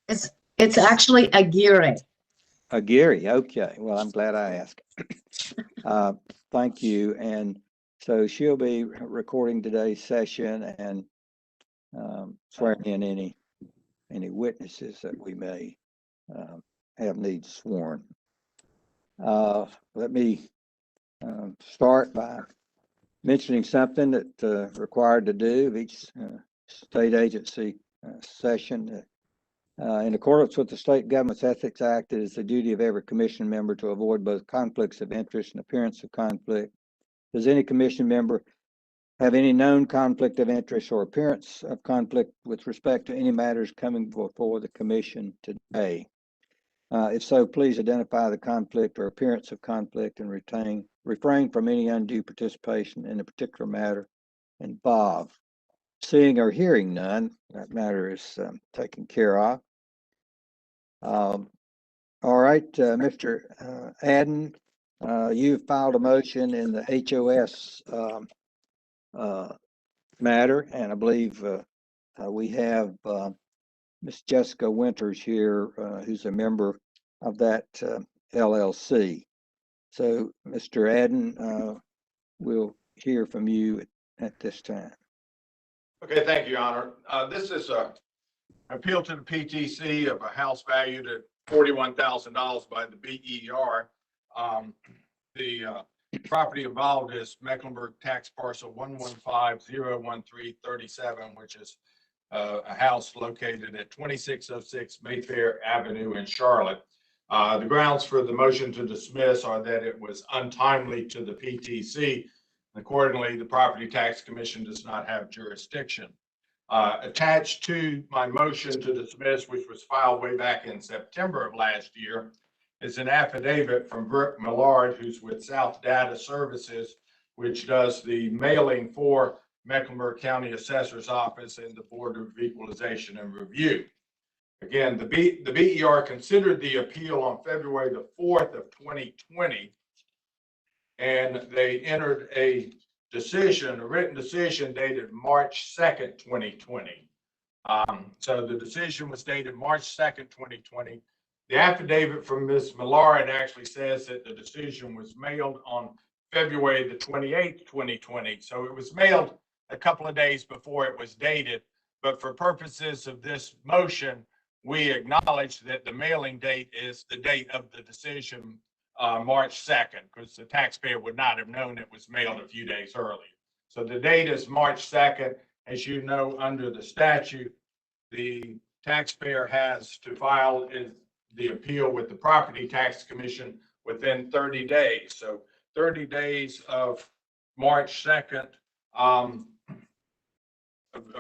It's actually Aguirre. Aguirre, okay. Well, I'm glad I asked. Thank you. And so she'll be recording today's session and swearing in any witnesses that we may have need sworn. Let me start by mentioning something that required to do of each state agency session. In accordance with the State Government's Ethics Act, it is the duty of every commission member to avoid both conflicts of interest and appearance of conflict. Does any commission member have any known conflict of interest or appearance of conflict with respect to any matters coming before the commission today? If so, please identify the conflict or appearance of conflict and refrain from any undue participation in a particular matter involved. Seeing or hearing none, that matter is taken care of. All right, Mr. Adden, you filed a motion in the HOS matter, and I believe we have Miss Jessica Winters here, who's a member of that LLC. So, Mr. Adden, we'll hear from you at this time. Okay, thank you, Your Honor. This is an appeal to the PTC of a house valued at $41,000 by the BER. The property involved is Mecklenburg tax parcel 115-01337, which is a house located at 2606 Mayfair Avenue in Charlotte. The grounds for the motion to dismiss are that it was untimely to the PTC. Accordingly, the Property Tax Commission does not have jurisdiction. Attached to my motion to dismiss, which was filed way back in September of last year, is an affidavit from Brooke Millard, who's with South Data Services, which does the mailing for Mecklenburg County Assessor's Office and the Board of Equalization and Review. Again, the BER considered the appeal on February the 4th of 2020, and they entered a written decision dated March 2nd, 2020. So the decision was dated March 2nd, 2020. The affidavit from Ms. Millard actually says that the decision was mailed on February the 28th, 2020. So it was mailed a couple of days before it was dated. But for purposes of this motion, we acknowledge that the mailing date is the date of the decision, March 2nd, because the taxpayer would not have known it was mailed a few days earlier. So the date is March 2nd. As you know, under the statute, the taxpayer has to file the appeal with the Property Tax Commission within 30 days. So 30 days of March 2nd,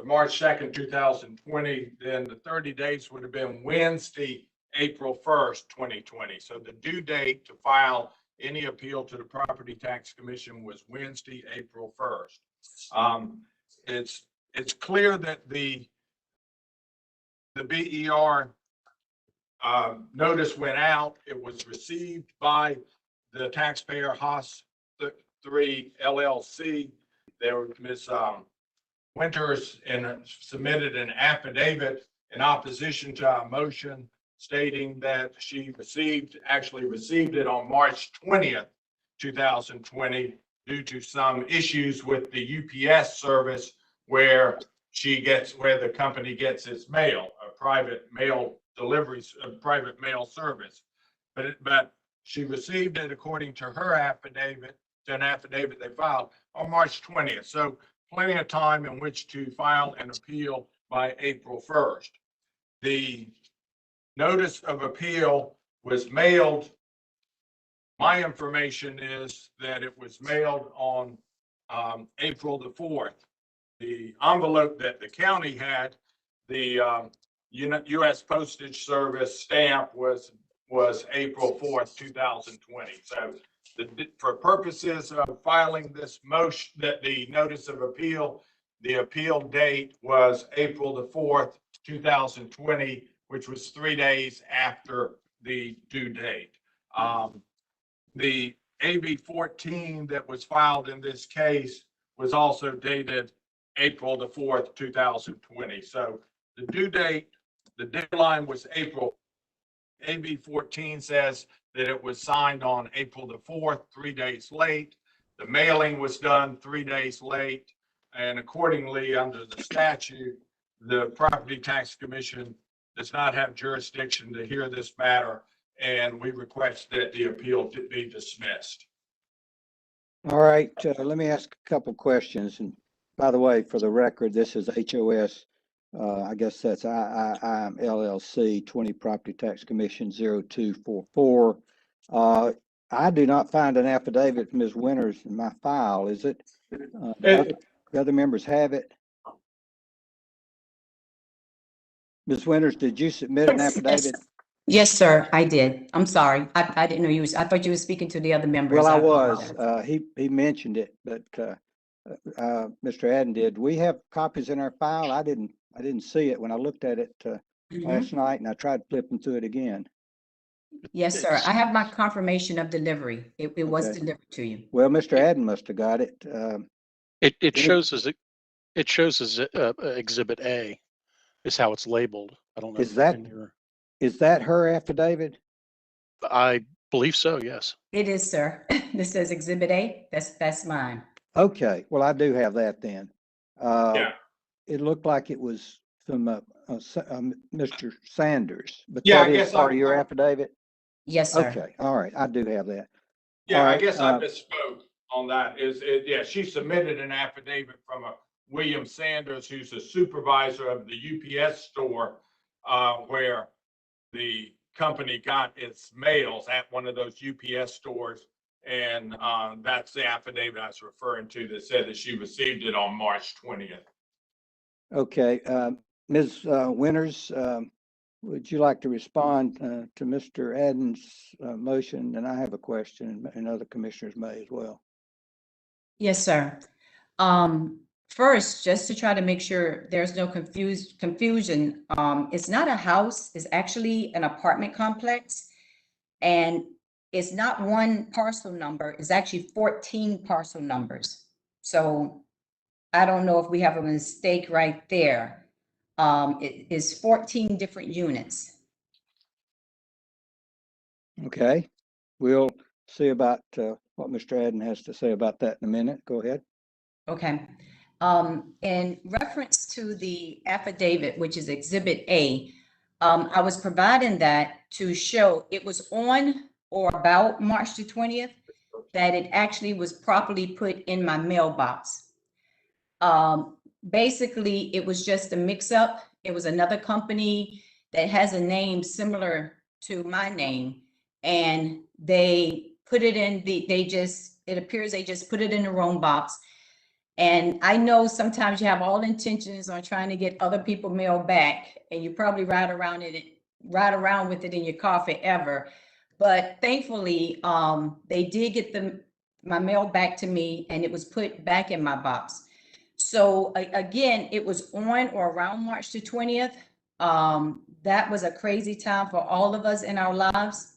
March 2nd, 2020, then the 30 days would have been Wednesday, April 1st, 2020. So the due date to file any appeal to the Property Tax Commission was Wednesday, April 1st. It's clear that the BER notice went out. It was received by the taxpayer Haas 3 LLC. There was Ms. Winters submitted an affidavit in opposition to our motion, stating that she actually received it on March 20th, 2020, due to some issues with the UPS service where the company gets its mail, a private mail deliveries, a private mail service. But she received it according to her affidavit, to an affidavit they filed on March 20th. So plenty of time in which to file an appeal by April 1st. The notice of appeal was mailed. My information is that it was mailed on April the 4th. The envelope that the county had, the U.S. Postage Service stamp was April 4th, 2020. So for purposes of filing this motion, that the notice of appeal, the appeal date was April the 4th, 2020, which was 3 days after the due date. The AB 14 that was filed in this case was also dated April the 4th, 2020. So the due date The deadline was April. AB 14 says that it was signed on April the 4th, 3 days late. The mailing was done 3 days late. And accordingly, under the statute, the Property Tax Commission does not have jurisdiction to hear this matter, and we request that the appeal to be dismissed. All right, let me ask a couple questions. And by the way, for the record, this is HOS, I guess that's III LLC 20 Property Tax Commission 0244. I do not find an affidavit from Ms. Winters in my file. Is it? The other members have it? Ms. Winters, did you submit an Yes, affidavit? Yes, sir, I did. I'm sorry. I didn't know I thought you were speaking to the other members. Well, I apologize. was. He mentioned it, but Mr. Adden did. We have copies in our file. I didn't see it when I looked at it Mhm. last night, and I tried flipping through it again. Yes, sir. I have my confirmation of delivery. It was Okay. delivered to you. Well, Mr. Adden must have got it. It Any- shows as Exhibit A is how it's labeled. I don't know. Is that- in your- Is that her affidavit? I believe so, yes. It is, sir. This says Exhibit A. That's mine. Okay, well, I do have that then. Yeah. It looked like it was from Mr. Sanders, but Yeah, I that is guess part I- of your affidavit? Yes, sir. Okay, all right, I do have that. Yeah, All I right, guess I misspoke on that. Yeah, she submitted an affidavit from a William Sanders, who's a supervisor of the UPS store, where the company got its mails at one of those UPS stores. And that's the affidavit I was referring to that said that she received it on March 20th. Okay, Ms. Winters, would you like to respond to Mr. Adden's motion? And I have a question, and other commissioners may as well. Yes, sir. First, just to try to make sure there's no confusion, it's not a house, it's actually an apartment complex. And it's not one parcel number, it's actually 14 parcel numbers. So I don't know if we have a mistake right there. It is 14 different units. Okay, we'll see about what Mr. Adden has to say about that in a minute. Go ahead. Okay. In reference to the affidavit, which is Exhibit A, I was providing that to show it was on or about March the 20th, that it actually was properly put in my mailbox. Basically, it was just a mix-up. It was another company that has a name similar to my name, and they put it in it appears they just put it in the wrong box. And I know sometimes you have all intentions on trying to get other people mail back, and you probably ride around with it in your car forever. But thankfully, they did get my mail back to me, and it was put back in my box. So again, it was on or around March the 20th. That was a crazy time for all of us in our lives.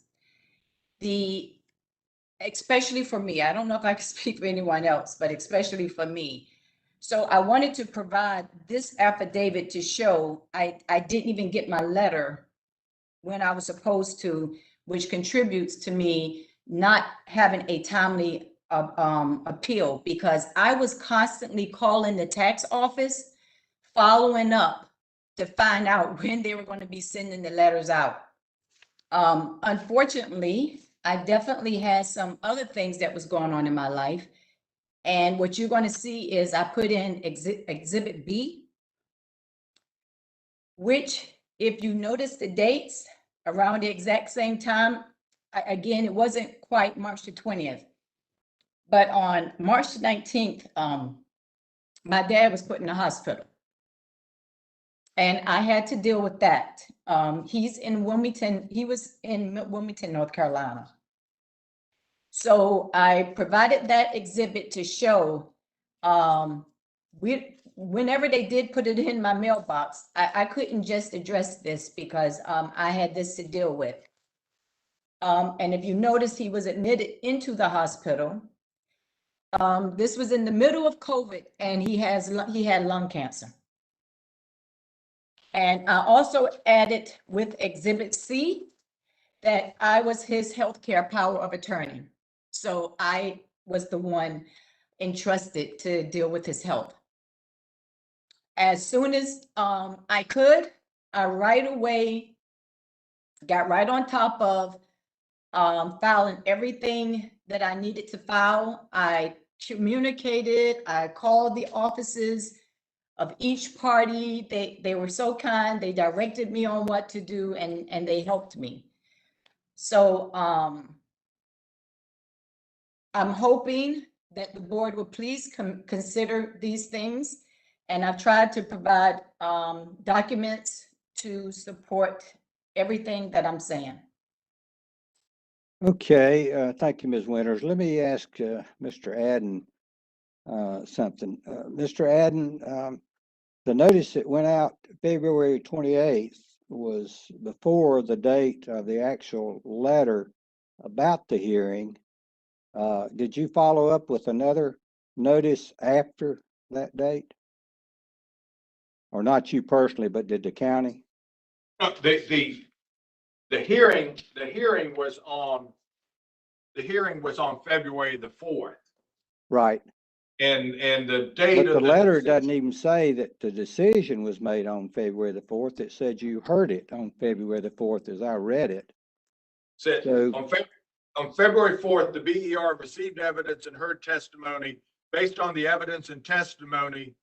Especially for me, I don't know if I can speak for anyone else, but especially for me. So I wanted to provide this affidavit to show I didn't even get my letter when I was supposed to, which contributes to me not having a timely appeal, because I was constantly calling the tax office, following up to find out when they were going to be sending the letters out. Unfortunately, I definitely had some other things that was going on in my life. And what you're going to see is I put in Exhibit B, which, if you notice the dates around the exact same time, again, it wasn't quite March the 20th. But on March the 19th, my dad was put in the hospital. And I had to deal with that. He's in Wilmington. He was in Wilmington, North Carolina. So I provided that exhibit to show whenever they did put it in my mailbox, I couldn't just address this because I had this to deal with. And if you notice, he was admitted into the hospital. This was in the middle of COVID, and he had lung cancer. And I also added with Exhibit C that I was his healthcare power of attorney. So I was the one entrusted to deal with his health. As soon as I could, I right away got right on top of filing everything that I needed to file. I communicated, I called the offices of each party. They were so kind. They directed me on what to do, and they helped me. So I'm hoping that the board will please consider these things. And I've tried to provide documents to support everything that I'm saying. Okay, thank you, Ms. Winters. Let me ask Mr. Adden something. Mr. Adden, the notice that went out February 28th was before the date of the actual letter about the hearing. Did you follow up with another notice after that date? Or not you personally, but did the county? No, the hearing was on February the 4th. Right. And the date But of the letter decision- doesn't even say that the decision was made on February the 4th. It said you heard it on February the 4th as I read it. said So- on February 4th, the BER received evidence and heard testimony. Based on the evidence and testimony,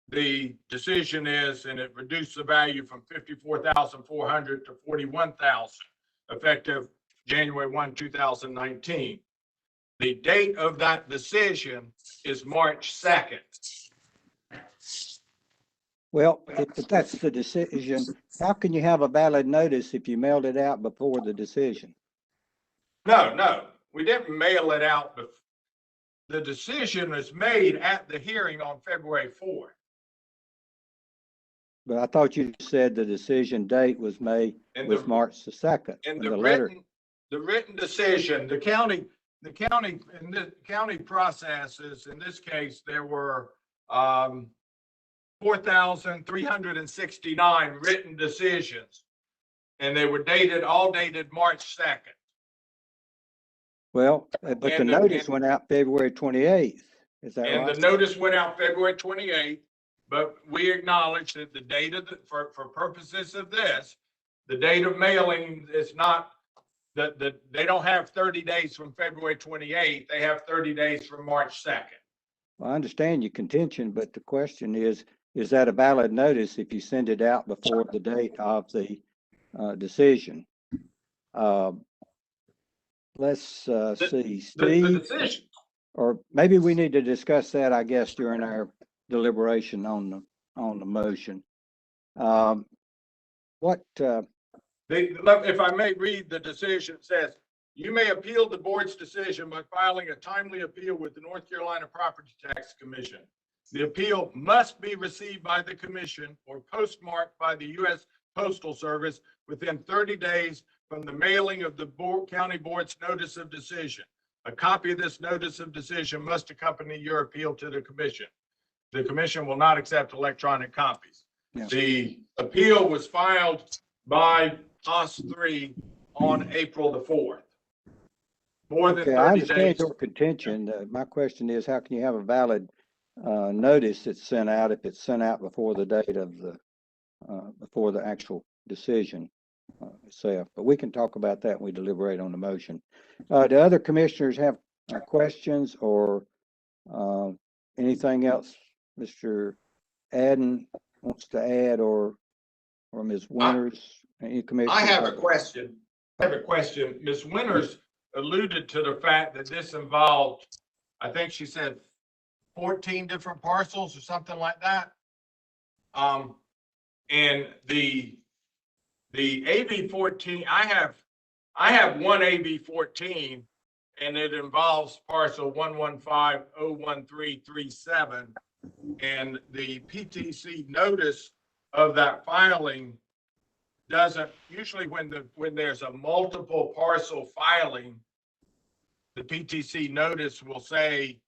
the decision is, and it reduced the value from 54,400 to 41,000, effective January 1, 2019. The date of that decision is March 2nd. Well, if that's the decision, how can you have a valid notice if you mailed it out before the decision? No, we didn't mail it out. The decision was made at the hearing on February 4th. But I thought you said the decision date was made And was March the 2nd. And when the letter. the written decision, the county processes, in this case, there were 4,369 written decisions. And they were all dated March 2nd. Well, but the And notice went out February 28th. Is that And the right? notice went out February 28th, but we acknowledge that the date of for purposes of this, the date of mailing is not, they don't have 30 days from February 28th, they have 30 days from March 2nd. Well, I understand your contention, but the question is that a valid notice if you send it out before the date of the decision? Let's see, The Steve, decision, or maybe we need to discuss that, I guess, during our deliberation on the motion. if I may read the decision, it says, you may appeal the board's decision by filing a timely appeal with the North Carolina Property Tax Commission. The appeal must be received by the commission or postmarked by the U.S. Postal Service within 30 days from the mailing of the county board's notice of decision. A copy of this notice of decision must accompany your appeal to the commission. The commission will not accept electronic copies. Yeah. The appeal was filed by us 3 on April the 4th. More than Okay, 30 I understand days. your contention. My question is, how can you have a valid notice that's sent out if it's sent out before the date of before the actual decision itself? But we can talk about that when we deliberate on the motion. Do other commissioners have questions or anything else Mr. Adden wants to add, or Ms. Winters? Any commissioner? I have a question. Ms. Winters alluded to the fact that this involved, I think she said 14 different parcels or something like that. And the AB 14, I have one AB 14, and it involves parcel 115-01337. And the PTC notice of that filing doesn't, usually when there's a multiple parcel filing, the PTC notice will say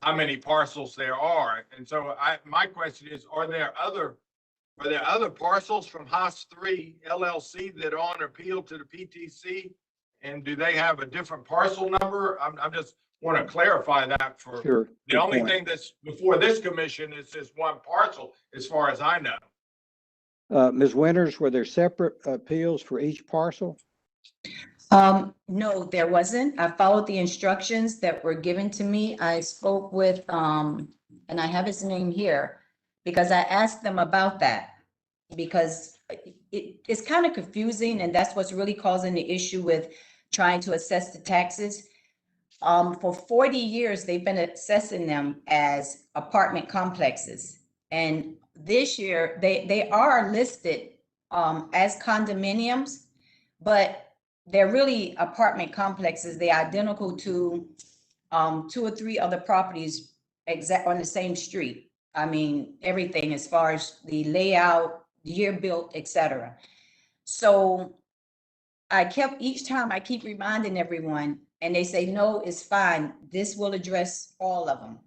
how many parcels there are. And so my question is, are there other Are there other parcels from Haas 3 LLC that are on appeal to the PTC? And do they have a different parcel number? I'm just want to clarify that for, Sure. the good only point. thing that's before this commission is this one parcel, as far as I know. Ms. Winters, were there separate appeals for each parcel? No, there wasn't. I followed the instructions that were given to me. I spoke with, and I have his name here, because I asked them about that. Because it's kind of confusing, and that's what's really causing the issue with trying to assess the taxes. For 40 years, they've been assessing them as apartment complexes. And this year, they are listed as condominiums, but they're really apartment complexes. They're identical to 2 or 3 other properties exact on the same street. I mean, everything as far as the layout, year built, etc. So each time I keep reminding everyone, and they say, no, it's fine. This will address all of them.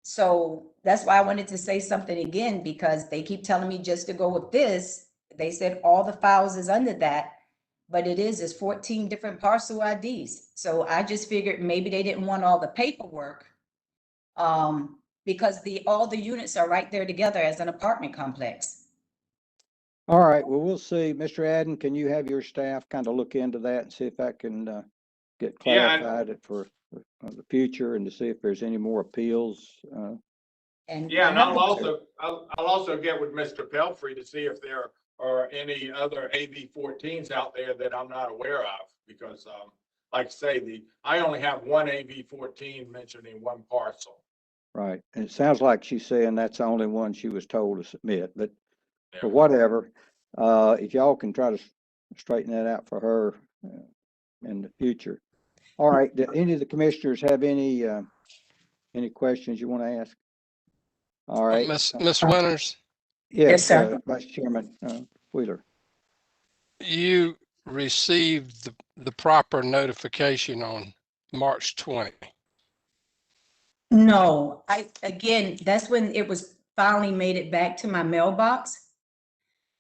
So that's why I wanted to say something again, because they keep telling me just to go with this. They said all the files is under that, but it's 14 different parcel IDs. So I just figured maybe they didn't want all the paperwork, because all the units are right there together as an apartment complex. All right, well, we'll see. Mr. Adden, can you have your staff kind of look into that and see if that can get Yeah, clarified for the future and to see if there's any more appeals? And Yeah, I and have I'll also get with Mr. Pelfrey to see if there are any other AB 14s out there that I'm not aware of, because like I say, I only have one AB 14 mentioning one parcel. Right, and it sounds like she's saying that's the only one she was told to submit, but Yeah. whatever, if y'all can try to straighten that out for her in the future. All right, do any of the commissioners have any questions you want to ask? All right. Miss Winters, Yes, sir. Vice Chairman Wheeler. you received the proper notification on March 20. No, that's when it was finally made it back to my mailbox.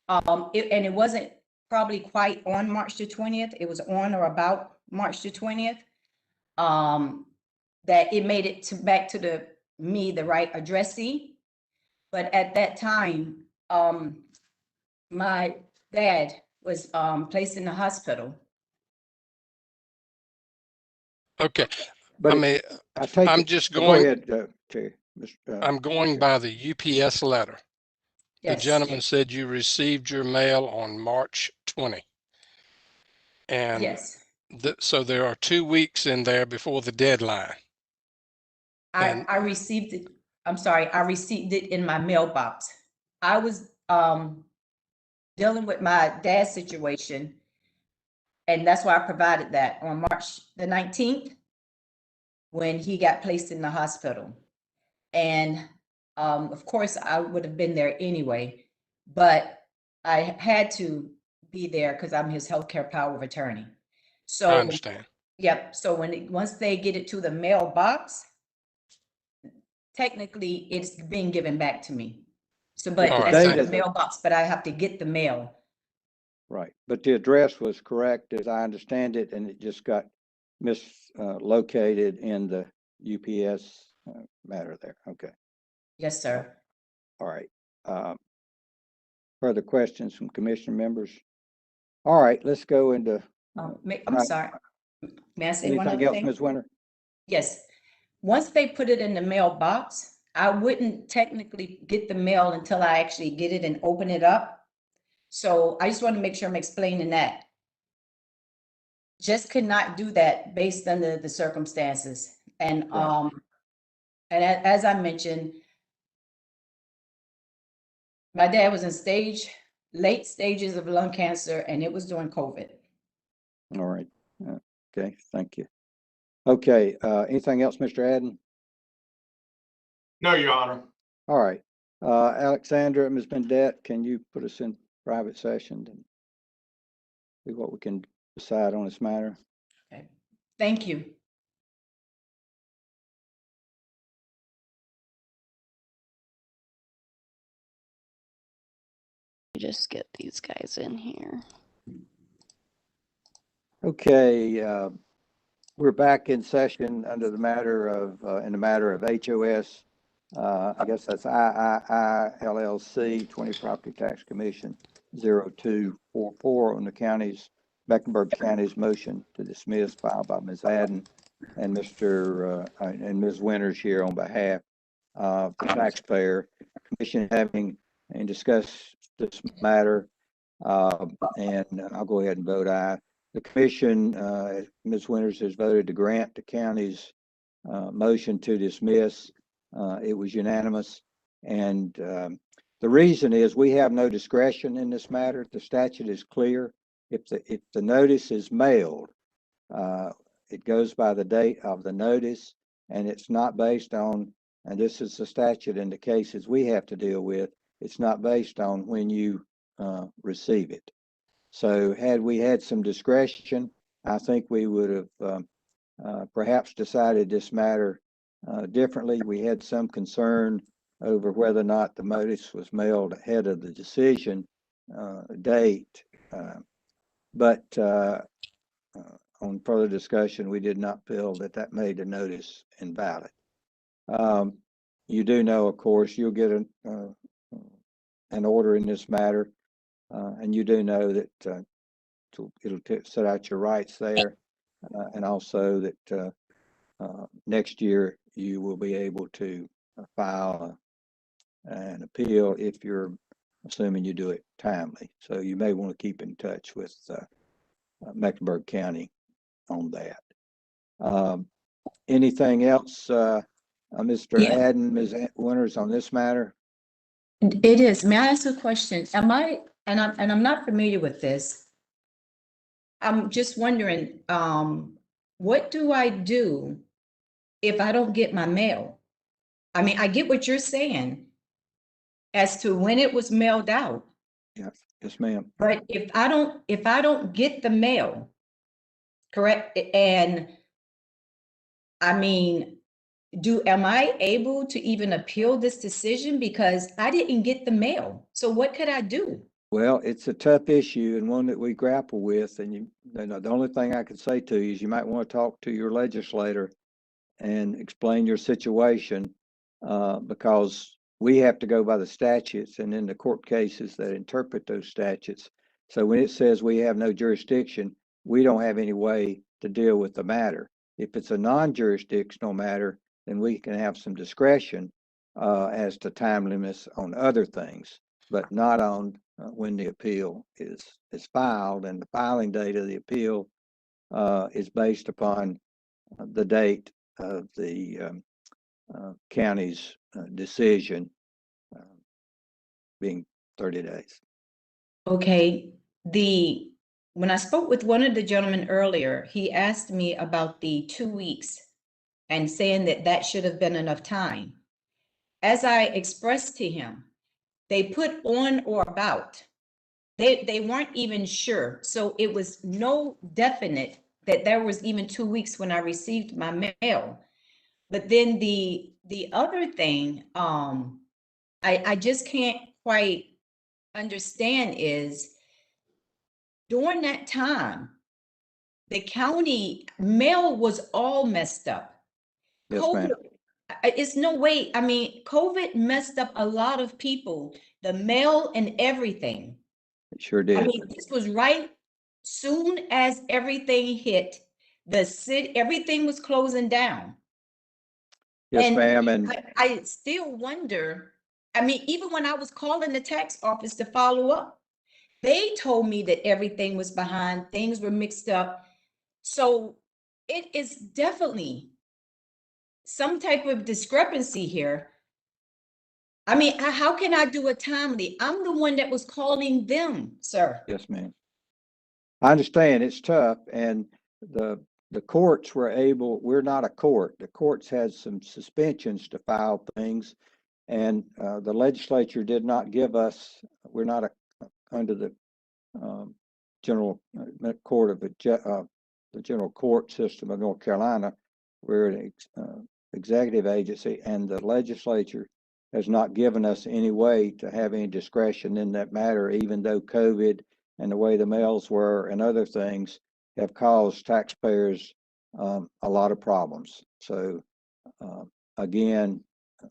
And it wasn't probably quite on March the 20th. It was on or about March the 20th. That it made it back to the right addressee. But at that time, my dad was placed in the hospital. Okay, But I mean, I take I'm it- just Go going, ahead, Chair. I'm going by the UPS letter. The Yes. gentleman said you received your mail on March 20. And Yes. so there are 2 weeks in there before the deadline. And- I received it. I'm sorry, I received it in my mailbox. I was dealing with my dad's situation, and that's why I provided that on March the 19th when he got placed in the hospital. And of course, I would have been there anyway, but I had to be there because I'm his healthcare power of attorney. I So, understand. yep. So once they get it to the mailbox, technically it's being given back to me. So, but All right, that's in thank the mailbox, but I have to get the mail. Right, but the address was correct as I understand it, and it just got mislocated in the UPS matter there. Okay, Yes, sir. all right. Further questions from commission members? All right, let's go into I'm right. sorry. May I say one anything other else, thing? Ms. Winter? Yes. Once they put it in the mailbox, I wouldn't technically get the mail until I actually get it and open it up. So I just want to make sure I'm explaining that. Just could not do that based on the circumstances. And Right. as I mentioned, my dad was in late stages of lung cancer, and it was during COVID. All right, okay, thank you. Okay, anything else, Mr. Adden? No, Your Honor. All right, Alexandra, Ms. Bendette, can you put us in private session and see what we can decide on this matter? Okay. Thank you. just get these guys in here. Okay, we're back in session under the matter of, in the matter of HOS. I guess that's III LLC, 20 Property Tax Commission 0244 on the county's, Mecklenburg County's motion to dismiss filed by Ms. Adden and and Ms. Winters here on behalf of the taxpayer. Commission having and discuss this matter, and I'll go ahead and vote aye. The commission, Ms. Winters has voted to grant the county's motion to dismiss. It was unanimous. And the reason is we have no discretion in this matter. The statute is clear. If the notice is mailed, it goes by the date of the notice, and it's not based on, and this is the statute in the cases we have to deal with, it's not based on when you receive it. So had we had some discretion, I think we would have perhaps decided this matter differently. We had some concern over whether or not the notice was mailed ahead of the decision date. But on further discussion, we did not feel that that made the notice invalid. You do know, of course, you'll get an order in this matter. And you do know that it'll set out your rights there, and also that next year you will be able to file an appeal if you're assuming you do it timely. So you may want to keep in touch with Mecklenburg County on that. Anything else, Mr. Yeah. Adden, Ms. Winters, on this matter? It is. May I ask a question? I'm not familiar with this. I'm just wondering, what do I do if I don't get my mail? I mean, I get what you're saying as to when it was mailed out, Yes, ma'am. but if I don't get the mail, correct? And I mean, am I able to even appeal this decision because I didn't get the mail? So what could I do? Well, it's a tough issue and one that we grapple with. And you know, the only thing I could say to you is you might want to talk to your legislator and explain your situation, because we have to go by the statutes and then the court cases that interpret those statutes. So when it says we have no jurisdiction, we don't have any way to deal with the matter. If it's a non-jurisdictional matter, then we can have some discretion as to time limits on other things, but not on when the appeal is filed. And the filing date of the appeal is based upon the date of the county's decision, being 30 days. Okay, when I spoke with one of the gentlemen earlier, he asked me about the 2 weeks and saying that should have been enough time. As I expressed to him, they put on or about. They weren't even sure. So it was no definite that there was even 2 weeks when I received my mail. But then the other thing, I just can't quite understand is during that time, the county mail was all messed up. Yes, COVID, ma'am. it's no way. I mean, COVID messed up a lot of people, the mail and everything. It sure I did. mean, this was right soon as everything hit, the city, everything was closing down. Yes, And ma'am. And I still wonder, I mean, even when I was calling the tax office to follow up, they told me that everything was behind, things were mixed up. So it is definitely some type of discrepancy here. I mean, how can I do it timely? I'm the one that was calling them, sir. yes, ma'am. I understand it's tough, and the courts were able. We're not a court. The courts had some suspensions to file things, and the legislature did not give us. We're not under the general court of the general court system of North Carolina. We're an executive agency, and the legislature has not given us any way to have any discretion in that matter, even though COVID and the way the mails were and other things have caused taxpayers a lot of problems. So again,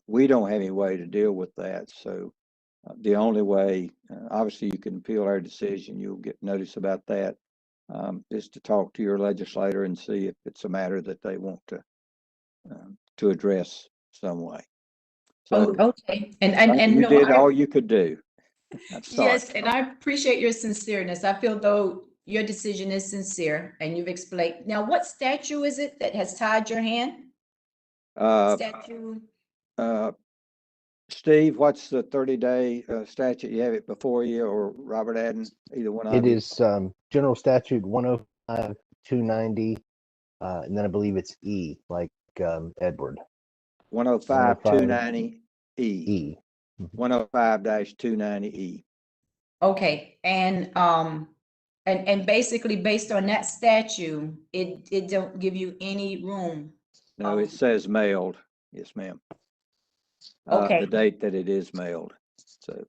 we don't have any way to deal with that. So the only way, obviously, you can appeal our decision. You'll get notice about that. Is to talk to your legislator and see if it's a matter that they want to address some way. So Okay, and you no, did all you could do. I'm sorry. yes, and I appreciate your sincereness. I feel though your decision is sincere and you've explained. Now, what statute is it that has tied your hand? Statute? Steve, what's the 30-day statute? You have it before you, or Robert Adden, either one of It you? is General Statute 105-290, and then I believe it's E, like Edward. 105-290E. E. 105-290E. Okay, and basically based on that statute, it don't give you any room. No, it says mailed. Yes, ma'am. Okay. The date that it is mailed. So,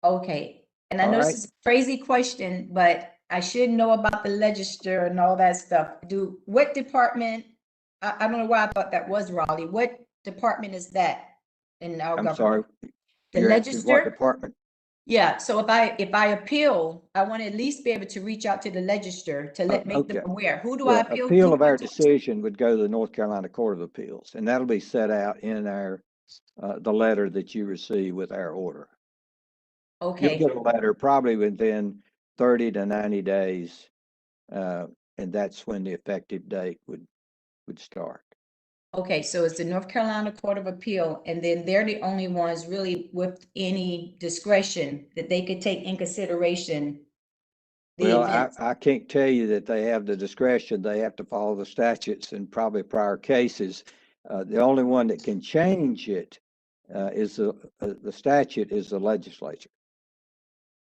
Okay, and I All know right. this is a crazy question, but I should know about the legislature and all that stuff. What department, I don't know why I thought that was Raleigh. What department is that in our I'm government? sorry. The You're asking what legislature? department? Yeah, so if I appeal, I want to at least be able to reach out to the legislature to make them okay. aware. Who do I The appeal? appeal to? of our decision would go to the North Carolina Court of Appeals, and that'll be set out in our the letter that you receive with our order. You'll Okay, get a letter probably within 30 to 90 days, and that's when the effective date would start. okay, so it's the North Carolina Court of Appeal, and then they're the only ones really with any discretion that they could take in consideration. The Well, events. I can't tell you that they have the discretion. They have to follow the statutes and probably prior cases. The only one that can change it is the statute is the legislature.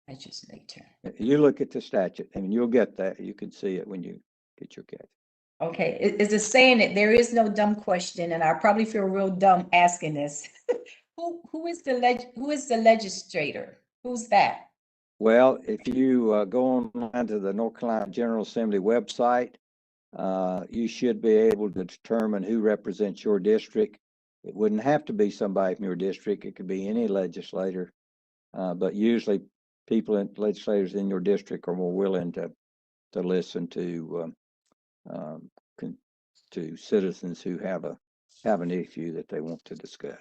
Legislature. You look at the statute and you'll get that. You can see it when you get your case. Okay, is it saying that there is no dumb question, and I probably feel real dumb asking this. Who is the legislator? Who's that? Well, if you go online to the North Carolina General Assembly website, you should be able to determine who represents your district. It wouldn't have to be somebody from your district. It could be any legislator, but usually legislators in your district are more willing to listen to citizens who have an issue that they want to discuss.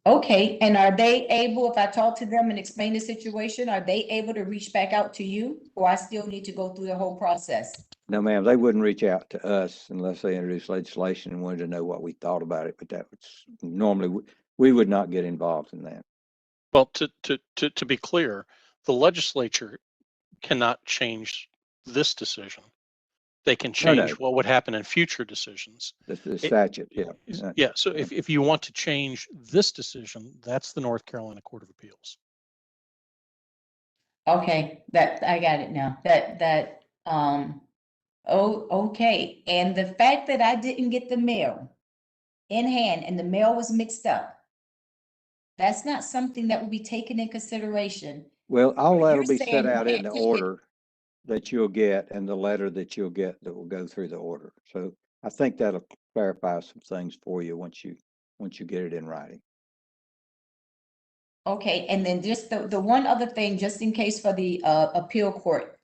Okay, and are they able, if I talk to them and explain the situation, are they able to reach back out to you? Or I still need to go through the whole process? No, ma'am, they wouldn't reach out to us unless they introduced legislation and wanted to know what we thought about it, but that was normally, we would not get involved in that. Well, to be clear, the legislature cannot change this decision. They can No, change no. what would happen in future decisions. The statute, yeah. Yeah, so if you want to change this decision, that's the North Carolina Court of Appeals. Okay, I got it now. Okay. And the fact that I didn't get the mail in hand and the mail was mixed up, that's not something that will be taken in consideration. Well, all You're that'll be saying set you out in can't the take it. order that you'll get and the letter that you'll get that will go through the order. So I think that'll clarify some things for you once you get it in writing. Okay, and then just the one other thing, just in case for the appeal court,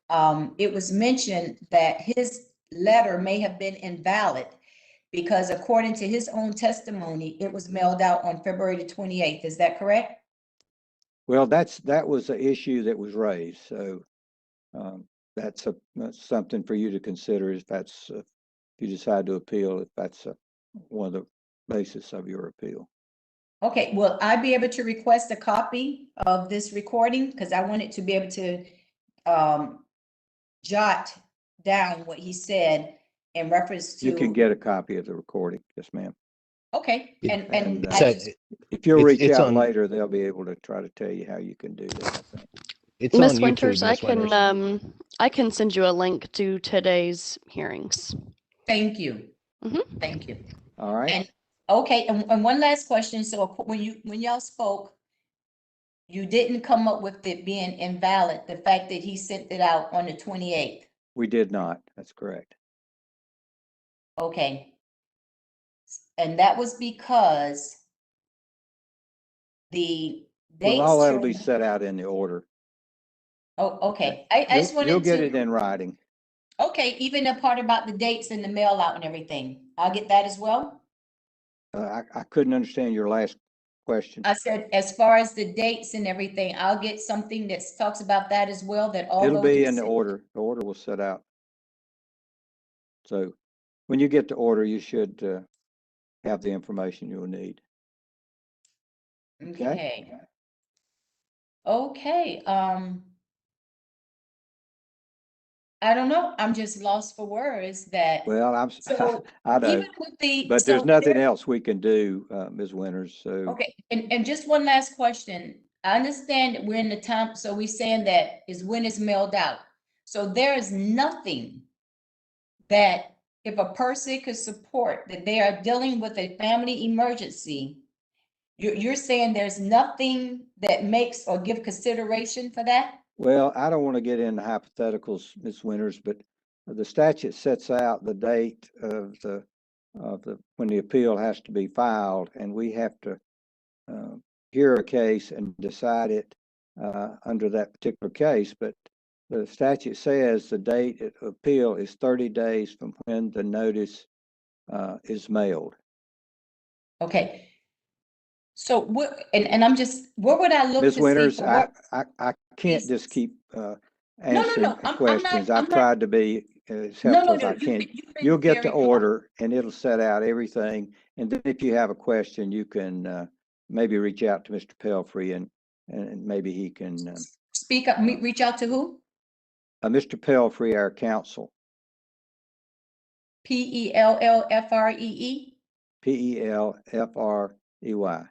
it was mentioned that his letter may have been invalid because according to his own testimony, it was mailed out on February the 28th. Is that correct? Well, that was the issue that was raised. So that's something for you to consider if you decide to appeal, if that's one of the basis of your appeal. Okay, will I be able to request a copy of this recording? Because I wanted to be able to jot down what he said in reference to. You can get a copy of the recording, yes, ma'am. Okay, and And, I So just- If you'll It's- reach it's out on- later, they'll be able to try to tell you how you can do that, I think. it's on Miss YouTube, Winters, Miss Winters. I can send you a link to today's hearings. thank you. Mhm. Thank you. All right. And Okay, and one last question. So when y'all spoke, you didn't come up with it being invalid, the fact that he sent it out on the 28th. We did not. That's correct. Okay. And that was because the dates. Well, all that'll be during- set out in the order. Oh, okay. I just You'll wanted get it to, in writing. okay, even the part about the dates and the mail out and everything. I'll get that as well. I couldn't understand your last question. I said, as far as the dates and everything, I'll get something that talks about that as well, that all It'll those. be in the order. The order will set out. So when you get the order, you should have the information you'll need. Okay. Okay, I don't know. I'm just lost for words that. Well, So I know, even with the. but there's so nothing there- else we can do, Ms. Winters, so. Okay, and just one last question. I understand that we're in the time, so we're saying that is when it's mailed out. So there is nothing that if a person could support that they are dealing with a family emergency, you're saying there's nothing that makes or give consideration for that? Well, I don't want to get into hypotheticals, Ms. Winters, but the statute sets out the date of when the appeal has to be filed, and we have to hear a case and decide it under that particular case. But the statute says the date of appeal is 30 days from when the notice is mailed. Okay. So what, and I'm just, where would I look to Ms. see? Winters, for what- I can't just keep no, answering I'm not- questions. I'm I've not- tried to be as No, helpful no, as no. I can. you've been You'll get the very helpful. order and it'll set out everything. And then if you have a question, you can maybe reach out to Mr. Pelfrey and maybe he can, Speak up, reach out to who? Mr. Pelfrey, our counsel, Pellfree? Pelfrey.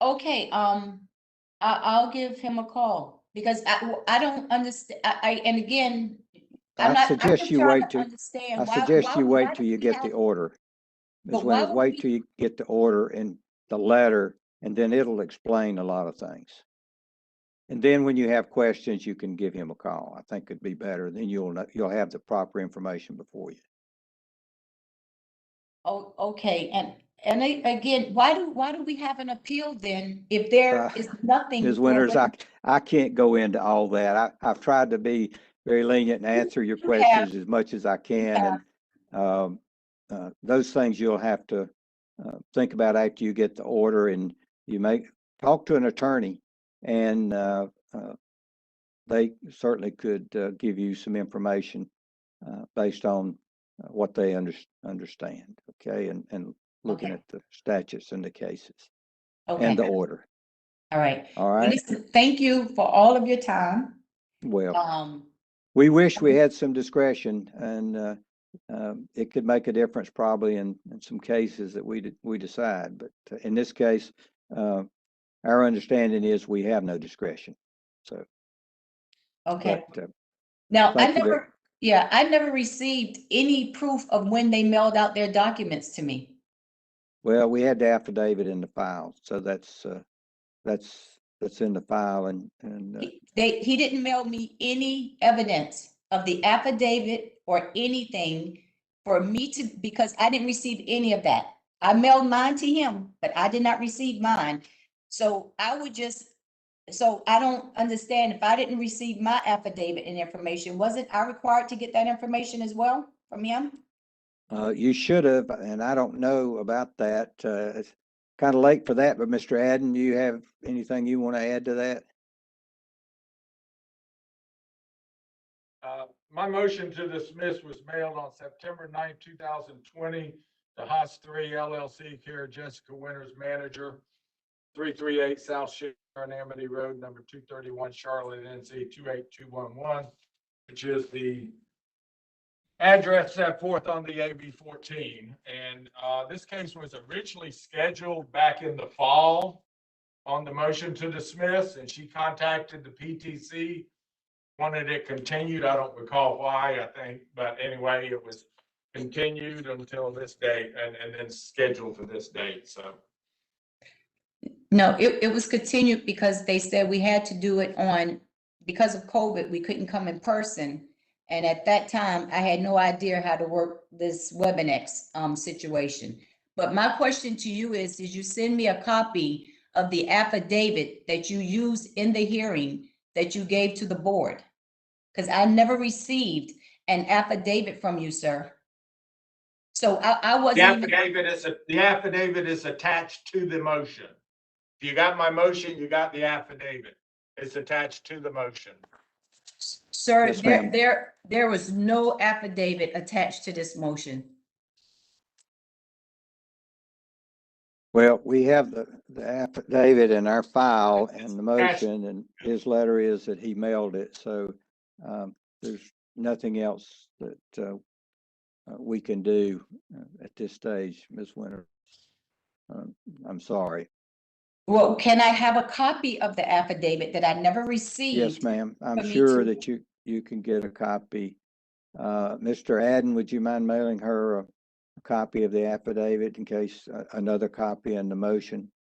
Okay, I'll give him a call because I don't understand, and again, I'm I not. I'm suggest just you trying wait to to, understand I why- suggest why- you why wait do till you we get the have- order. Ms. But why Winters, would wait we- till you get the order and the letter, and then it'll explain a lot of things. And then when you have questions, you can give him a call. I think it'd be better. Then you'll have the proper information before you. Oh, okay, again, why do we have an appeal then if there is nothing? Ms. where- Winters, I can't go into all that. I've tried to be very lenient and answer your You questions as much as I can. And those things you'll have to think about after you get the order, and you may talk to an attorney, and they certainly could give you some information based on what they understand, okay, and looking Okay. at the statutes and the cases Okay, and the order. all right. All Well, right. listen, thank you for all of your time. Well, we wish we had some discretion, and it could make a difference probably in some cases that we decide. But in this case, our understanding is we have no discretion. So, Okay, but, now, thank you very- I never received any proof of when they mailed out their documents to me. well, we had the affidavit in the file, so that's in the file, and He didn't mail me any evidence of the affidavit or anything for me to, because I didn't receive any of that. I mailed mine to him, but I did not receive mine. So so I don't understand, if I didn't receive my affidavit and information, wasn't I required to get that information as well from him? you should have, and I don't know about that. It's kind of late for that, but Mr. Adden, do you have anything you want to add to that? My motion to dismiss was mailed on September 9th, 2020 to Haas 3 LLC, care of Jessica Winters, manager, 338 South Sharon Amity Road, number 231, Charlotte, NC 28211, which is the address set forth on the AB 14. And this case was originally scheduled back in the fall on the motion to dismiss, and she contacted the PTC wanted it continued. I don't recall why, I think, but anyway, it was continued until this date and then scheduled for this date, so. No, it was continued because they said we had to do it on, because of COVID, we couldn't come in person. And at that time, I had no idea how to work this WebEx situation. But my question to you is, did you send me a copy of the affidavit that you used in the hearing that you gave to the board? Because I never received an affidavit from you, sir. So I The wasn't even. affidavit is attached to the motion. If you got my motion, you got the affidavit. It's attached to the motion. Sir, Yes, ma'am. there was no affidavit attached to this motion. Well, we have the affidavit in our file and the motion, and his letter is that he mailed it, so there's nothing else that we can do at this stage, Ms. Winter. I'm sorry. Well, can I have a copy of the affidavit that I never received? Yes, ma'am. I'm for me sure to- that you can get a copy. Mr. Adden, would you mind mailing her a copy of the affidavit in case another copy in the motion?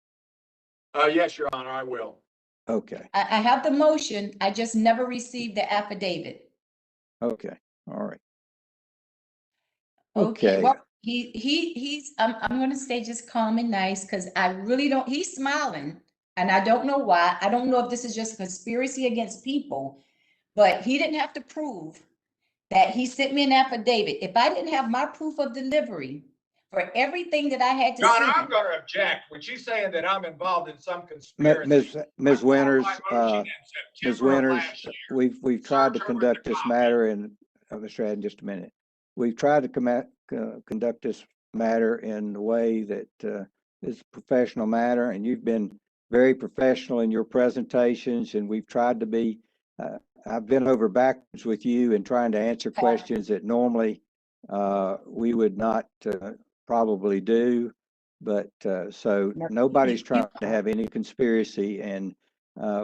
Yes, Your Honor, I will. Okay, I have the motion, I just never received the affidavit. okay, all right. Okay, Okay. well, I'm gonna stay just calm and nice, because I really don't, he's smiling. And I don't know why. I don't know if this is just a conspiracy against people, but he didn't have to prove that he sent me an affidavit. If I didn't have my proof of delivery for everything that I had to Your Honor, I'm send. going to object. When she's saying that I'm involved in some conspiracy. Ms. Winters, Ms. Ms. Winters, we've tried to conduct this matter in, Mr. Adden, just a minute. We've tried to conduct this matter in a way that is a professional matter, and you've been very professional in your presentations, and we've tried to be, I've been over backwards with you in trying to answer questions that normally we would not probably do. But so nobody's trying to have any conspiracy, and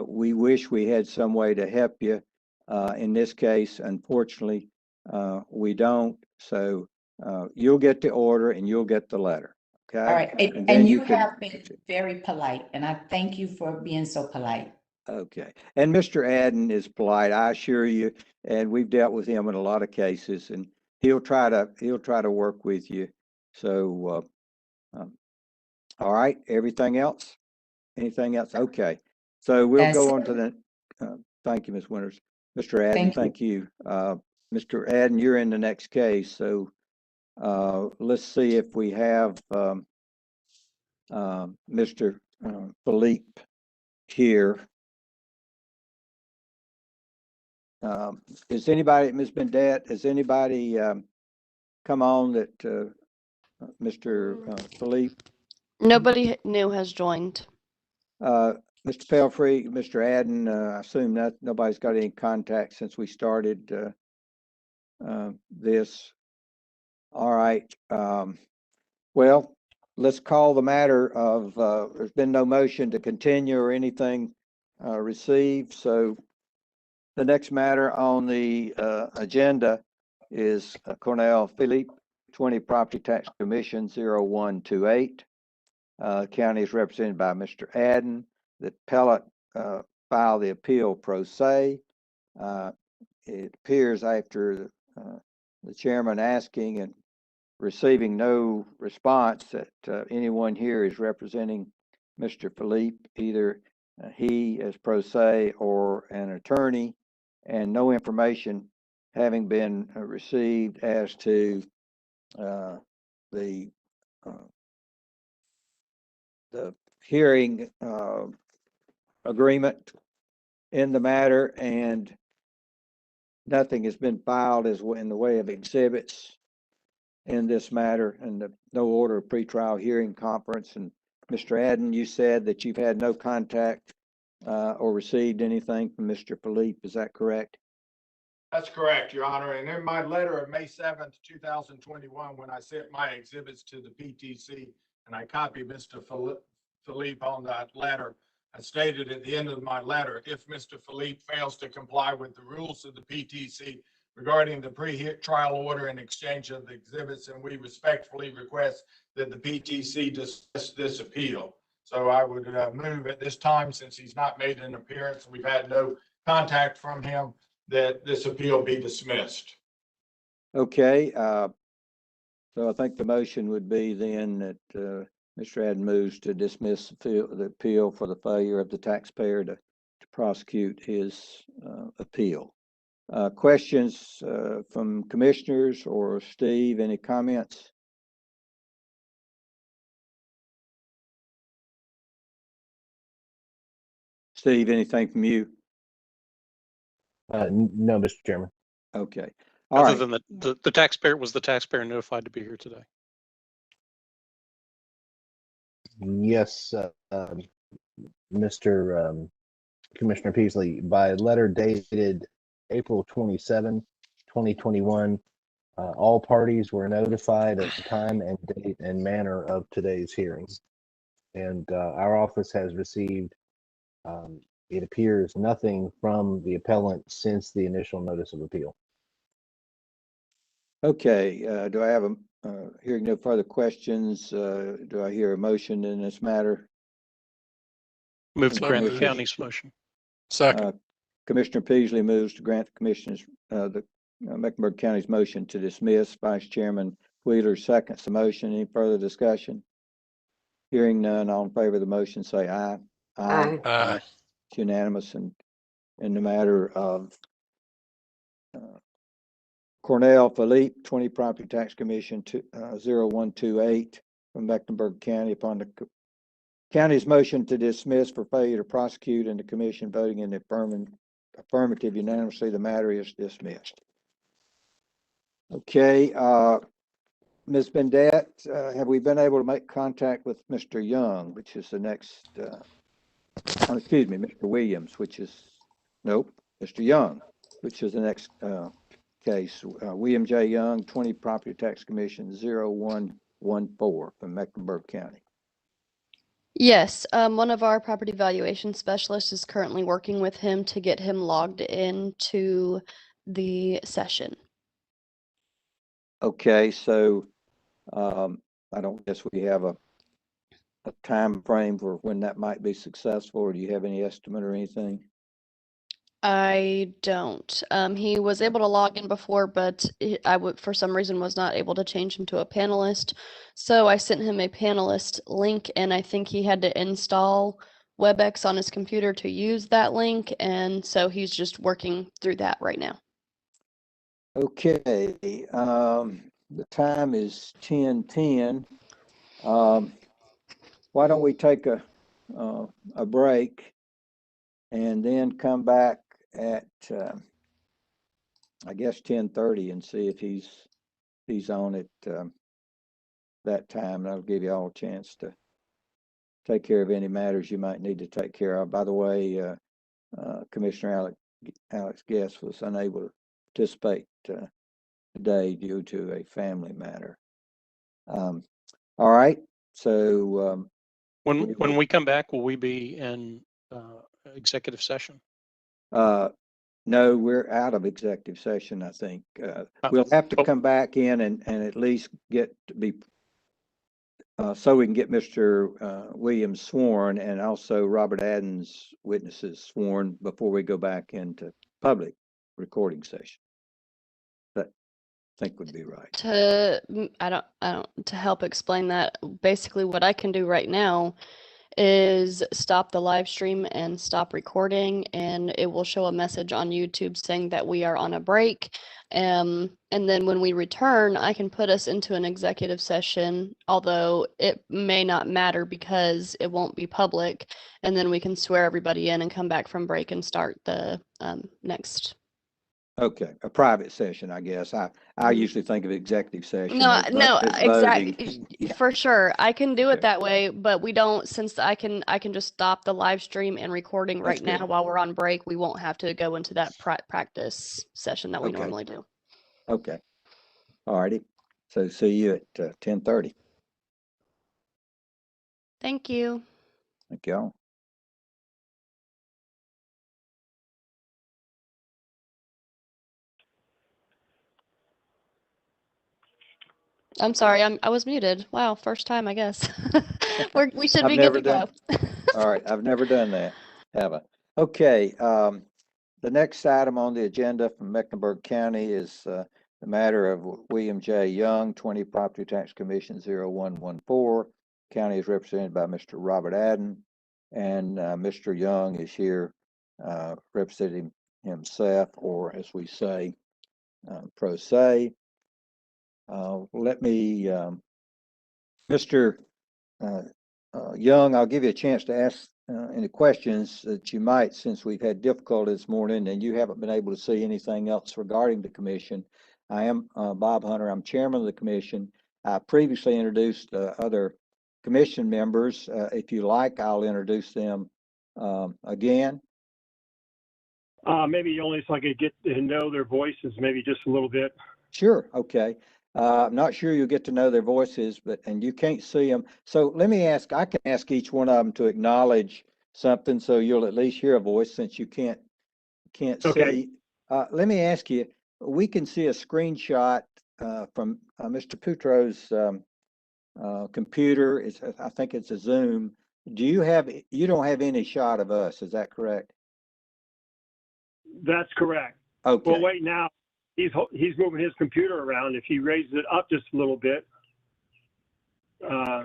we wish we had some way to help you. In this case, unfortunately, we don't. So you'll get the order and you'll get the letter. Okay. All right, And then and you can- have been very polite, and I thank you for being so polite. Okay. And Mr. Adden is polite, I assure you, and we've dealt with him in a lot of cases, and he'll try to work with you. So, all right, everything else? Anything else? Okay. So we'll That's go on it. to the, thank you, Ms. Winters. Mr. Adden, Thank you. thank you. Mr. Adden, you're in the next case, so let's see if we have Mr. Philippe here. Is anybody, Ms. Bendette, has anybody come on that Mr. Philippe? Nobody new has joined. Mr. Pelfrey, Mr. Adden, I assume that nobody's got any contact since we started this. All right. Well, let's call the matter of, there's been no motion to continue or anything received. So the next matter on the agenda is Cornell Philippe, 20 Property Tax Commission 0128. County is represented by Mr. Adden. The appellate filed the appeal pro se. It appears after the chairman asking and receiving no response that anyone here is representing Mr. Philippe, either he as pro se or an attorney, and no information having been received as to the hearing agreement in the matter, and nothing has been filed as in the way of exhibits in this matter, and no order of pretrial hearing conference. And Mr. Adden, you said that you've had no contact or received anything from Mr. Philippe. Is that correct? That's correct, Your Honor. And in my letter of May 7th, 2021, when I sent my exhibits to the PTC and I copied Mr. Philippe on that letter, I stated at the end of my letter, if Mr. Philippe fails to comply with the rules of the PTC regarding the pre-trial order and exchange of the exhibits, and we respectfully request that the PTC dismiss this appeal. So I would move at this time, since he's not made an appearance, we've had no contact from him, that this appeal be dismissed. Okay, so I think the motion would be then that, Mr. Adden moves to dismiss the appeal for the failure of the taxpayer to prosecute his, appeal. Questions, from commissioners or Steve, any comments? Steve, anything from you? No, Mr. Chairman. Okay, all Other right, than the taxpayer, was the taxpayer notified to be here today? Yes, Mr. Commissioner Peasley, by letter dated April 27, 2021, all parties were notified of the time and date and manner of today's hearing. And our office has received, it appears, nothing from the appellant since the initial notice of appeal. okay, do I have hearing no further questions, do I hear a motion in this matter? Move to So grant the moved. county's motion. Second. Commissioner Peasley moves to grant the commissioners, the Mecklenburg County's motion to dismiss. Vice Chairman Wheeler seconds the motion. Any further discussion? Hearing none, all in favor of the motion, say aye. Aye. Aye. It's unanimous, and in the matter of Cornell Philippe, 20 Property Tax Commission 0128 from Mecklenburg County, upon the county's motion to dismiss for failure to prosecute and the commission voting in the affirmative unanimously, the matter is dismissed. Okay, Ms. Bendette, have we been able to make contact with Mr. Young, which is the next, excuse me, Mr. Williams, which is, nope, Mr. Young, which is the next case. William J. Young, 20 Property Tax Commission 0114 from Mecklenburg County. Yes, one of our property valuation specialists is currently working with him to get him logged into the session. Okay, so I don't guess we have a time frame for when that might be successful, or do you have any estimate or anything? I don't. He was able to log in before, but I would, for some reason, was not able to change him to a panelist. So I sent him a panelist link, and I think he had to install WebEx on his computer to use that link, and so he's just working through that right now. Okay, the time is 10:10. Why don't we take a break and then come back at I guess 10:30 and see if he's on at that time. That'll give you all a chance to take care of any matters you might need to take care of. By the way, Commissioner Alex Guest was unable to participate today due to a family matter. All right, so When we come back, will we be in executive session? no, we're out of executive session, I think. We'll have to come back in and at least get to be so we can get Mr. Williams sworn, and also Robert Adden's witnesses sworn before we go back into public recording session. That I think would be right. To help explain that, basically what I can do right now is stop the live stream and stop recording, and it will show a message on YouTube saying that we are on a break. And then when we return, I can put us into an executive session, although it may not matter because it won't be public. And then we can swear everybody in and come back from break and start the next. Okay, a private session, I guess. I usually think of executive session. No, as no, as voting. exactly. Yeah. For sure. I can do Okay. it that way, but we don't, since I can just stop the live stream and recording right That's now good. while we're on break. We won't have to go into that practice session that we Okay. normally do. Okay. All righty. So see you at 10:30. Thank you. Thank y'all. I'm sorry, I was muted. Wow, first time, I guess. We should I've be good never to go. All right, I've never done that, have I? Okay, the next item on the agenda from Mecklenburg County is the matter of William J. Young, 20 Property Tax Commission 0114. County is represented by Mr. Robert Adden, and Mr. Young is here representing himself, or as we say, pro se. Let me, Mr. Young, I'll give you a chance to ask any questions that you might, since we've had difficulty this morning and you haven't been able to see anything else regarding the commission. I am Bob Hunter. I'm chairman of the commission. I previously introduced other commission members. If you like, I'll introduce them again. Maybe only so I could get to know their voices, maybe just a little bit. Sure. Okay. I'm not sure you'll get to know their voices, and you can't see them. So let me ask, I can ask each one of them to acknowledge something so you'll at least hear a voice since you can't Okay. see. Let me ask you, we can see a screenshot from Mr. Poutro's computer. I think it's a Zoom. You don't have any shot of us, is that correct? That's correct. Okay. Well, wait now. He's moving his computer around. If he raises it up just a little bit, I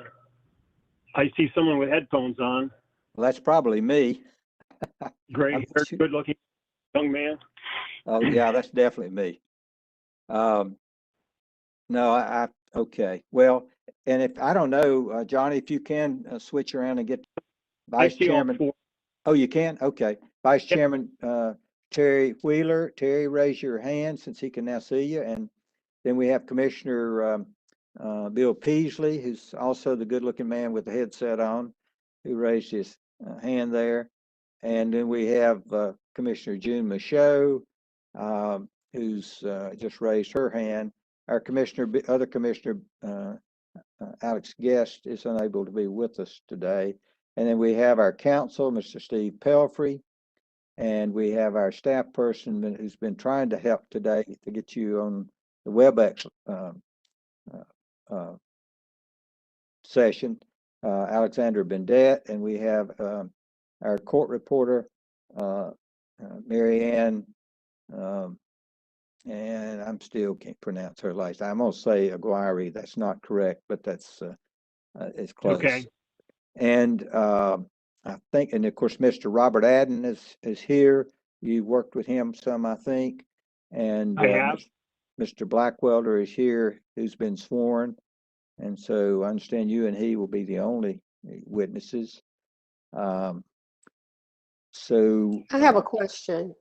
see someone with headphones on. Well, that's probably me. Great, good looking young man. Oh, yeah, that's definitely me. No, okay. Well, and if, I don't know, Johnny, if you can switch around and get I Vice see all Chairman. four. Oh, you can? Okay. Vice Chairman Terry Wheeler. Terry, raise your hand since he can now see you. And then we have Commissioner Bill Peasley, who's also the good-looking man with the headset on, who raised his hand there. And then we have Commissioner June Michaud, who's just raised her hand. Our other commissioner, Alex Guest, is unable to be with us today. And then we have our counsel, Mr. Steve Pelfrey, and we have our staff person who's been trying to help today to get you on the WebEx session, Alexander Bendet, and we have our court reporter, Mary Ann, and I'm still can't pronounce her last. I'm gonna say Aguirre. That's not correct, but that's it's close. Okay. And I think, and of course, Mr. Robert Adden is here. You worked with him some, I think, and I have. Mr. Blackwelder is here, who's been sworn, and so I understand you and he will be the only witnesses. So I have a question.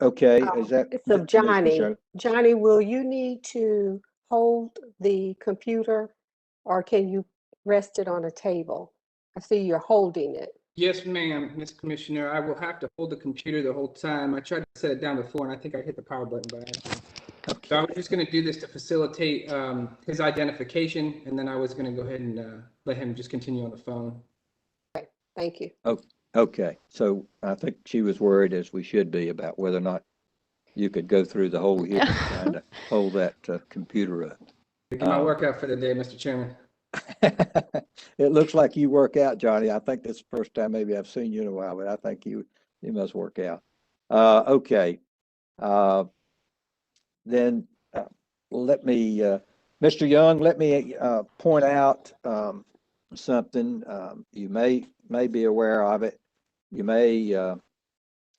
okay, is that It's of Ms. Johnny. Michaud? Johnny, will you need to hold the computer or can you rest it on a table? I see you're holding it. Yes, ma'am, Ms. Commissioner. I will have to hold the computer the whole time. I tried to set it down before and I think I hit the power button by accident. So I was just going to do this to facilitate his identification, and then I was going to go ahead and let him just continue on the phone. Okay, thank you. Okay, so I think she was worried, as we should be, about whether or not you could go through the whole hearing trying to hold that computer up. Get my workout for the day, Mr. Chairman. It looks like you work out, Johnny. I think this is the first time maybe I've seen you in a while, but I think you must work out. Okay. Then let me, Mr. Young, let me point out something. You may be aware of it. You may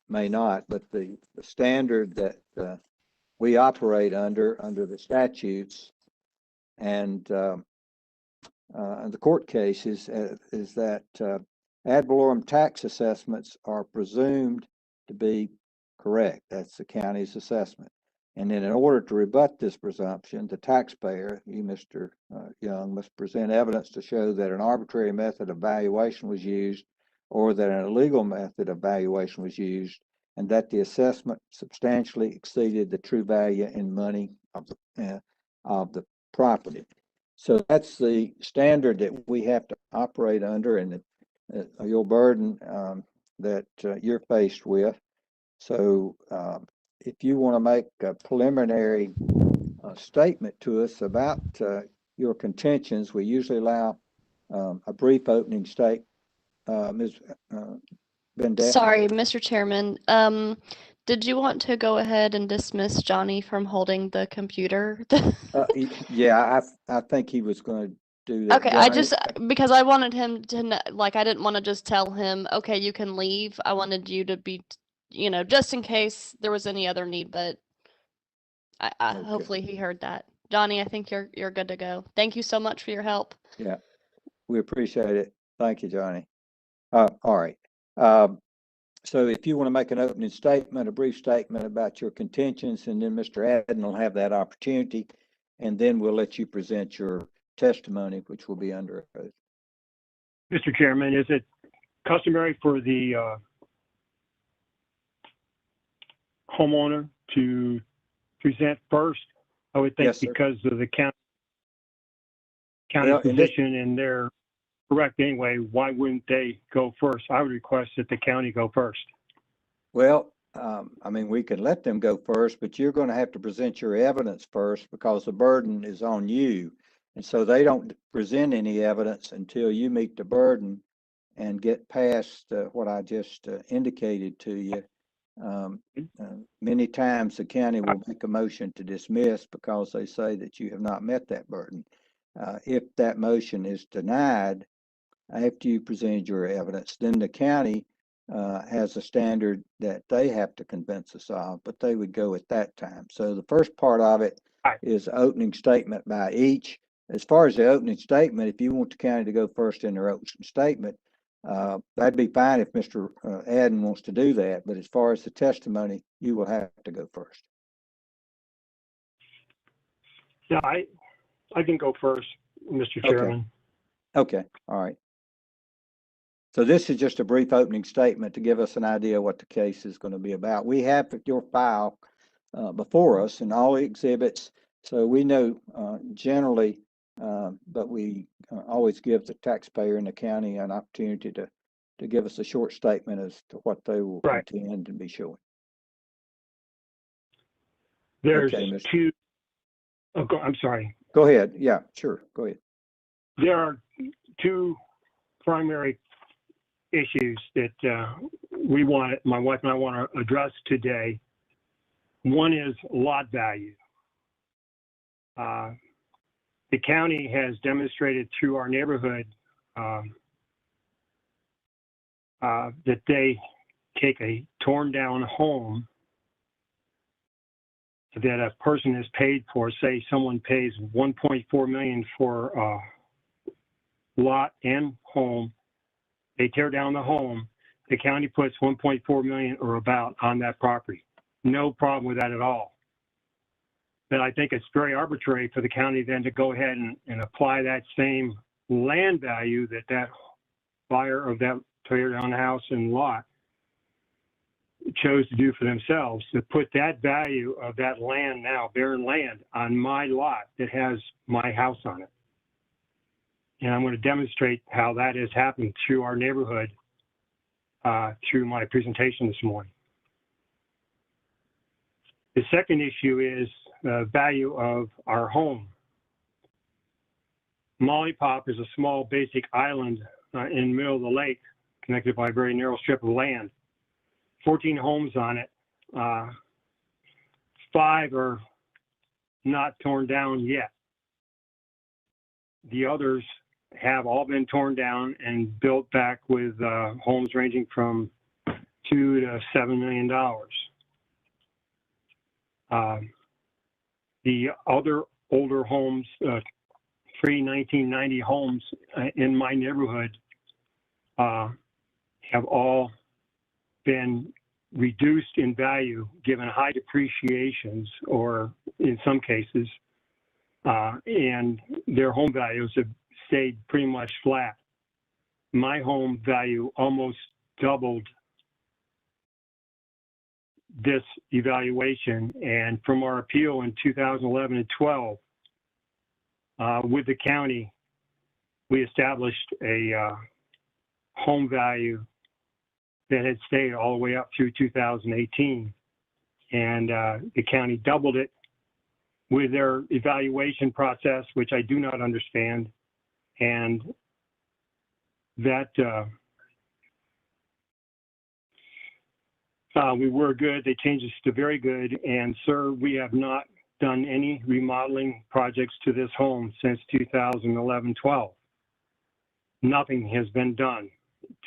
not, but the standard that we operate under the statutes and the court cases is that ad valorem tax assessments are presumed to be correct. That's the county's assessment. And then in order to rebut this presumption, the taxpayer, you, Mr. Young, must present evidence to show that an arbitrary method of valuation was used or that an illegal method of valuation was used and that the assessment substantially exceeded the true value in money of the property. So that's the standard that we have to operate under, and your burden that you're faced with. So if you want to make a preliminary statement to us about your contentions, we usually allow a brief opening state. Ms. Bendette? Sorry, Mr. Chairman. Did you want to go ahead and dismiss Johnny from holding the computer? Yeah, I think he was going to do that. Okay, I Johnny? just because I wanted him to like I didn't want to just tell him, okay, you can leave. I wanted you to be, just in case there was any other need, but I Okay. hopefully he heard that. Johnny, I think you're good to go. Thank you so much for your help. Yeah, we appreciate it. Thank you, Johnny. All right. So if you want to make an opening statement, a brief statement about your contentions, and then Mr. Adden will have that opportunity, and then we'll let you present your testimony, which will be under oath. Mr. Chairman, is it customary for the homeowner to present first? I would think Yes, sir. because of the county Well, in this- position and they're correct anyway, why wouldn't they go first? I would request that the county go first. Well, I mean, we can let them go first, but you're going to have to present your evidence first because the burden is on you. And so they don't present any evidence until you meet the burden and get past what I just indicated to you. Many times the county will make a motion to dismiss because they say that you have not met that burden. If that motion is denied after you presented your evidence, then the county has a standard that they have to convince us of, but they would go at that time. So the first part of it is opening statement by each. As far as the opening statement, if you want the county to go first in their opening statement, that'd be fine if Mr. Adden wants to do that. But as far as the testimony, you will have to go first. Yeah, I can go first, Mr. Okay. Chairman. Okay, all right. So this is just a brief opening statement to give us an idea what the case is going to be about. We have your file before us and all the exhibits, so we know generally, but we always give the taxpayer in the county an opportunity to give us a short statement as to what they will contend and be showing. There's Okay, Mr. two. Oh, I'm sorry. Go ahead. Yeah, sure. Go ahead. There are two primary issues that my wife and I want to address today. One is lot value. The county has demonstrated through our neighborhood that they take a torn down home that a person is paid for. Say someone pays $1.4 million for lot and home. They tear down the home. The county puts $1.4 million or about on that property. No problem with that at all. But I think it's very arbitrary for the county then to go ahead and apply that same land value that buyer of that tear down house and lot chose to do for themselves, to put that value of that land, now barren land, on my lot that has my house on it. And I'm going to demonstrate how that has happened through our neighborhood through my presentation this morning. The second issue is the value of our home. Molly Pop is a small basic island in the middle of the lake, connected by a very narrow strip of land. 14 homes on it. 5 are not torn down yet. The others have all been torn down and built back with homes ranging from $2 to $7 million. The other older homes, pre-1990 homes in my neighborhood, have all been reduced in value given high depreciations, or in some cases, and their home values have stayed pretty much flat. My home value almost doubled this evaluation, and from our appeal in 2011 and 12 with the county, we established a home value that had stayed all the way up through 2018, and the county doubled it with their evaluation process, which I do not understand. And that we were good. They changed us to very good. And sir, we have not done any remodeling projects to this home since 2011-12. Nothing has been done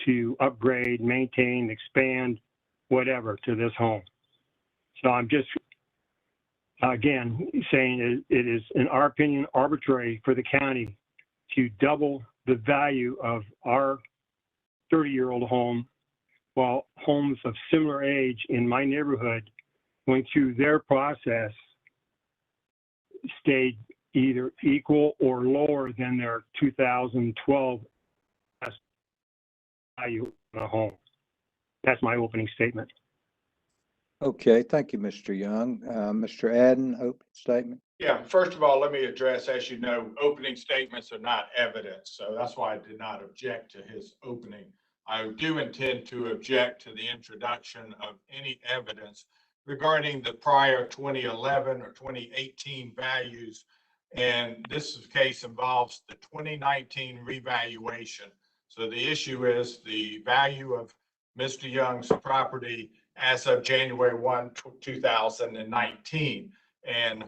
to upgrade, maintain, expand, whatever to this home. So I'm just, again, saying it is, in our opinion, arbitrary for the county to double the value of our 30-year-old home, while homes of similar age in my neighborhood going through their process stayed either equal or lower than their 2012 value of the home. That's my opening statement. Okay, thank you, Mr. Young. Mr. Adden, open statement. Yeah, first of all, let me address, as you know, opening statements are not evidence, so that's why I did not object to his opening. I do intend to object to the introduction of any evidence regarding the prior 2011 or 2018 values. And this case involves the 2019 revaluation. So the issue is the value of Mr. Young's property as of January 1, 2019. And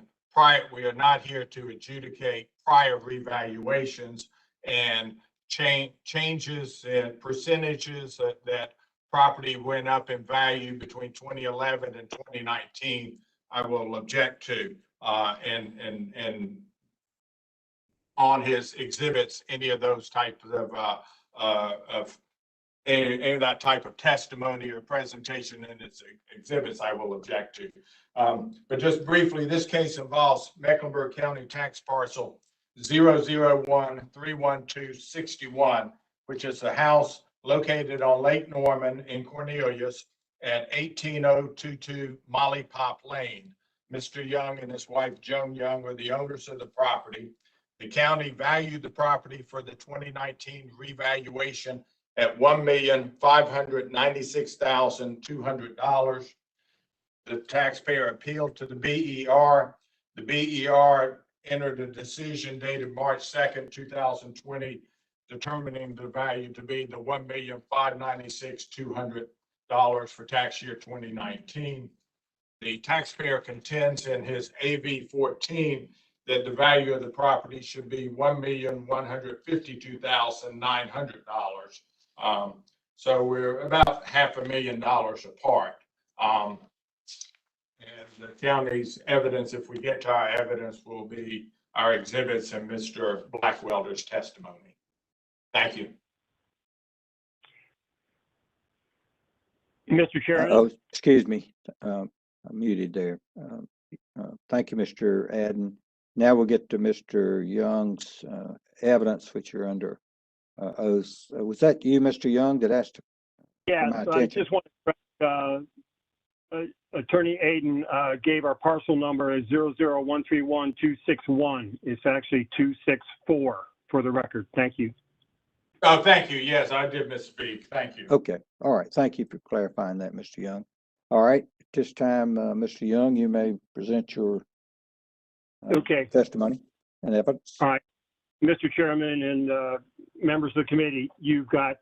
we are not here to adjudicate prior revaluations and changes in percentages that property went up in value between 2011 and 2019. I will object to and on his exhibits, any of those types of any of that type of testimony or presentation in its exhibits, I will object to. But just briefly, this case involves Mecklenburg County tax parcel 001-31261, which is a house located on Lake Norman in Cornelius at 18022 Molly Pop Lane. Mr. Young and his wife Joan Young are the owners of the property. The county valued the property for the 2019 revaluation at $1,596,200. The taxpayer appealed to the BER. The BER entered a decision dated March 2nd, 2020, determining the value to be the $1,596,200 for tax year 2019. The taxpayer contends in his AV 14 that the value of the property should be $1,152,900. So we're about $500,000 apart. And the county's evidence, if we get to our evidence, will be our exhibits and Mr. Blackwelder's testimony. Thank you. Mr. Chairman. Oh, excuse me. I'm muted there. Thank you, Mr. Adden. Now we'll get to Mr. Young's evidence, which you're under oath. Was that you, Mr. Young, that asked? Yeah, so I just want to Attorney Aiden gave our parcel number as 00131-261. It's actually 264 for the record. Thank you. Oh, thank you. Yes, I did misspeak. Thank you. Okay. All right. Thank you for clarifying that, Mr. Young. All right. At this time, Mr. Young, you may present your testimony and evidence. All right. Mr. Chairman and members of the committee, you've got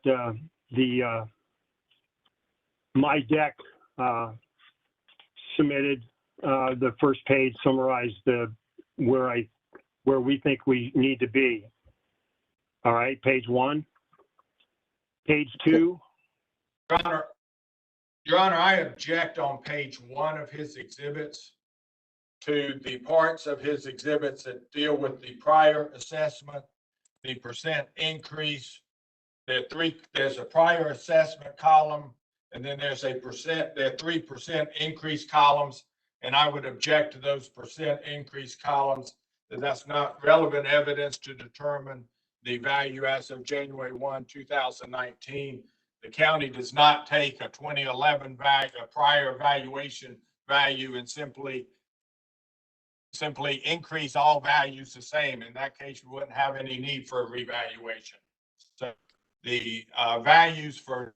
my deck submitted. The first page summarized where we think we need to be. All right, page 1. Page 2. Your Honor, I object on page 1 of his exhibits to the parts of his exhibits that deal with the prior assessment, the percent increase. There's a prior assessment column, and then there are 3% increase columns, and I would object to those percent increase columns. That's not relevant evidence to determine the value as of January 1, 2019. The county does not take a 2011 value, a prior valuation value, and simply increase all values the same. In that case, we wouldn't have any need for a revaluation. So the values for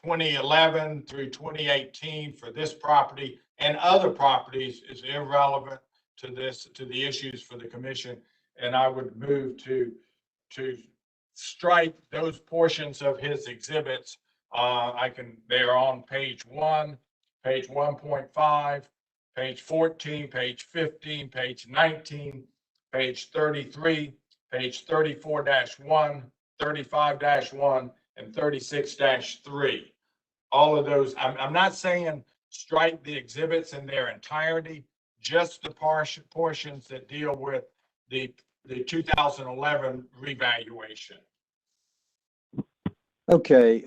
2011 through 2018 for this property and other properties is irrelevant to this, to the issues for the commission. And I would move to strike those portions of his exhibits. They're on page 1, page 1.5, page 14, page 15, page 19, page 33, page 34-1, 35-1, and 36-3. All of those, I'm not saying strike the exhibits in their entirety, just the portions that deal with the 2011 revaluation. Okay,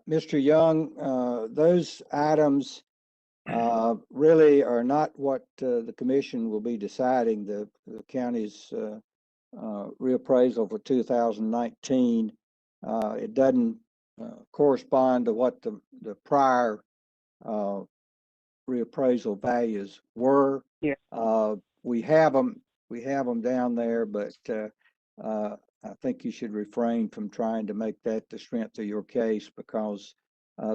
Mr. Young, those items really are not what the commission will be deciding. The county's reappraisal for 2019, it doesn't correspond to what the prior reappraisal values were. Yeah. We have them down there, but I think you should refrain from trying to make that the strength of your case, because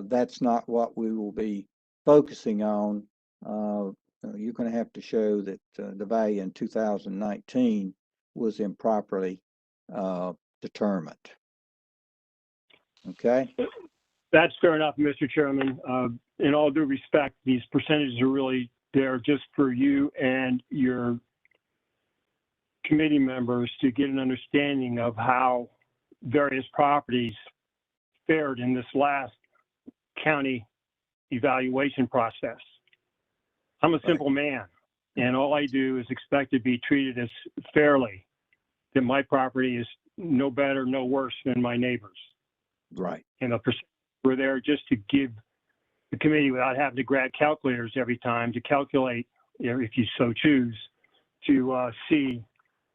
that's not what we will be focusing on. You're going to have to show that the value in 2019 was improperly determined. Okay? That's fair enough, Mr. Chairman. In all due respect, these percentages are really there just for you and your committee members to get an understanding of how various properties fared in this last county evaluation process. I'm a simple man, and all I do is expect to be treated as fairly, that my property is no better, no worse than my neighbors. Right. And the percentages were there just to give the committee, without having to grab calculators every time, to calculate, if you so choose, to see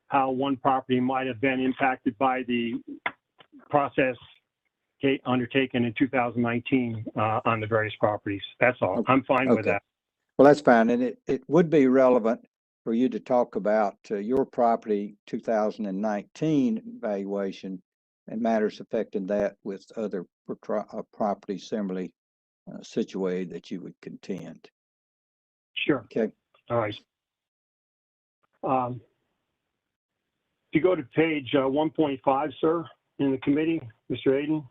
how one property might have been impacted by the process undertaken in 2019 on the various properties. That's all. Okay. I'm fine with that. Well, that's fine. And it would be relevant for you to talk about your property 2019 valuation and matters affecting that with other properties similarly situated that you would contend. Sure. Okay. All right. If you go to page 1.5, sir, in the committee, Mr.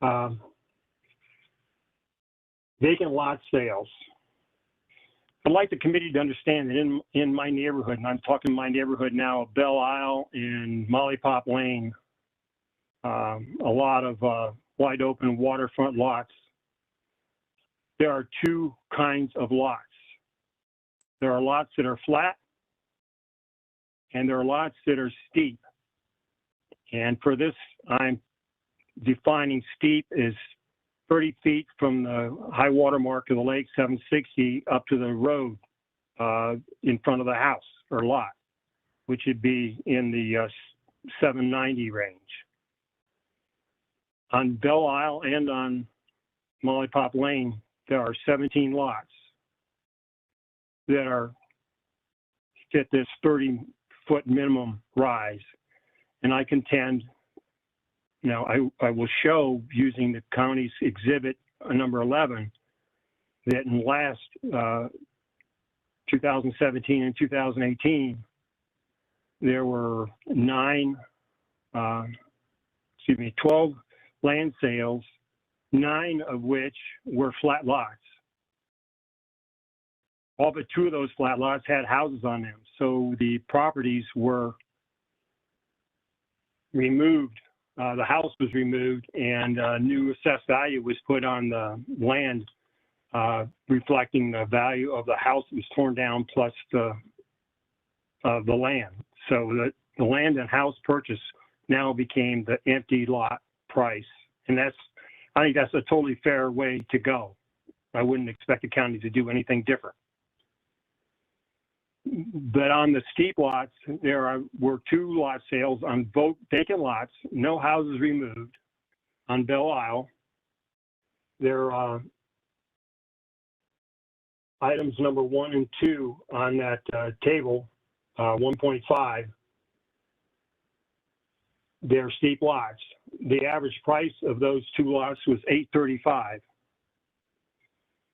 Aiden, vacant lot sales. I'd like the committee to understand that in my neighborhood, and I'm talking my neighborhood now of Belle Isle and Mollipop Lane, a lot of wide open waterfront lots. There are two kinds of lots. There are lots that are flat, and there are lots that are steep. And for this, I'm defining steep as 30 feet from the high water mark of the lake, 760, up to the road in front of the house or lot, which would be in the 790 range. On Belle Isle and on Mollipop Lane, there are 17 lots that fit this 30-foot minimum rise. And I contend, now I will show using the county's exhibit number 11 that in last 2017 and 2018, there were 12 land sales, 9 of which were flat lots. All but 2 of those flat lots had houses on them. So the properties were removed. The house was removed and new assessed value was put on the land, reflecting the value of the house that was torn down plus the land. So the land and house purchase now became the empty lot price. And I think that's a totally fair way to go. I wouldn't expect the county to do anything different. But on the steep lots, there were 2 lot sales on both vacant lots, no houses removed. On Belle Isle, there are items number 1 and 2 on that table, 1.5. They're steep lots. The average price of those 2 lots was $835.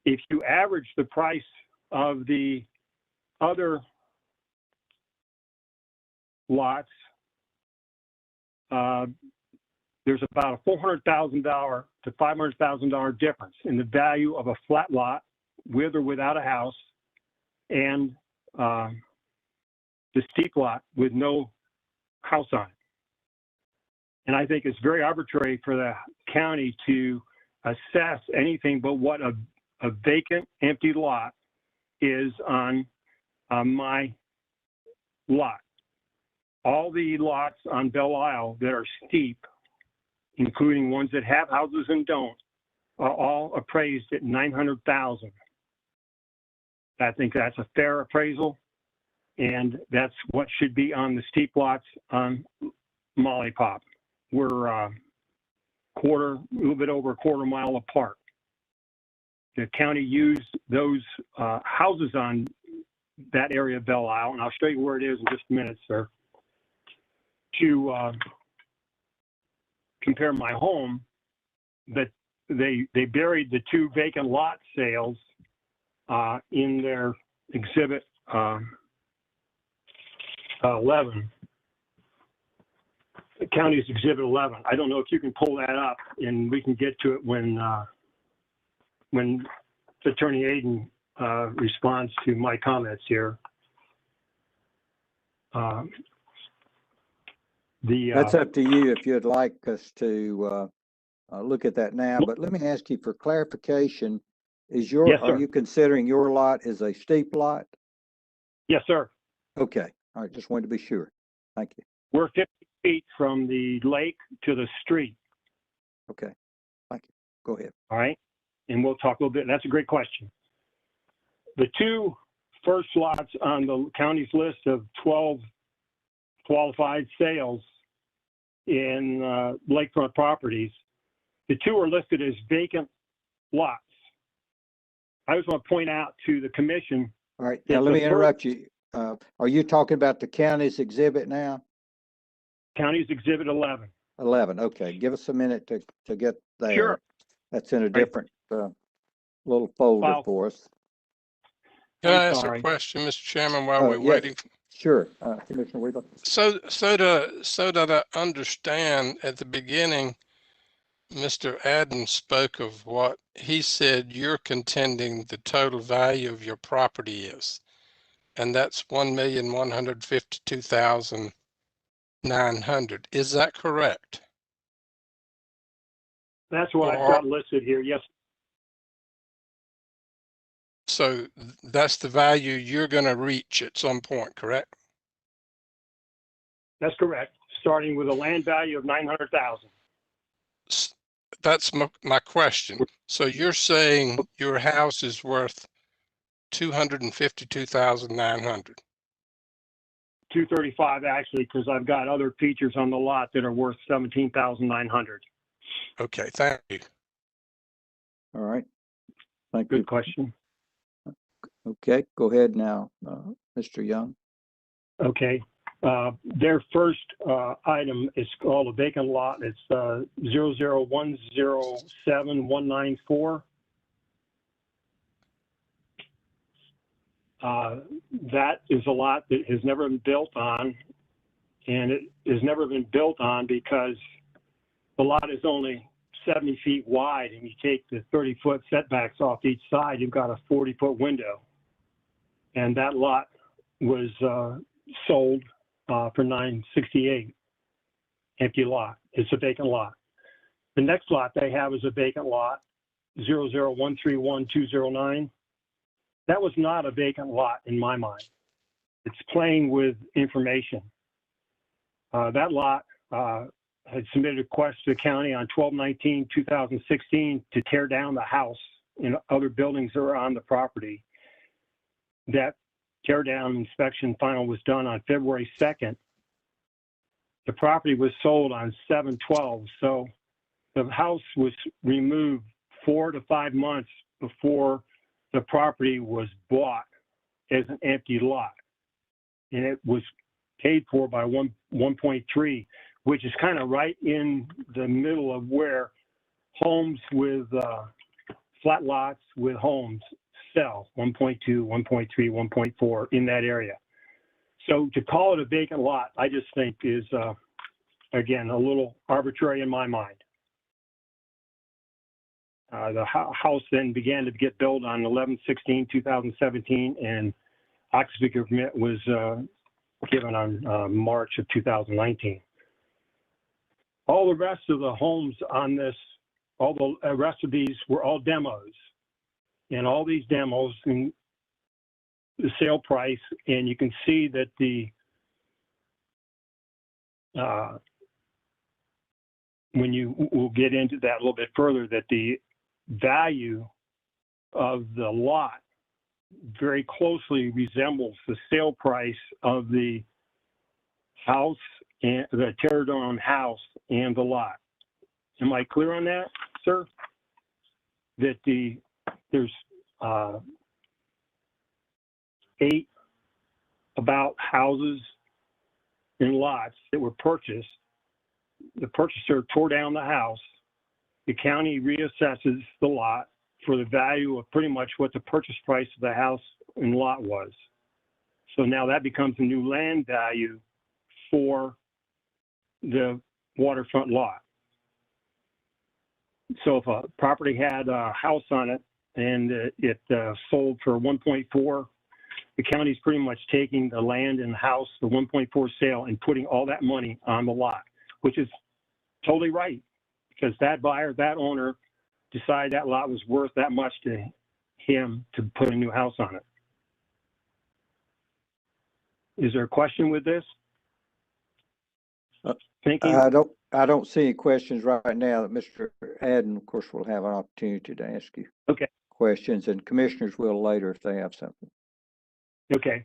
If you average the price of the other lots, there's about a $400,000 to $500,000 difference in the value of a flat lot with or without a house and the steep lot with no house on it. And I think it's very arbitrary for the county to assess anything but what a vacant, empty lot is on my lot. All the lots on Belle Isle that are steep, including ones that have houses and don't, are all appraised at $900,000. I think that's a fair appraisal, and that's what should be on the steep lots on Mollipop. We're a little bit over a quarter mile apart. The county used those houses on that area of Belle Isle, and I'll show you where it is in just a minute, sir, to compare my home. That they buried the two vacant lot sales in their exhibit 11. The county's exhibit 11. I don't know if you can pull that up, and we can get to it when Attorney Aiden responds to my comments here. That's up to you if you'd like us to look at that now, but let me ask you for clarification. Yes, sir. Are you considering your lot as a steep lot? Yes, sir. Okay, all right, just wanted to be sure. Thank you. We're 50 feet from the lake to the street. Okay, thank you. Go ahead. All right, and we'll talk a little bit. That's a great question. The two first lots on the county's list of 12 qualified sales in lakefront properties, the two are listed as vacant lots. I just want to point out to the commission. All right, now let me interrupt you. Are you talking about the county's exhibit now? County's exhibit 11. 11, okay. Give us a minute to get there. Sure. That's in a different little folder File. for us. Can I I'm ask sorry. a question, Mr. Chairman, while we're Yes. waiting? Sure, Commissioner Weaver. So that I understand, at the beginning, Mr. Adams spoke of what he said you're contending the total value of your property is, and that's $1,152,900. Is that correct? That's what I've got listed here. Yes. So that's the value you're going to reach at some point, correct? That's correct. Starting with a land value of $900,000. That's my question. So you're saying your house is worth $252,900? $235 actually, because I've got other features on the lot that are worth $17,900. Okay, thank you. All right. Thank you. Good question. Okay, go ahead now, Mr. Young. Okay. Their first item is called a vacant lot. It's 00107-194. That is a lot that has never been built on, and it has never been built on because the lot is only 70 feet wide, and you take the 30-foot setbacks off each side, you've got a 40-foot window. And that lot was sold for $968, empty lot. It's a vacant lot. The next lot they have is a vacant lot, 00131-209. That was not a vacant lot in my mind. It's playing with information. That lot had submitted a request to the county on 12/19/2016 to tear down the house and other buildings that are on the property. That tear down inspection final was done on February 2nd. The property was sold on 7/12, so the house was removed 4 to 5 months before the property was bought as an empty lot. And it was paid for by 1.3, which is kind of right in the middle of where homes with flat lots with homes sell, 1.2, 1.3, 1.4 in that area. So to call it a vacant lot, I just think is, again, a little arbitrary in my mind. The house then began to get built on 11/16/2017, and occupancy permit was given on March of 2019. All the rest of the homes on this, all the rest of these were all demos, and all these demos and the sale price, and you can see that we'll get into that a little bit further, that the value of the lot very closely resembles the sale price of the house and the tear down house and the lot. Am I clear on that, sir? That there's 8 about houses and lots that were purchased. The purchaser tore down the house. The county reassesses the lot for the value of pretty much what the purchase price of the house and lot was. So now that becomes a new land value for the waterfront lot. So if a property had a house on it and it sold for 1.4, the county's pretty much taking the land and the house, the 1.4 sale, and putting all that money on the lot, which is totally right, because that buyer, that owner decided that lot was worth that much to him to put a new house on it. Is there a question with this? Thinking? I don't see any questions right now. That Mr. Adden, of course, will have an opportunity to ask you questions, and commissioners will later if they have something. Okay,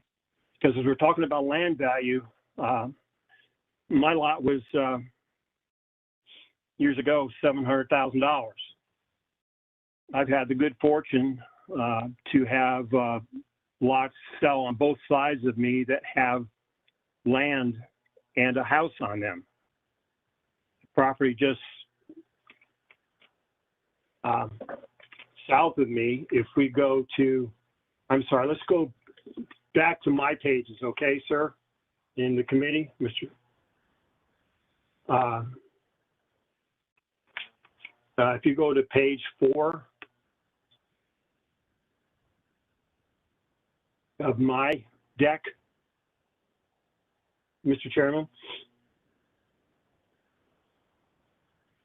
because as we're talking about land value, my lot was years ago $700,000. I've had the good fortune to have lots sell on both sides of me that have land and a house on them. The property just south of me, if we go to, I'm sorry, let's go back to my pages, okay, sir, in the committee, Mr. If you go to page 4 of my deck, Mr. Chairman.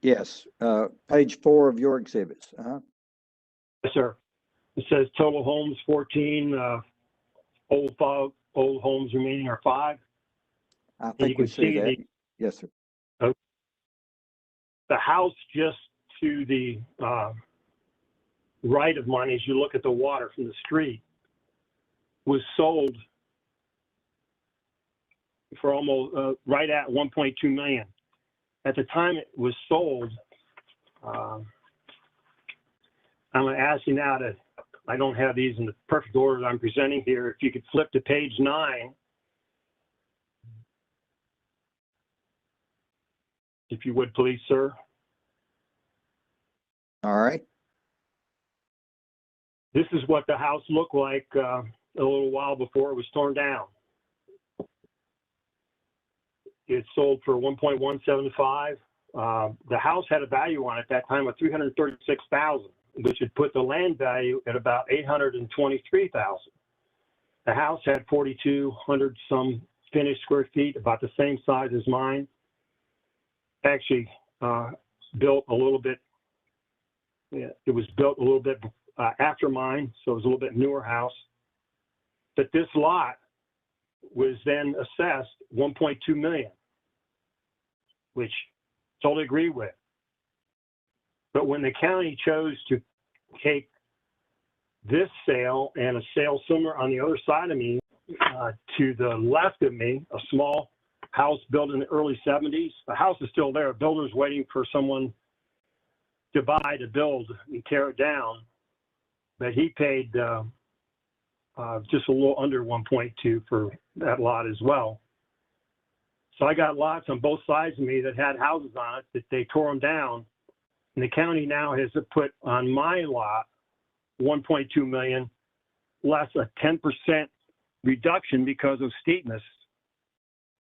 Yes, page 4 of your exhibits. Yes, sir. It says total homes 14, old homes remaining are 5. I think we see that. Yes, sir. The house just to the right of mine, as you look at the water from the street, was sold for almost right at 1.2 million. At the time it was sold, I'm going to ask you now to, I don't have these in the perfect order that I'm presenting here. If you could flip to page 9. If you would, please, sir. All right. This is what the house looked like a little while before it was torn down. It sold for 1.175. The house had a value on it at that time of 336,000, which would put the land value at about 823,000. The house had 4,200 some finished square feet, about the same size as mine. Actually, built a little bit. It was built a little bit after mine, so it was a little bit newer house. But this lot was then assessed 1.2 million, which totally agree with. But when the county chose to take this sale and a sale similar on the other side of me, to the left of me, a small house built in the early 70s, the house is still there. A builder's waiting for someone to buy, to build and tear it down. But he paid just a little under 1.2 for that lot as well. So I got lots on both sides of me that had houses on it that they tore them down. And the county now has put on my lot 1.2 million less a 10% reduction because of steepness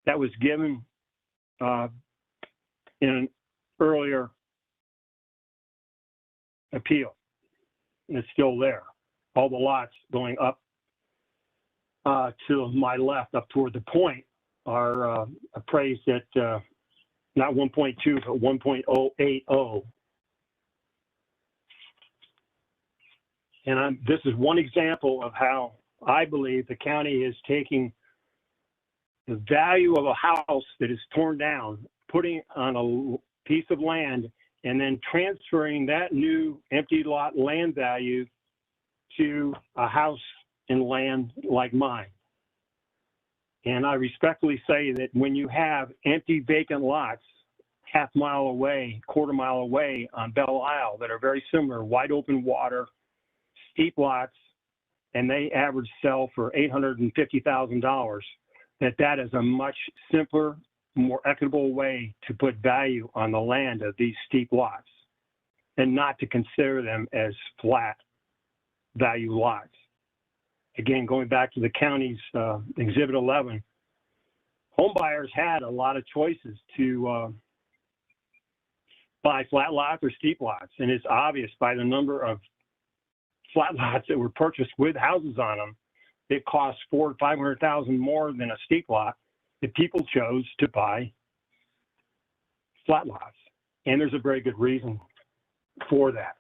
that was given in an earlier appeal. And it's still there. All the lots going up to my left, up toward the point, are appraised at not 1.2, but 1.080. And this is one example of how I believe the county is taking the value of a house that is torn down, putting it on a piece of land, and then transferring that new empty lot land value to a house and land like mine. And I respectfully say that when you have empty vacant lots half mile away, quarter mile away on Belle Isle that are very similar, wide open water, steep lots, and they average sell for $850,000, that is a much simpler, more equitable way to put value on the land of these steep lots and not to consider them as flat value lots. Again, going back to the county's Exhibit 11, home buyers had a lot of choices to buy flat lots or steep lots, and it's obvious by the number of flat lots that were purchased with houses on them. It cost $400,000 to $500,000 more than a steep lot that people chose to buy flat lots, and there's a very good reason for that.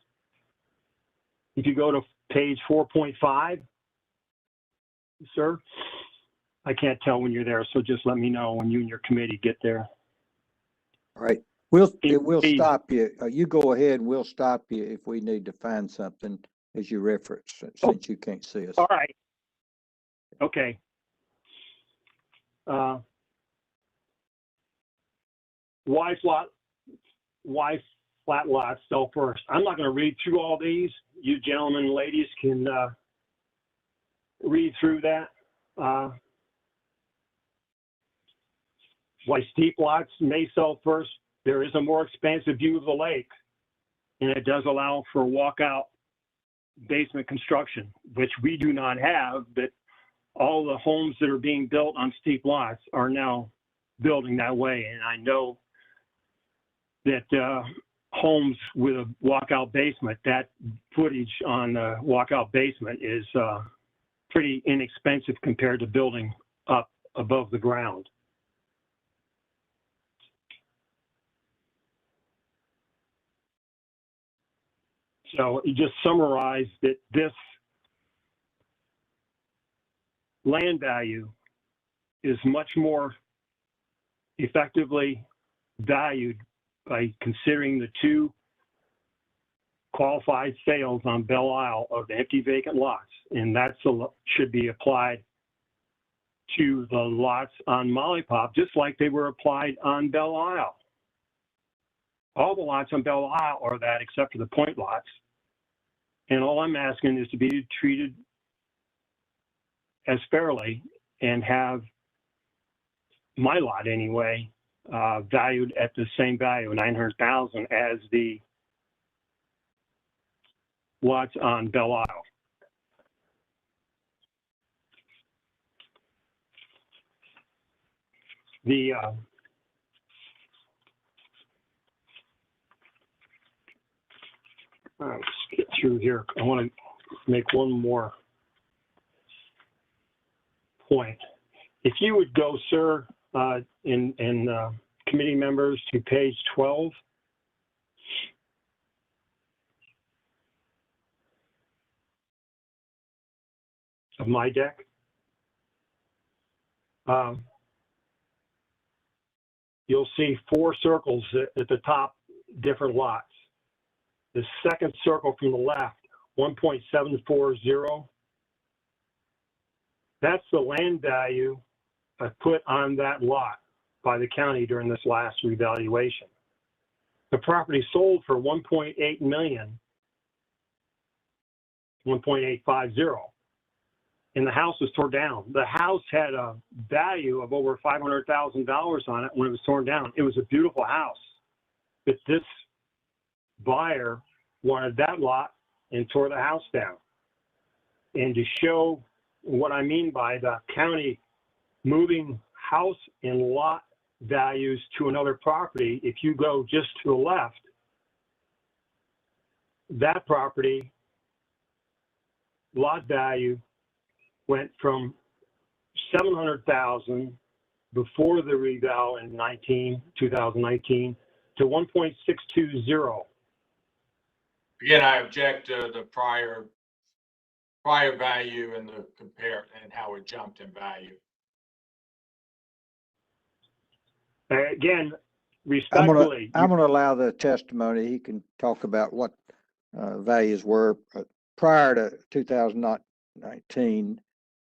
If you go to page 4.5, sir, I can't tell when you're there, so just let me know when you and your committee get there. All right. We'll stop you. You go ahead and we'll stop you if we need to find something as you reference, since you can't see us. All right. Okay. Why flat lots sell first? I'm not going to read through all these. You gentlemen and ladies can read through that. Why steep lots may sell first? There is a more expansive view of the lake, and it does allow for walkout basement construction, which we do not have, but all the homes that are being built on steep lots are now building that way. And I know that homes with a walkout basement, that footage on the walkout basement is pretty inexpensive compared to building up above the ground. So you just summarize that this land value is much more effectively valued by considering the two qualified sales on Belle Isle of the empty vacant lots, and that should be applied to the lots on Mollipop, just like they were applied on Belle Isle. All the lots on Belle Isle are that, except for the point lots. And all I'm asking is to be treated as fairly and have my lot anyway valued at the same value, $900,000, as the lots on Belle Isle. Let's get through here. I want to make one more point. If you would go, sir, in committee members, to page 12. Of my deck. You'll see 4 circles at the top, different lots. The second circle from the left, 1.740. That's the land value I put on that lot by the county during this last revaluation. The property sold for $1.8 million, 1.850, and the house was torn down. The house had a value of over $500,000 on it when it was torn down. It was a beautiful house, but this buyer wanted that lot and tore the house down. And to show what I mean by the county moving house and lot values to another property, if you go just to the left, that property lot value went from 700,000 before the reval in 2019 to 1.620. Again, I object to the prior value and the compare and how it jumped in value. Again, I'm respectfully, gonna allow the testimony. He can talk about what values were prior to 2019,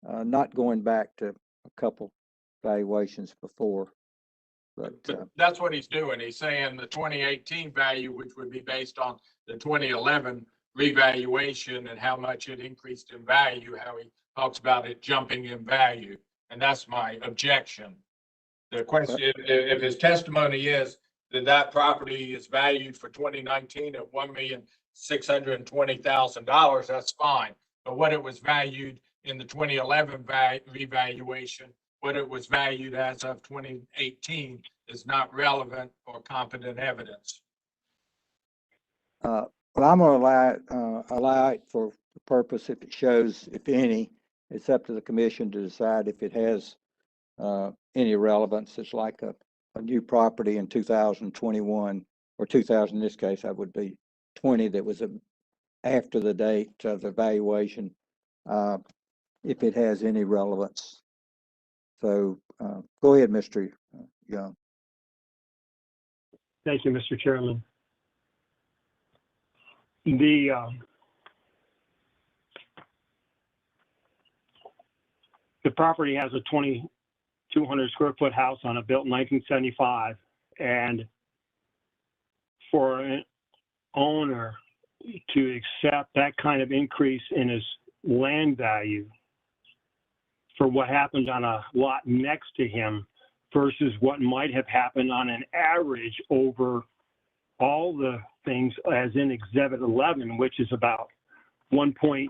not going back to a couple valuations before. But That's what he's doing. He's saying the 2018 value, which would be based on the 2011 revaluation and how much it increased in value, how he talks about it jumping in value. And that's my objection. The question, if his testimony is that that property is valued for 2019 at $1,620,000, that's fine. But what it was valued in the 2011 revaluation, what it was valued as of 2018 is not relevant or competent evidence. well, I'm gonna allow it for the purpose if it shows, if any. It's up to the commission to decide if it has any relevance. It's like a new property in 2021 or 2000 in this case. I would be 20 that was after the date of the valuation, if it has any relevance. So go ahead, Mr. Young. thank you, Mr. Chairman. The property has a 2,200 square foot house on it, built in 1975, and for an owner to accept that kind of increase in his land value for what happened on a lot next to him versus what might have happened on an average over all the things, as in Exhibit 11, which is about 1.2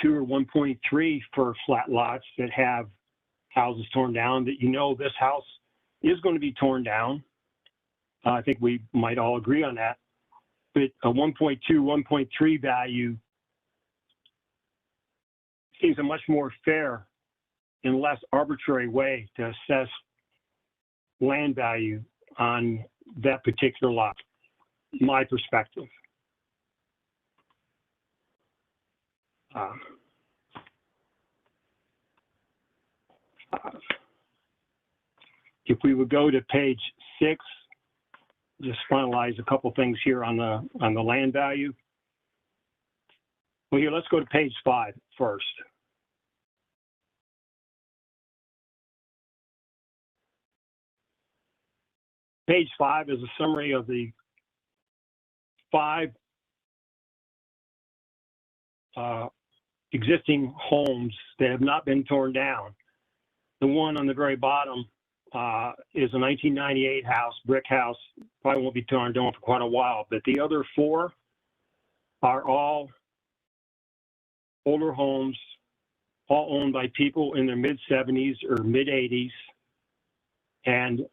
or 1.3 for flat lots that have houses torn down, that you know this house is going to be torn down. I think we might all agree on that. But a 1.2, 1.3 value seems a much more fair and less arbitrary way to assess land value on that particular lot, my perspective. If we would go to page 6, just finalize a couple things here on the land value. Well, here, let's go to page 5 first. Page 5 is a summary of the 5 existing homes that have not been torn down. The one on the very bottom is a 1998 house, brick house, probably won't be torn down for quite a while, but the other 4 are all older homes, all owned by people in their mid-70s or mid-80s. And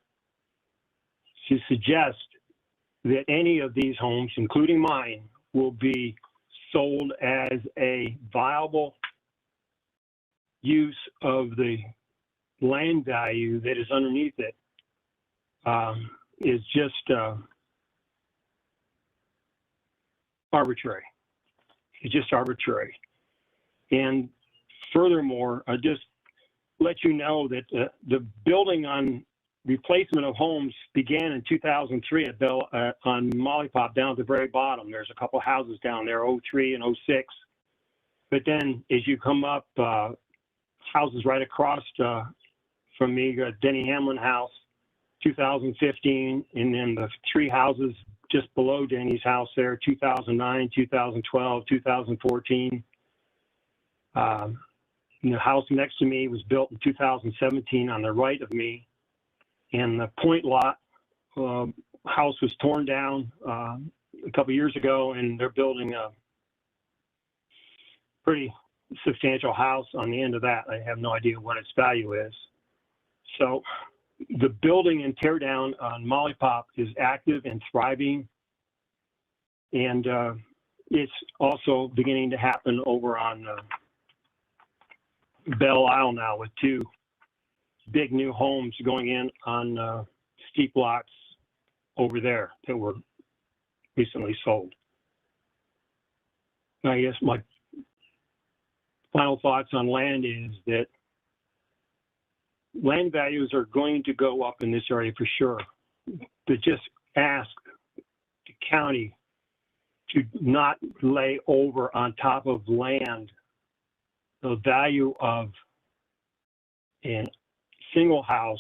to suggest that any of these homes, including mine, will be sold as a viable use of the land value that is underneath it is just arbitrary. It's just arbitrary. And furthermore, I just let you know that the building on replacement of homes began in 2003 on Mollipop down at the very bottom. There's a couple houses down there, 03 and 06. But then as you come up, houses right across from me, Denny Hamlin House, 2015, and then the 3 houses just below Denny's house there, 2009, 2012, 2014. The house next to me was built in 2017 on the right of me. And the Point Lot house was torn down a couple years ago, and they're building a pretty substantial house on the end of that. I have no idea what its value is. So the building and tear down on Molly Pop is active and thriving. And it's also beginning to happen over on Belle Isle now with 2 big new homes going in on steep lots over there that were recently sold. I guess my final thoughts on land is that land values are going to go up in this area for sure. But just ask the county to not lay over on top of land the value of a single house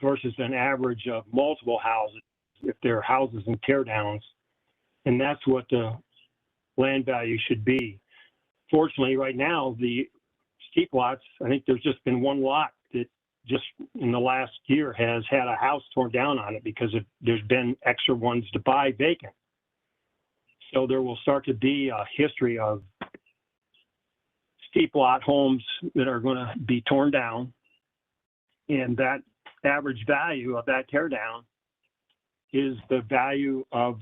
versus an average of multiple houses if they're houses and tear downs. And that's what the land value should be. Fortunately, right now, the steep lots, I think there's just been one lot that just in the last year has had a house torn down on it because there's been extra ones to buy vacant. So there will start to be a history of steep lot homes that are going to be torn down. And that average value of that tear down is the value of,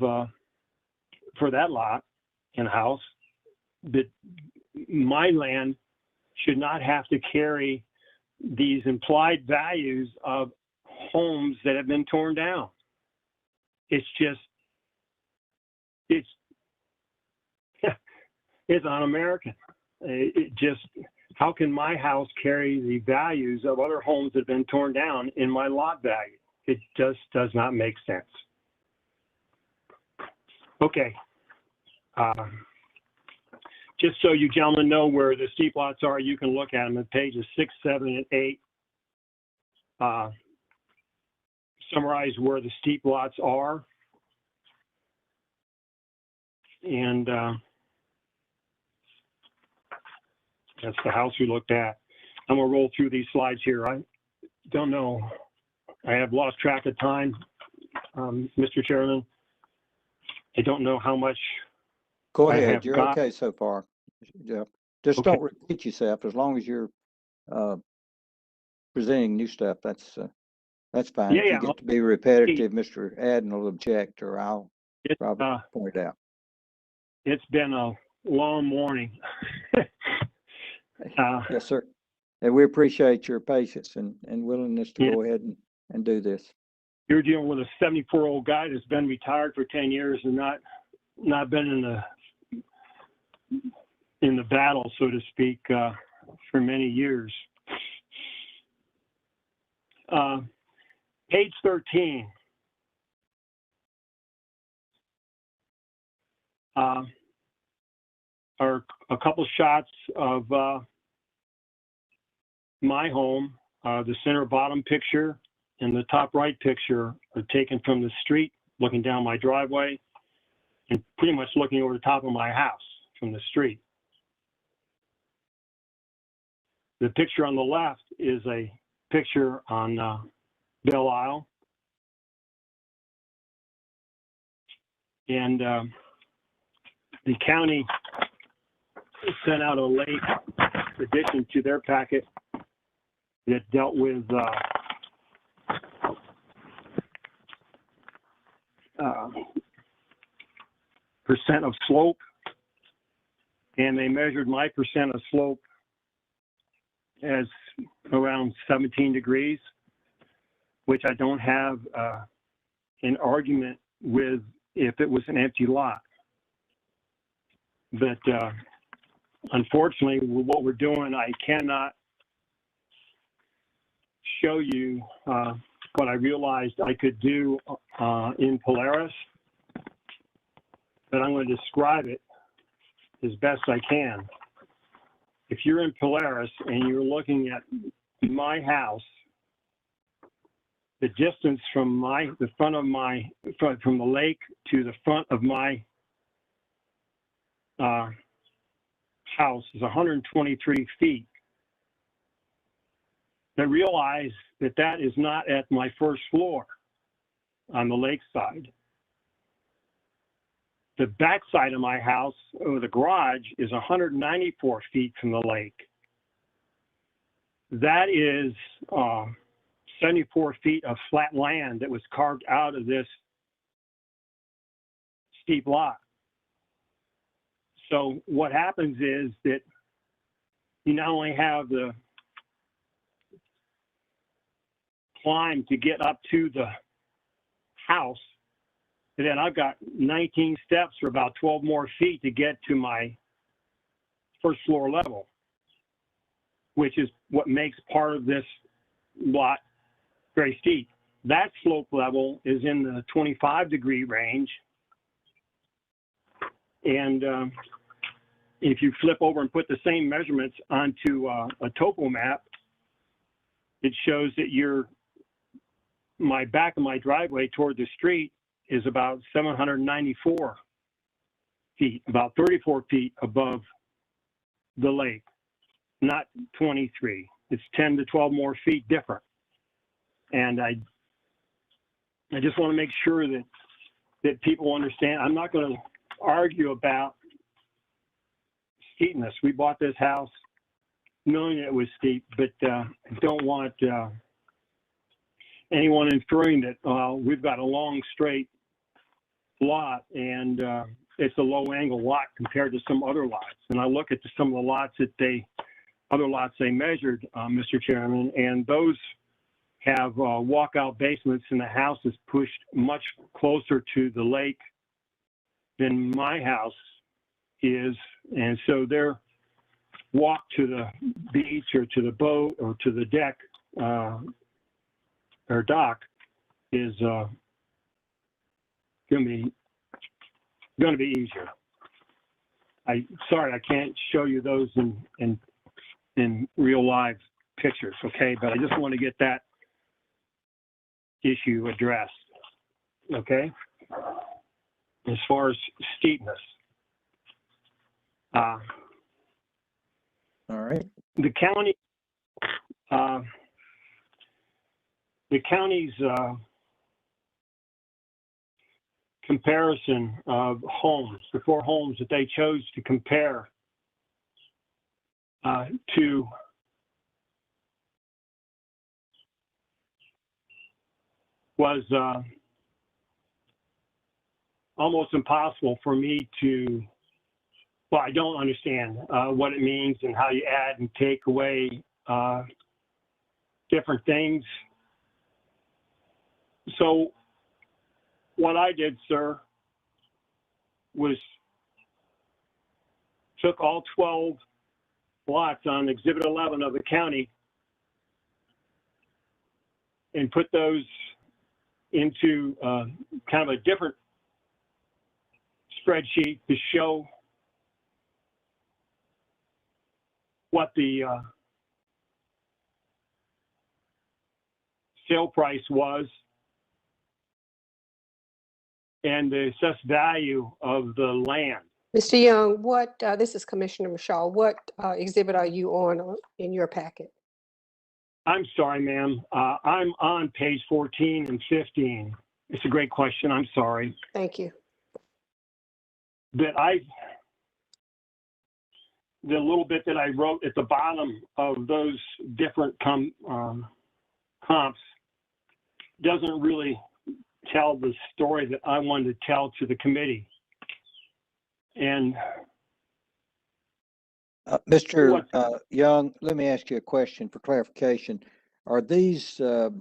for that lot and house. But my land should not have to carry these implied values of homes that have been torn down. It's just, it's un-American. It just, how can my house carry the values of other homes that have been torn down in my lot value? It just does not make sense. Okay. Just so you gentlemen know where the steep lots are, you can look at them at pages 6, 7, and 8. Summarize where the steep lots are. And that's the house we looked at. I'm gonna roll through these slides here. I don't know, I have lost track of time, Mr. Chairman. I don't know how much. Go I ahead, have you're got- okay so far. Yeah. Just Okay. don't repeat yourself as long as you're presenting new stuff. That's fine. Yeah, If you yeah. get to be repetitive, Mr. Adden will object, or I'll It's, probably point it out. it's been a long morning. Yes, sir. And we appreciate your patience and willingness to Yeah. go ahead and do this. You're dealing with a 74-year-old guy that's been retired for 10 years and not been in the battle, so to speak, for many years. Page 13. Are a couple shots of my home. The center bottom picture and the top right picture are taken from the street, looking down my driveway, and pretty much looking over the top of my house from the street. The picture on the left is a picture on Belle Isle. And the county sent out a late addition to their packet that dealt with percent of slope, and they measured my percent of slope as around 17 degrees, which I don't have an argument with if it was an empty lot. But unfortunately, with what we're doing, I cannot show you what I realized I could do in Polaris, but I'm going to describe it as best I can. If you're in Polaris and you're looking at my house, the distance from from the lake to the front of my house is 123 feet. I realize that that is not at my first floor on the lake side. The back side of my house, or the garage, is 194 feet from the lake. That is 74 feet of flat land that was carved out of this steep lot. So what happens is that you not only have the climb to get up to the house, and then I've got 19 steps or about 12 more feet to get to my first floor level, which is what makes part of this lot very steep. That slope level is in the 25-degree range. And if you flip over and put the same measurements onto a topo map, it shows that my back of my driveway toward the street is about 794 feet, about 34 feet above the lake, not 23. It's 10 to 12 more feet different. And I just want to make sure that people understand. I'm not going to argue about steepness. We bought this house knowing it was steep, but I don't want anyone inferring that we've got a long straight lot and it's a low angle lot compared to some other lots. And I look at some of the lots other lots they measured, Mr. Chairman, and those have walkout basements, and the house is pushed much closer to the lake than my house is. And so their walk to the beach or to the boat or to the deck or dock is going to be easier. Sorry, I can't show you those in real live pictures, okay? But I just want to get that issue addressed, okay? As far as steepness. All right. The county's comparison of homes, the 4 homes that they chose to compare to was almost impossible for me to, well, I don't understand what it means and how you add and take away different things. So what I did, sir, was took all 12 lots on Exhibit 11 of the county and put those into kind of a different spreadsheet to show what the sale price was and the assessed value of the land. Mr. Young, this is Commissioner Mashal. What exhibit are you on in your packet? I'm sorry, ma'am. I'm on page 14 and 15. It's a great question. I'm sorry. Thank you. But the little bit that I wrote at the bottom of those different comps doesn't really tell the story that I wanted to tell to the committee. And Mr. Young, let me ask you a question for clarification. Are these the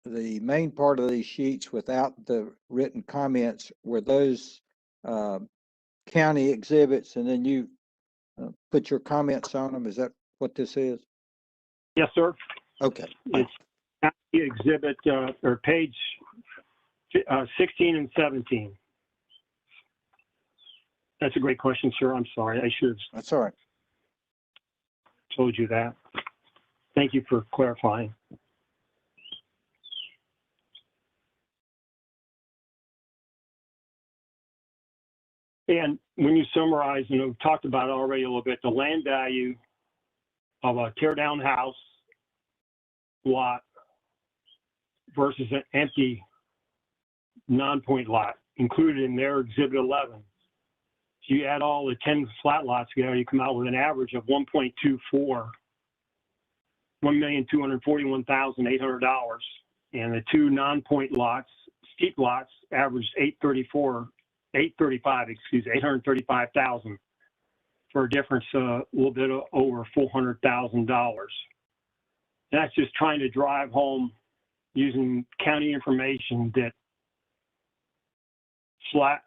main part of these sheets without the written comments? Were those county exhibits, and then you put your comments on them? Is that what this is? Yes, sir. Okay. It's county exhibit or page 16 and 17. That's a great question, sir. I'm sorry. I should have. That's all right. Told you that. Thank you for clarifying. And when you summarize, and we've talked about it already a little bit, the land value of a tear down house lot versus an empty non-point lot included in their Exhibit 11. So you add all the 10 flat lots together, you come out with an average of $1.24, $1,241,800. and the two non-point lots, steep lots, averaged 835,000 for a difference a little bit over $400,000. That's just trying to drive home using county information that flat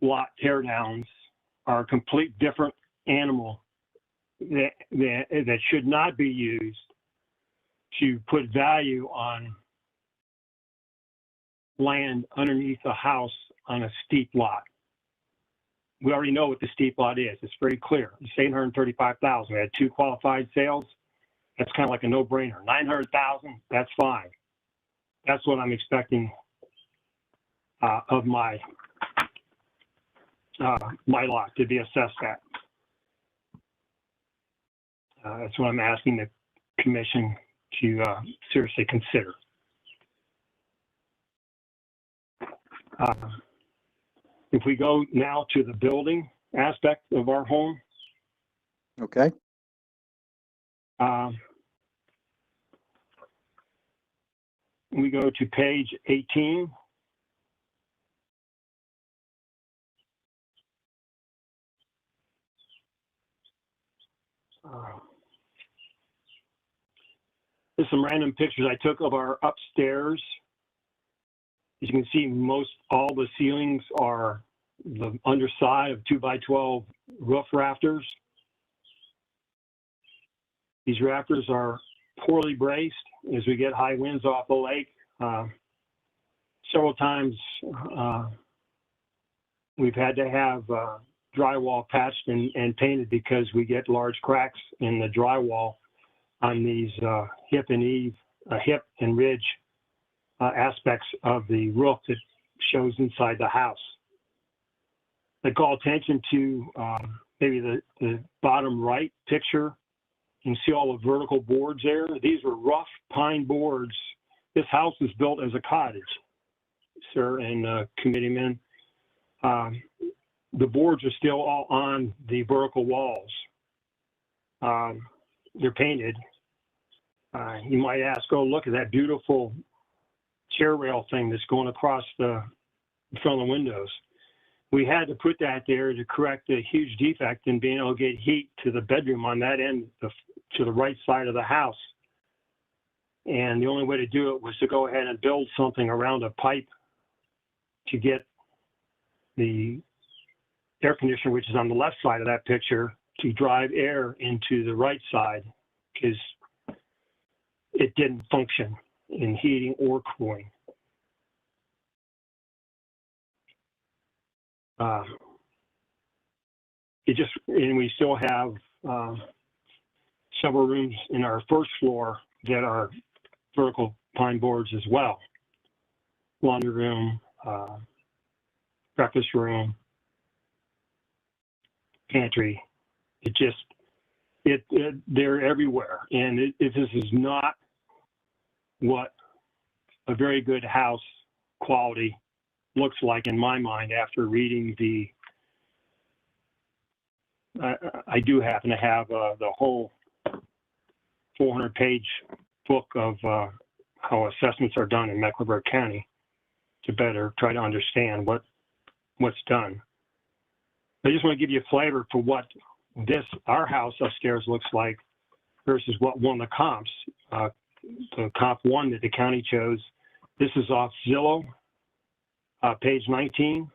lot teardowns are a complete different animal that should not be used to put value on land underneath a house on a steep lot. We already know what the steep lot is. It's very clear. It's 835,000. We had 2 qualified sales. That's kind of like a no-brainer. 900,000, that's fine. That's what I'm expecting of my my lot to be assessed at. That's what I'm asking the commission to seriously consider. If we go now to the building aspect of our home, Okay. we go to page 18. There's some random pictures I took of our upstairs. As you can see, all the ceilings are the underside of 2x12 roof rafters. These rafters are poorly braced as we get high winds off the lake. Several times we've had to have drywall patched and painted because we get large cracks in the drywall on these hip and ridge aspects of the roof that shows inside the house. I call attention to maybe the bottom right picture. You can see all the vertical boards there. These were rough pine boards. This house was built as a cottage, sir and committeemen. The boards are still all on the vertical walls. They're painted. You might ask, oh, look at that beautiful chair rail thing that's going across the front of the windows. We had to put that there to correct a huge defect in being able to get heat to the bedroom on that end, to the right side of the house. And the only way to do it was to go ahead and build something around a pipe to get the air conditioner, which is on the left side of that picture, to drive air into the right side, because it didn't function in heating or cooling. And we still have several rooms in our first floor that are vertical pine boards as well. Laundry room, breakfast room, pantry. They're everywhere. And this is not what a very good house quality looks like in my mind after reading I do happen to have the whole 400-page book of how assessments are done in Mecklenburg County to better try to understand what's done. I just want to give you a flavor for what our house upstairs looks like versus what one of the comps, the comp one that the county chose. This is off Zillow, page 19.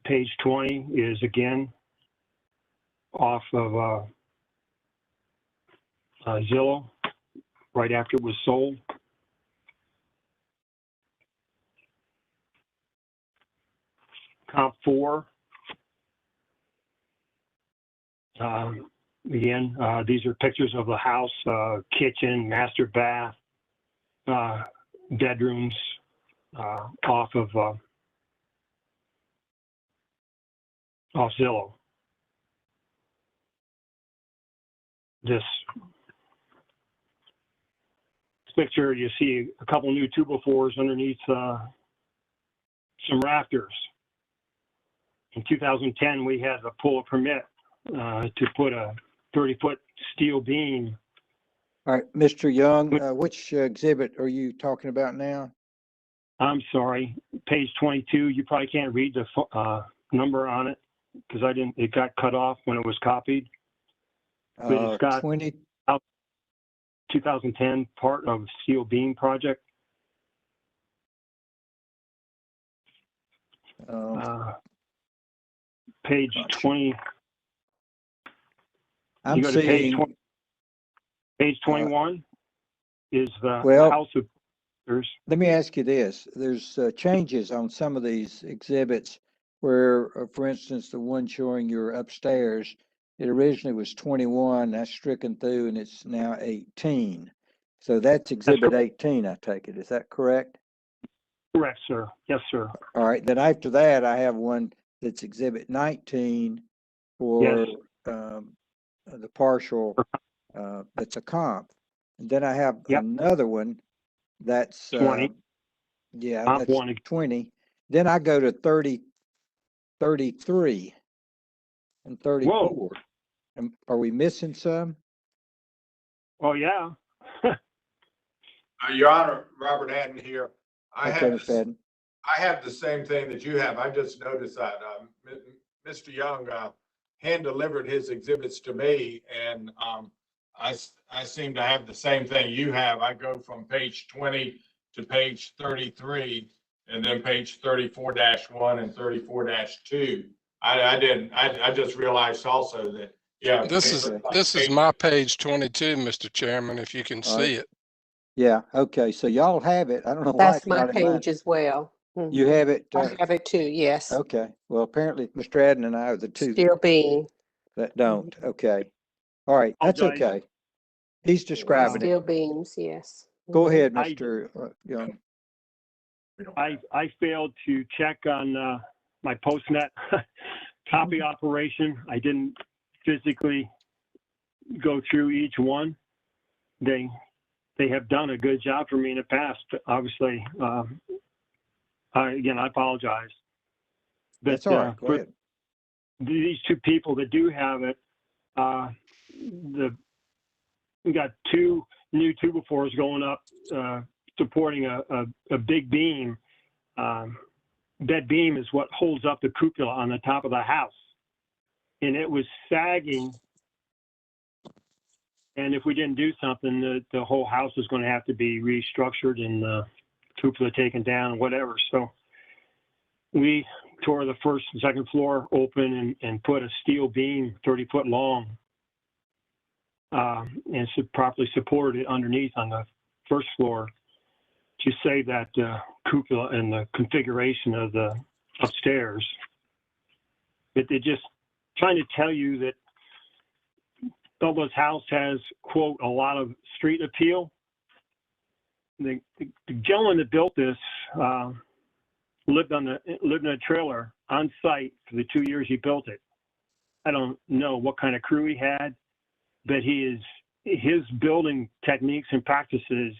Page 20 is again off of Zillow, right after it was sold. Comp 4. Again, these are pictures of the house, kitchen, master bath, bedrooms, off Zillow. This picture, you see a couple new 2x4s underneath some rafters. In 2010, we had to pull a permit to put a 30-foot steel beam. All right, Mr. Young, which exhibit are you talking about now? I'm sorry, page 22. You probably can't read the number on it because it got cut off when it was copied. But it's got 2010 part of steel beam project. Page 20. I'm You go to page seeing, 20, page 21 is the well, house of. Let me ask you this. There's changes on some of these exhibits where, for instance, the one showing your upstairs, it originally was 21, that's stricken through, and it's now 18. So that's exhibit 18, I take it. Is that correct? Correct, sir. Yes, sir. All right. Then after that, I have one that's exhibit 19 for the partial, that's a comp. And then I have another one that's 20. That's 20. Then I go to 30, 33, and 34. Whoa. Are we missing some? Oh, yeah. Your Honor, Robert Haddon here. I Okay, have Mr. Haddon. I have the same thing that you have. I just noticed that Mr. Young hand delivered his exhibits to me, and I seem to have the same thing you have. I go from page 20 to page 33, and then page 34-1 and 34-2. I just realized also that, yeah. This is my page 22, Mr. Chairman, if you can see it. Yeah, okay, so y'all have it. I don't know why That's it's my not in mine. page as well. You have it? I have it too, yes. Okay, well, apparently Mr. Adden and I are the two Steel beam. that don't. Okay. All right, that's okay. He's describing Steel it. beams, yes. Go ahead, Mr. Young. I failed to check on my PostNet copy operation. I didn't physically go through each one. They have done a good job for me in the past, but obviously, again, I apologize. But, that's all right. Go ahead. These two people that do have it, we got two new tubophores going up, supporting a big beam. That beam is what holds up the cupola on the top of the house. And it was sagging. And if we didn't do something, the whole house is going to have to be restructured and the cupola taken down, whatever. So we tore the first and second floor open and put a steel beam 30 foot long and properly supported it underneath on the first floor to save that cupola and the configuration of the upstairs. But they're just trying to tell you that Bubba's house has, quote, a lot of street appeal. The gentleman that built this lived in a trailer on site for the 2 years he built it. I don't know what kind of crew he had, but his building techniques and practices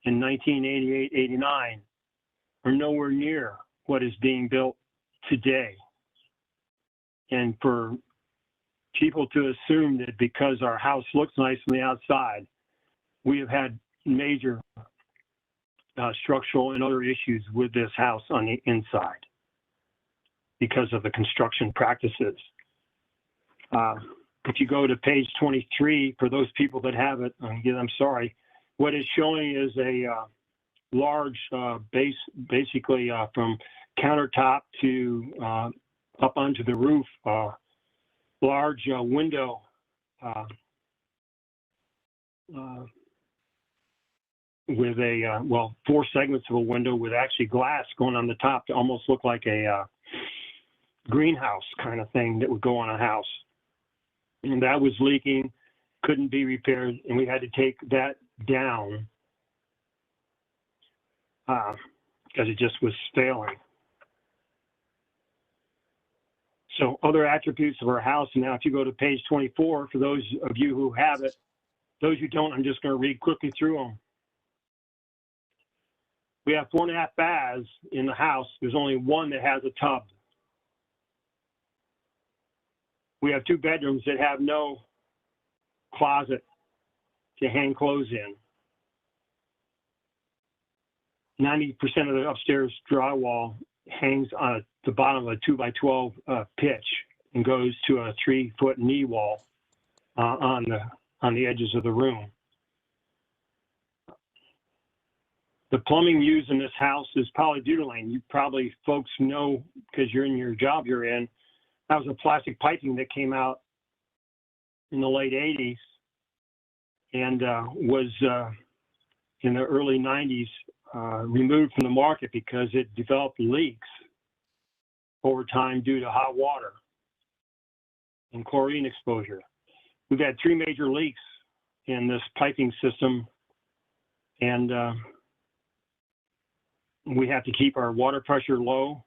in 1988, 89 are nowhere near what is being built today. And for people to assume that because our house looks nice on the outside, we have had major structural and other issues with this house on the inside because of the construction practices. If you go to page 23, for those people that have it, again, I'm sorry, what it's showing is a large basically from countertop to up onto the roof, large window with a, 4 segments of a window with actually glass going on the top to almost look like a greenhouse kind of thing that would go on a house. And that was leaking, couldn't be repaired, and we had to take that down because it just was failing. So other attributes of our house, and now if you go to page 24, for those of you who have it, those who don't, I'm just going to read quickly through them. We have 4.5 baths in the house. There's only one that has a tub. We have 2 bedrooms that have no closet to hang clothes in. 90% of the upstairs drywall hangs on the bottom of a 2x12 pitch and goes to a 3-foot knee wall on the edges of the room. The plumbing used in this house is polyduralane. You probably folks know, because you're in your job you're in, that was a plastic piping that came out in the late 80s and was in the early 90s removed from the market because it developed leaks over time due to hot water and chlorine exposure. We've had 3 major leaks in this piping system, and we have to keep our water pressure low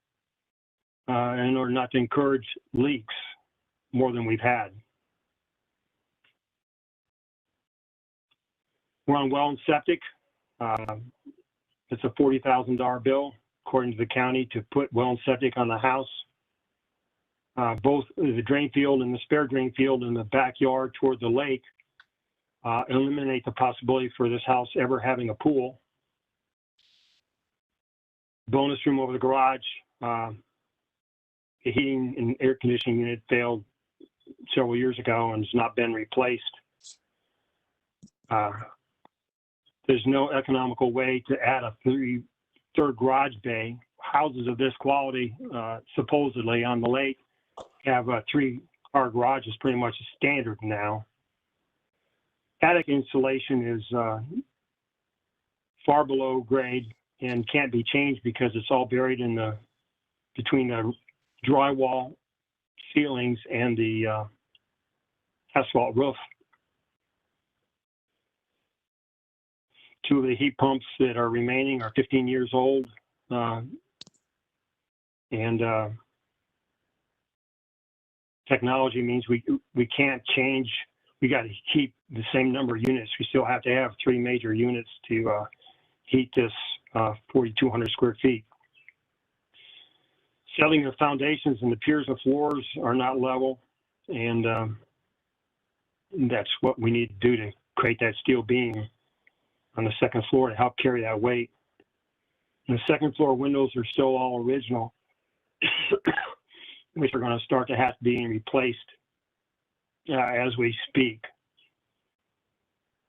in order not to encourage leaks more than we've had. We're on well and septic. It's a $40,000 bill, according to the county, to put well and septic on the house. Both the drain field and the spare drain field in the backyard toward the lake eliminate the possibility for this house ever having a pool. Bonus room over the garage. The heating and air conditioning unit failed several years ago and has not been replaced. There's no economical way to add a third garage bay. Houses of this quality, supposedly on the lake, have a 3-car garage is pretty much a standard now. Attic insulation is far below grade and can't be changed because it's all buried in between the drywall ceilings and the asphalt roof. 2 of the heat pumps that are remaining are 15 years old, and technology means we can't change. We got to keep the same number of units. We still have to have 3 major units to heat this 4,200 square feet. Settling of foundations and the piers and floors are not level, and that's what we need to do to create that steel beam on the 2nd floor to help carry that weight. And the 2nd floor windows are still all original, which are going to start to have to be replaced as we speak.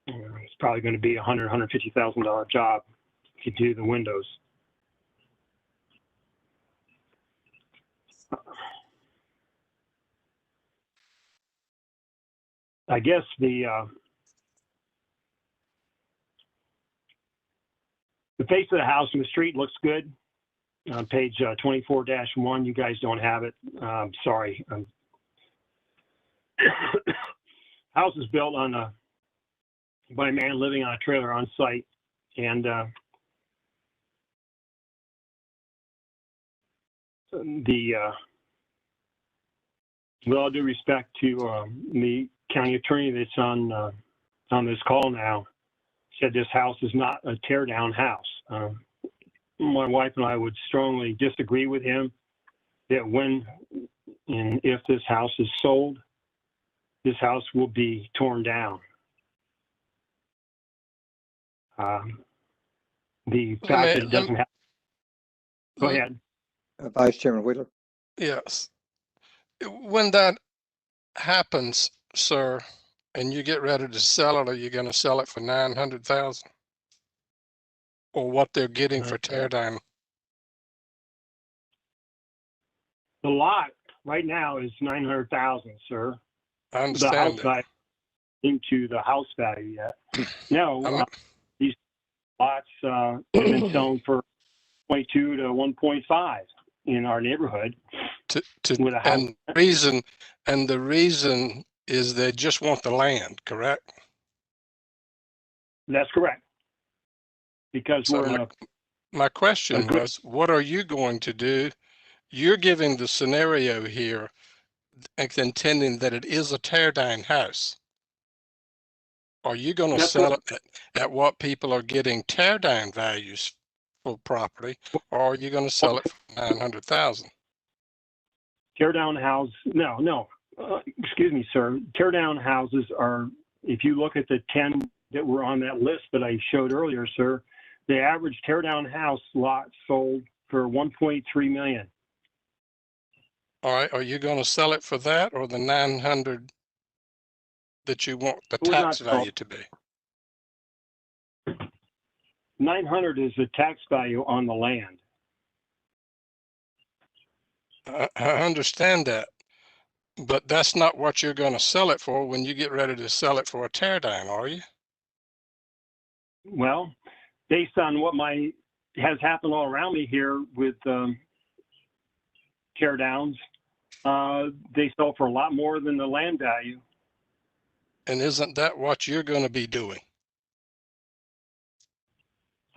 It's probably going to be $150,000 job to do the windows. I guess the face of the house and the street looks good. On page 24-1, you guys don't have it. Sorry. House is built by a man living on a trailer on site, and with all due respect to the county attorney that's on this call now, said this house is not a tear down house. My wife and I would strongly disagree with him that when and if this house is sold, this house will be torn down. The fact that it doesn't have. Go ahead. Vice Chairman Wheeler. Yes. When that happens, sir, and you get ready to sell it, are you going to sell it for $900,000? Or what they're getting for tear down? The lot right now is $900,000, sir. I understand the house that. value into the house value yet. No, these lots have been selling for 0.2 to 1.5 in our neighborhood. With a house. And the reason is they just want the land, correct? That's correct. Because So my question was, what are you going to do? You're giving the scenario here intending that it is a tear down house. Are you going to sell it at what people are getting tear down values for property, or are you going to sell it for $900,000? Tear down house, no, excuse me, sir. Tear down houses are if you look at the 10 that were on that list that I showed earlier, sir, the average tear down house lot sold for 1.3 million. All right, are you gonna sell it for that or the 900 that you want the We're not tax value to be? 900 is the tax value on the land. I understand that, but that's not what you're gonna sell it for when you get ready to sell it for a tear down, are you? Well, based on what has happened all around me here with tear downs, they sell for a lot more than the land value. And isn't that what you're gonna be doing?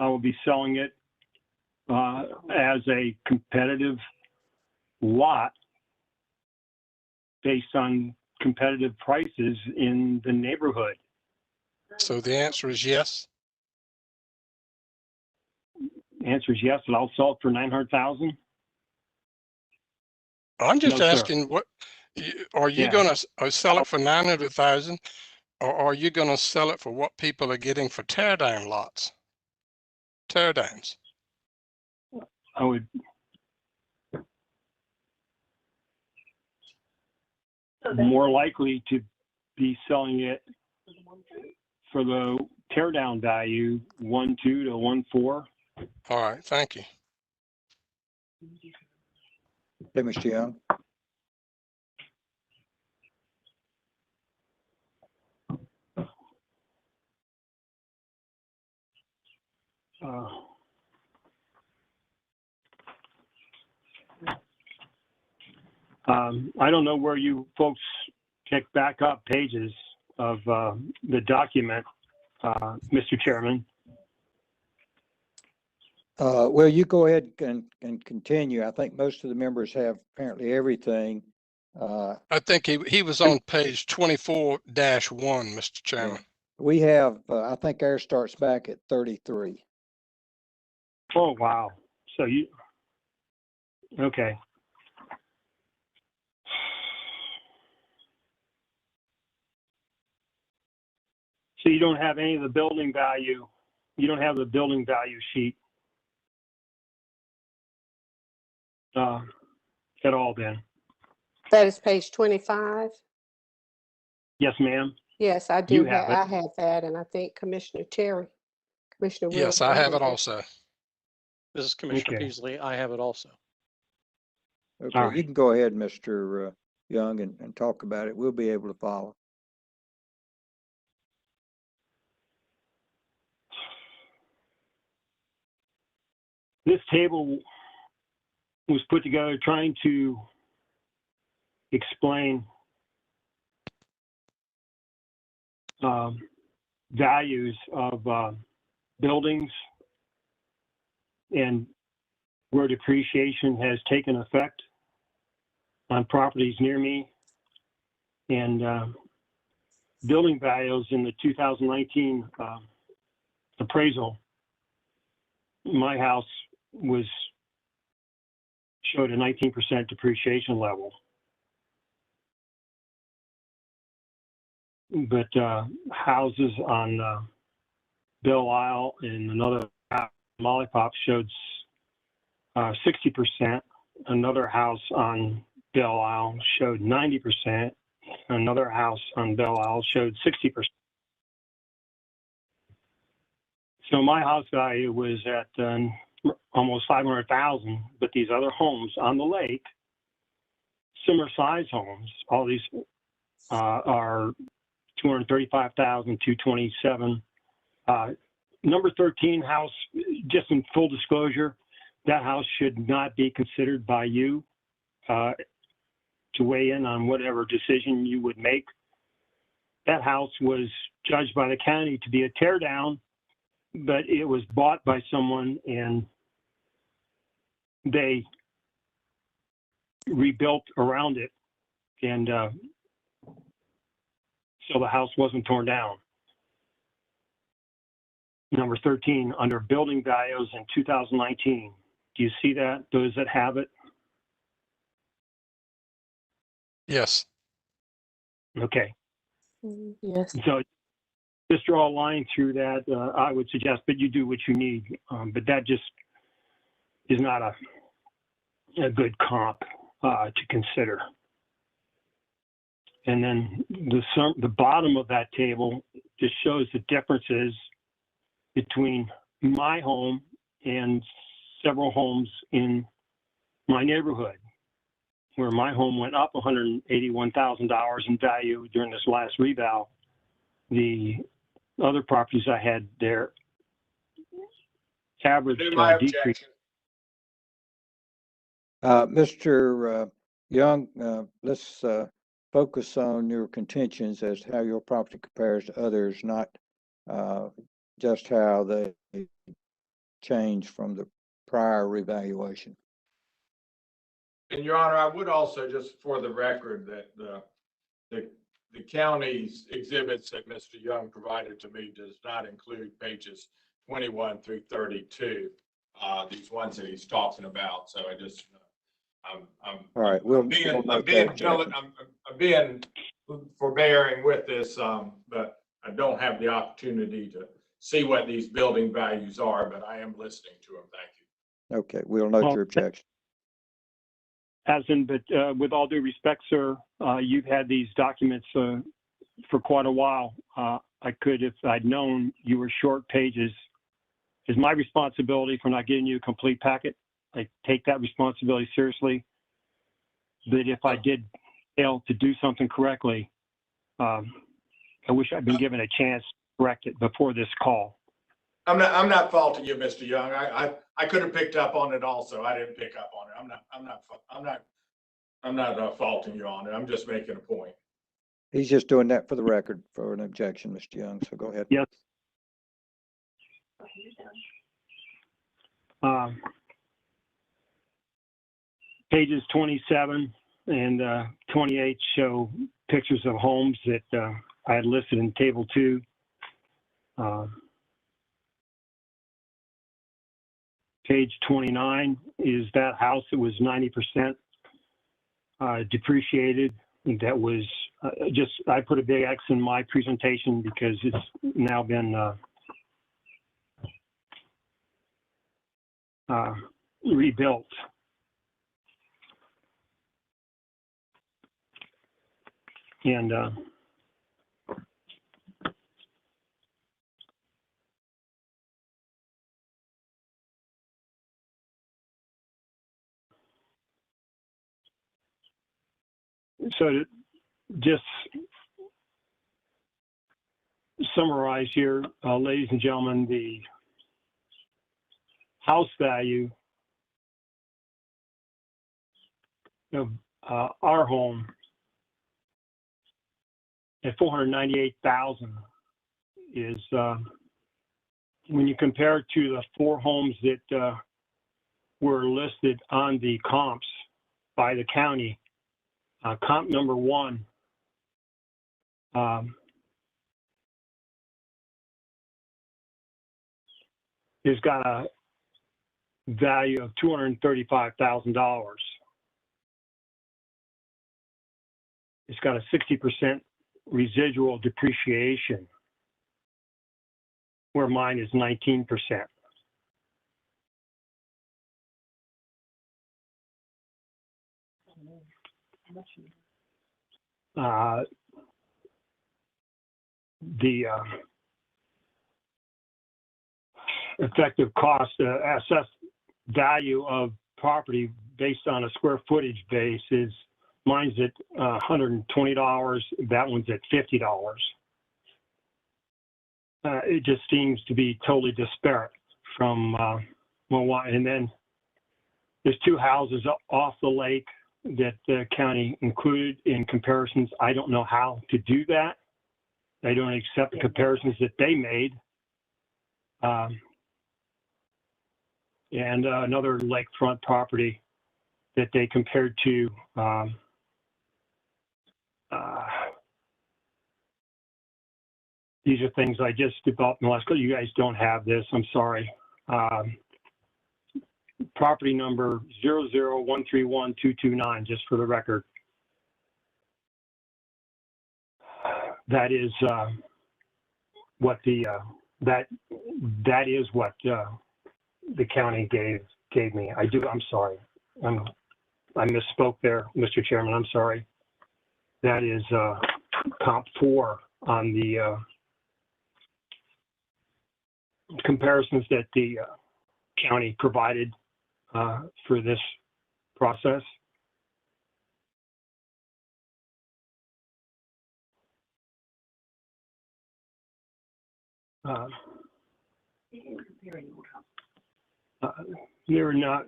I will be selling it as a competitive lot based on competitive prices in the neighborhood. So the answer is yes? Answer is yes, and I'll sell it for 900,000. I'm just No, sir. asking are you Yeah. gonna sell it for 900,000 or are you gonna sell it for what people are getting for tear down lots? Tear downs. I would. More likely to be selling it for the tear down value 1.2 to 1.4. All right, thank you. Okay, Mr. Young. I don't know where you folks pick back up pages of the document, Mr. Chairman. Well, you go ahead and continue. I think most of the members have apparently everything. I think he was on page 24-1, Mr. Chairman. We have, I think ours starts back at 33. Oh, wow. So okay. So you don't have any of the building value. You don't have the building value sheet at all then? That is page 25. Yes, ma'am. Yes, I do You have it. I have that, and I think Commissioner Yes, Wilson I have has it also. This is Commissioner Okay. Peasley. I have it also. Okay, All right. you can go ahead, Mr. Young, and talk about it. We'll be able to follow. This table was put together trying to explain values of buildings and where depreciation has taken effect on properties near me, and building values in the 2019 appraisal. My house showed a 19% depreciation level. But houses on Belle Isle and another Lollipop showed 60%. Another house on Belle Isle showed 90%. Another house on Belle Isle showed 60%. So my house value was at almost 500,000, but these other homes on the lake, similar size homes, all these are 235,000, 227. Number 13 house, just in full disclosure, that house should not be considered by you to weigh in on whatever decision you would make. That house was judged by the county to be a tear down, but it was bought by someone and they rebuilt around it. And so the house wasn't torn down. Number 13, under building values in 2019. Do you see that? Those that have it? Yes. Okay. Yes. So just draw a line through that, I would suggest, but you do what you need. But that just is not a good comp to consider. And then the bottom of that table just shows the differences between my home and several homes in my neighborhood, where my home went up $181,000 in value during this last reval. The other properties I had there, average My decrease. objection. Mr. Young, let's focus on your contentions as to how your property compares to others, not just how they change from the prior revaluation. And Your Honor, I would also, just for the record, that the county's exhibits that Mr. Young provided to me does not include pages 21 through 32, these ones that he's talking about. So I just, I'm All right, I'm being forbearing with this, but I don't have the opportunity to see what these building values are, but I am listening to them. Thank you. Okay, we'll note your objection. But with all due respect, sir, you've had these documents for quite a while. I could, if I'd known you were short pages, is my responsibility for not getting you a complete packet. I take that responsibility seriously. But if I did fail to do something correctly, I wish I'd been given a chance to correct it before this call. I'm not faulting you, Mr. Young. I could have picked up on it also. I didn't pick up on it. I'm not faulting you on it. I'm just making a point. He's just doing that for the record for an objection, Mr. Young, so go ahead. Yes. Pages 27 and 28 show pictures of homes that I had listed in table 2. Page 29 is that house that was 90% depreciated. That was I put a big X in my presentation because it's now been rebuilt. And so to just summarize here, ladies and gentlemen, the house value of our home at $498,000 is, when you compare it to the 4 homes that were listed on the comps by the county, comp number 1 has got a value of $235,000. It's got a 60% residual depreciation, where mine is 19%. The effective cost, assessed value of property based on a square footage base is, mine's at $120, that one's at $50. It just seems to be totally disparate from and then there's 2 houses off the lake that the county included in comparisons. I don't know how to do that. I don't accept the comparisons that they made. And another lakefront property that they compared to these are things I just developed in the last couple. You guys don't have this, I'm sorry. Property number 00131-229, just for the record. what the, that is what, the county gave me. I'm sorry. I misspoke there, Mr. Chairman, I'm sorry. That is, comp 4 on the, comparisons that the county provided for this process. There are not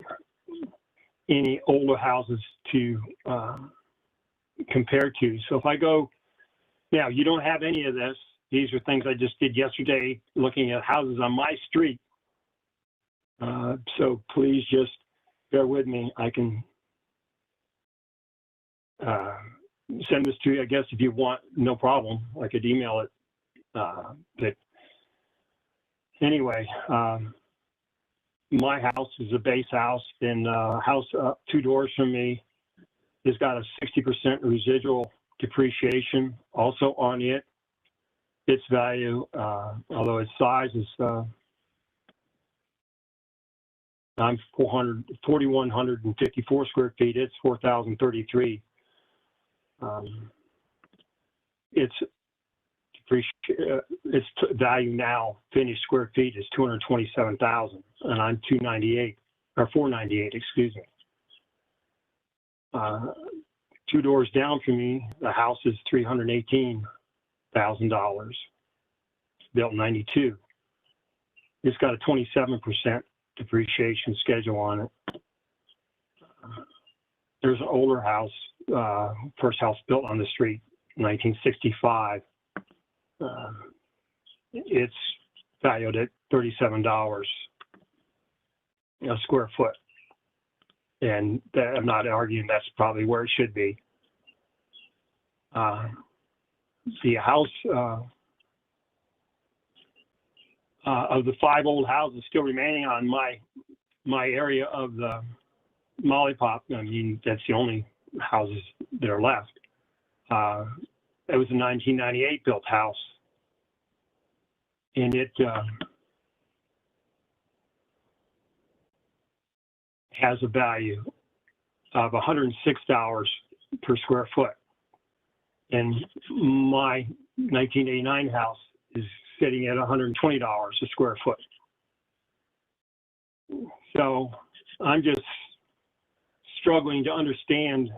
any older houses to compare to. So if I go, now you don't have any of this. These are things I just did yesterday, looking at houses on my street. So please just bear with me. I can send this to you, I guess, if you want, no problem. I could email it. But anyway, my house is a base house, and house up 2 doors from me has got a 60% residual depreciation also on it. Its value, although its size is, I'm 4,154 square feet. It's 4,033. Its value now, finished square feet, is 227,000, and I'm 298 or 498, excuse me. 2 doors down from me, the house is $318,000, built in '92. It's got a 27% depreciation schedule on it. There's an older house, first house built on the street, 1965. It's valued at $37 a square foot. And I'm not arguing that's probably where it should be. The house, of the 5 old houses still remaining on my area of the Mollipop, I mean, that's the only houses that are left. It was a 1998 built house, and it has a value of $106 per square foot. And my 1989 house is sitting at $120 a square foot. So I'm just struggling to understand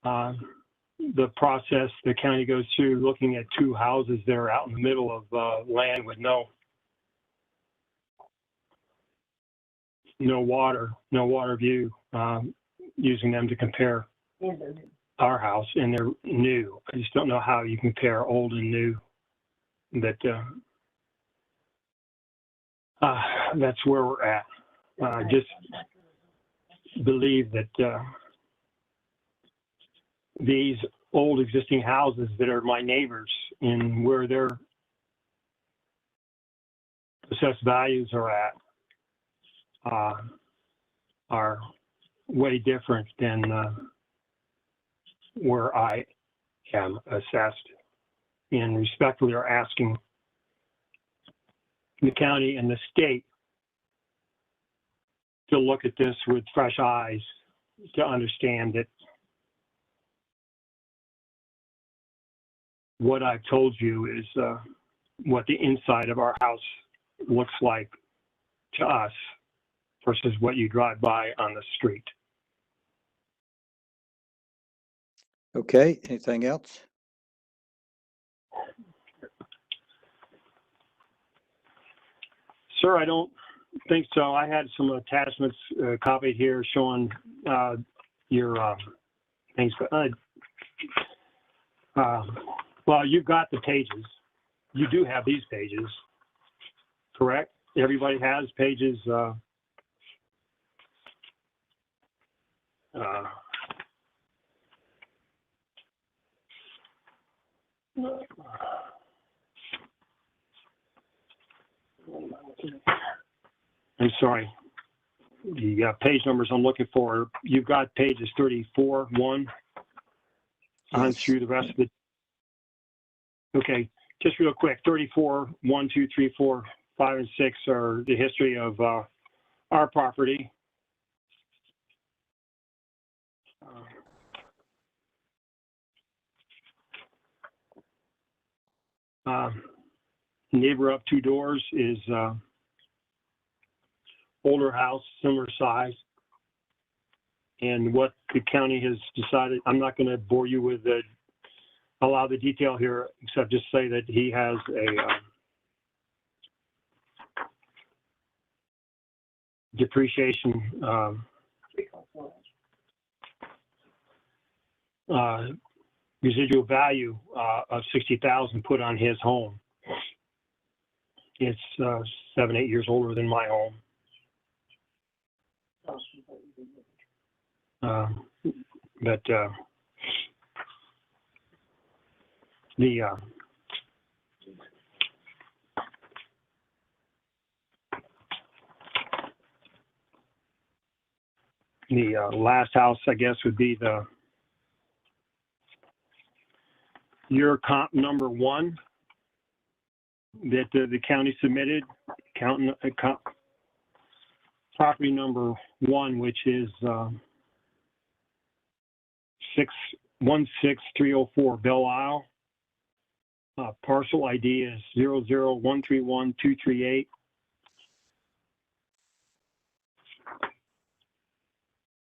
the process the county goes through looking at 2 houses that are out in the middle of land with no water view, using them to compare our house, and they're new. I just don't know how you compare old and new. But that's where we're at. I just believe that these old existing houses that are my neighbors, and where their assessed values are at, are way different than where I am assessed, and respectfully are asking the county and the state to look at this with fresh eyes, to understand that what I've told you is what the inside of our house looks like to us versus what you drive by on the street. Okay, anything else? Sir, I don't think so. I had some attachments copied here showing your things. Well, you've got the pages. You do have these pages, correct? Everybody has pages. I'm sorry. The page numbers I'm looking for, you've got pages 34, 1, on through the rest of it. Okay, just real quick, 34, 1, 2, 3, 4, 5, and 6 are the history of our property. Neighbor up 2 doors is older house, similar size. And what the county has decided, I'm not going to bore you with a lot of the detail here, except just say that he has a depreciation residual value of $60,000 put on his home. It's 7, 8 years older than my home. But the last house, I guess, would be your comp number 1 that the county submitted, property number 1, which is 16304 Belle Isle. Parcel ID is 00131-238.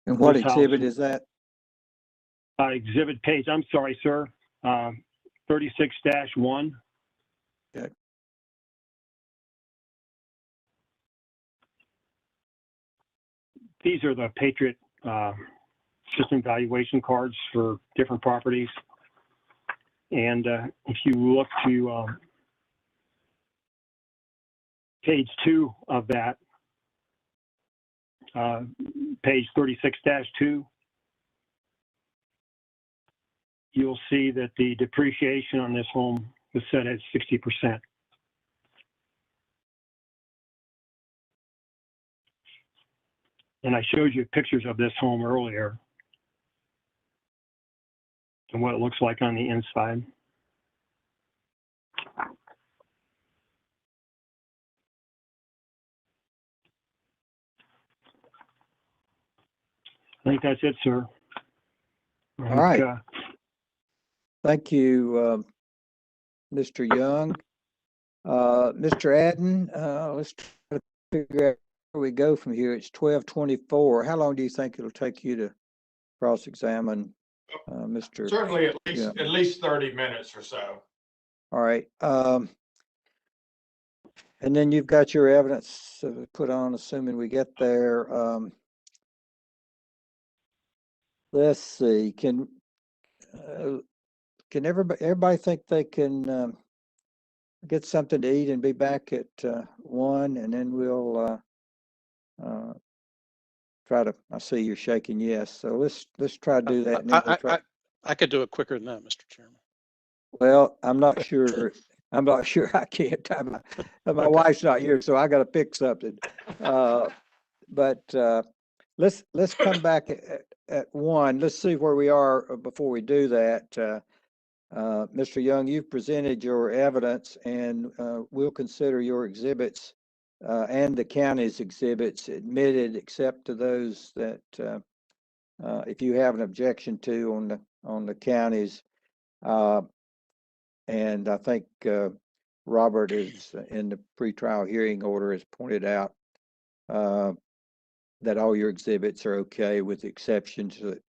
And what This house- exhibit is that? Exhibit page, I'm sorry, sir, 36-1. Okay. These are the Patriot system valuation cards for different properties. And if you look to page 2 of that, page 36-2, you'll see that the depreciation on this home was set at 60%. And I showed you pictures of this home earlier and what it looks like on the inside. I think that's it, sir. All right. Thank you, Mr. Young. Mr. Adden, let's try to figure out where we go from here. It's 12:24. How long do you think it'll take you to cross-examine Mr. Certainly at Young? least 30 minutes or so. All right. And then you've got your evidence put on, assuming we get there. Let's see. Can everybody think they can get something to eat and be back at 1, and then we'll try to. I see you're shaking yes. So let's try to do that. And then we'll try. I could do it quicker than that, Mr. Chairman. Well, I'm not sure. I'm not sure I can't. My wife's not here, so I got to pick something. But let's come back at 1. Let's see where we are before we do that. Mr. Young, you've presented your evidence, and we'll consider your exhibits and the county's exhibits admitted, except to those that if you have an objection to on the county's. And I think Robert is in the pretrial hearing order has pointed out that all your exhibits are okay, with the exceptions that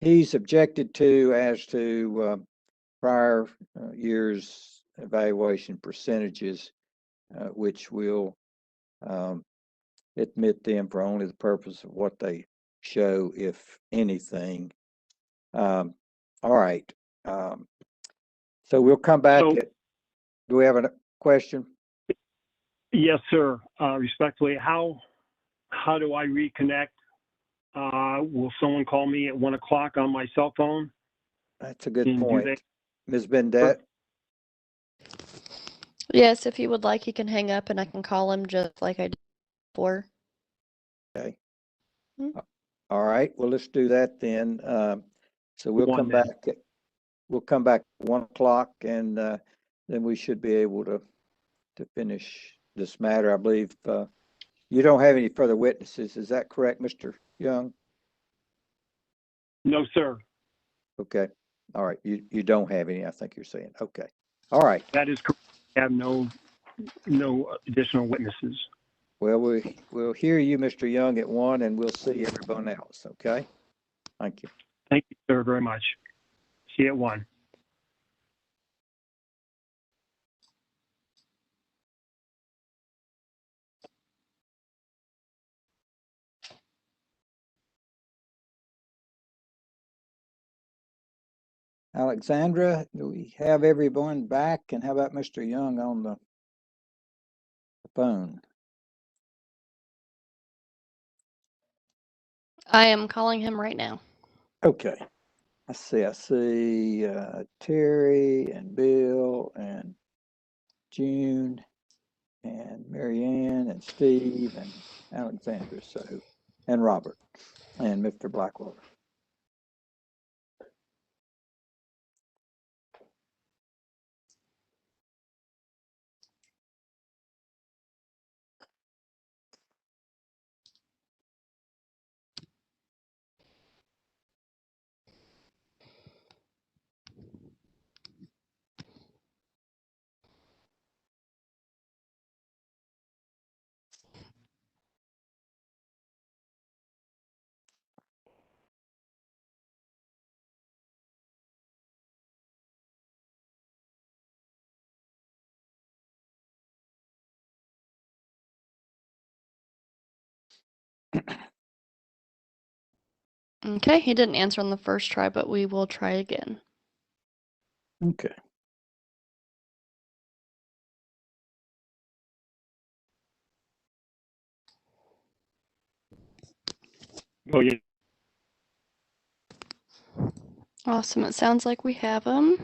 he's objected to as to prior years' evaluation percentages, which will admit them for only the purpose of what they show, if anything. All right. So we'll come back. Do we have a question? Yes, sir. Respectfully, how do I reconnect? Will someone call me at 1 o'clock on my cell phone? That's a good point. Ms. Bendette? Yes, if you would like, he can hang up and I can call him just like I did before. Okay. All right. Well, let's do that then. So we'll come back. We'll come back at 1 o'clock, and then we should be able to finish this matter. I believe, you don't have any further witnesses. Is that correct, Mr. Young? No, sir. Okay. All right. You don't have any, I think you're saying. Okay. All right. That is correct. I have no additional witnesses. Well, we'll hear you, Mr. Young, at 1, and we'll see everyone else. Okay. Thank you. Thank you, sir, very much. See you at 1. Alexandra, do we have everyone back? And how about Mr. Young on the phone? I am calling him right now. Okay. I see Terry and Bill and June and Marianne and Steve and Alexandra, and Robert and Mr. Blackwater. Okay, he didn't answer on the first try, but we will try again. Okay. Oh, yeah. Awesome. It sounds like we have him.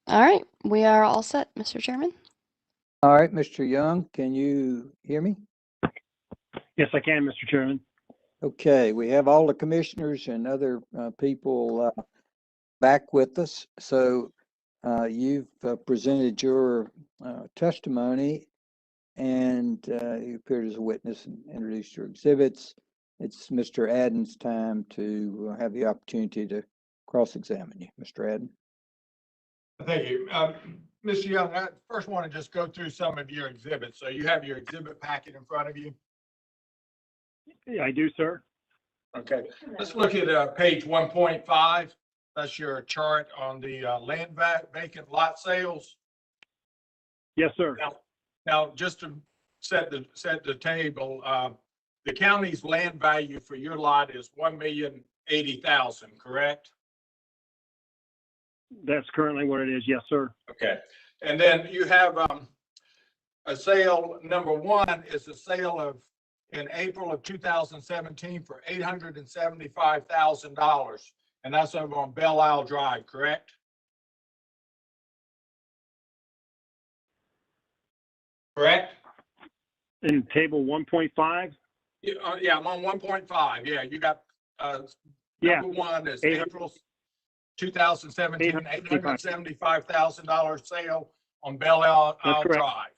All right, we are all set, Mr. Chairman. All right, Mr. Young, can you hear me? Yes, I can, Mr. Chairman. Okay, we have all the commissioners and other people back with us. So you've presented your testimony, and you appeared as a witness and introduced your exhibits. It's Mr. Adden's time to have the opportunity to cross-examine you. Mr. Adden. Thank you. Mr. Young, I first want to just go through some of your exhibits. So you have your exhibit packet in front of you. Yeah, I do, sir. Okay, let's look at page 1.5. That's your chart on the land vacant lot sales. Yes, sir. Now, just to set the table, the county's land value for your lot is $1,080,000, correct? That's currently what it is. Yes, sir. Okay, and then you have a sale. Number 1 is a sale in April of 2017 for $875,000, and that's over on Belle Isle Drive, correct? Correct? In table 1.5? Yeah, I'm on 1.5. Yeah, you got Yeah. number 1 is April 2017, $875,000 sale on Belle Isle Drive.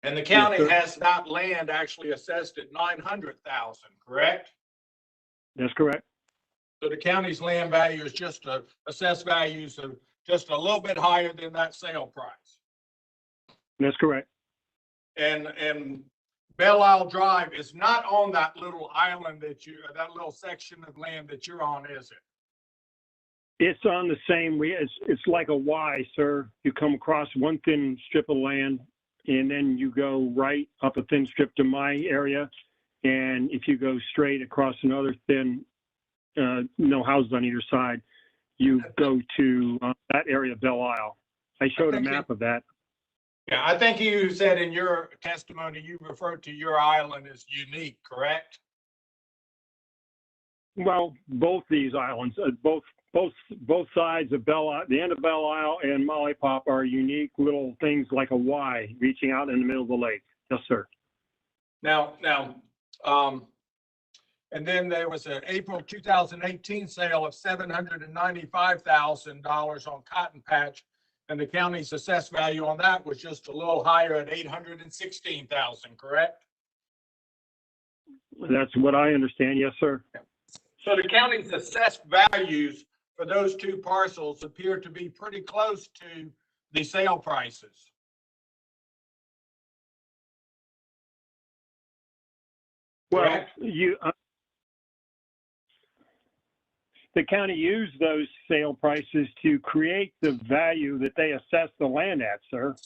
And the county has that land actually assessed at $900,000, correct? That's correct. So the county's land value is just assessed values of just a little bit higher than that sale price. That's correct. And Belle Isle Drive is not on that little island that little section of land that you're on, is it? It's on the same, it's like a Y, sir. You come across one thin strip of land, and then you go right up a thin strip to my area. And if you go straight across another thin, no houses on either side, you go to that area of Belle Isle. I showed a map of that. Yeah, I think you said in your testimony, you referred to your island as unique, correct? Well, both these islands, both sides of Belle Isle, the end of Belle Isle and Molly Pop are unique little things like a Y reaching out in the middle of the lake. Yes, sir. Now, And then there was an April 2018 sale of $795,000 on Cotton Patch. And the county's assessed value on that was just a little higher at $816,000, correct? That's what I understand. Yes, sir. So the county's assessed values for those two parcels appear to be pretty close to the sale prices. Well, Correct. The county used those sale prices to create the value that they assessed the land at, sir.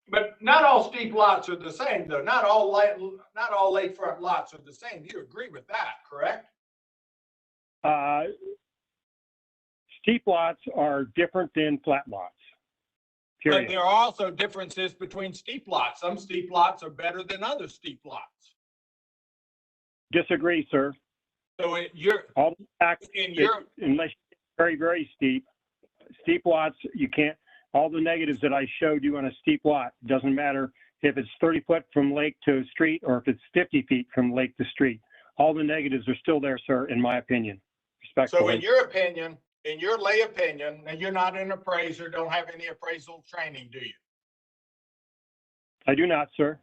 But not all steep lots are the same, though. Not all lakefront lots are the same. You agree with that, correct? Steep lots are different than flat lots. But Period. there are also differences between steep lots. Some steep lots are better than other steep lots. Disagree, sir. So you're All the facts, in your unless it's very, very steep lots, you can't, all the negatives that I showed you on a steep lot, doesn't matter if it's 30 foot from lake to street or if it's 50 feet from lake to street. All the negatives are still there, sir, in my opinion, so respectfully. in your opinion, in your lay opinion, and you're not an appraiser, don't have any appraisal training, do you? I do not, sir.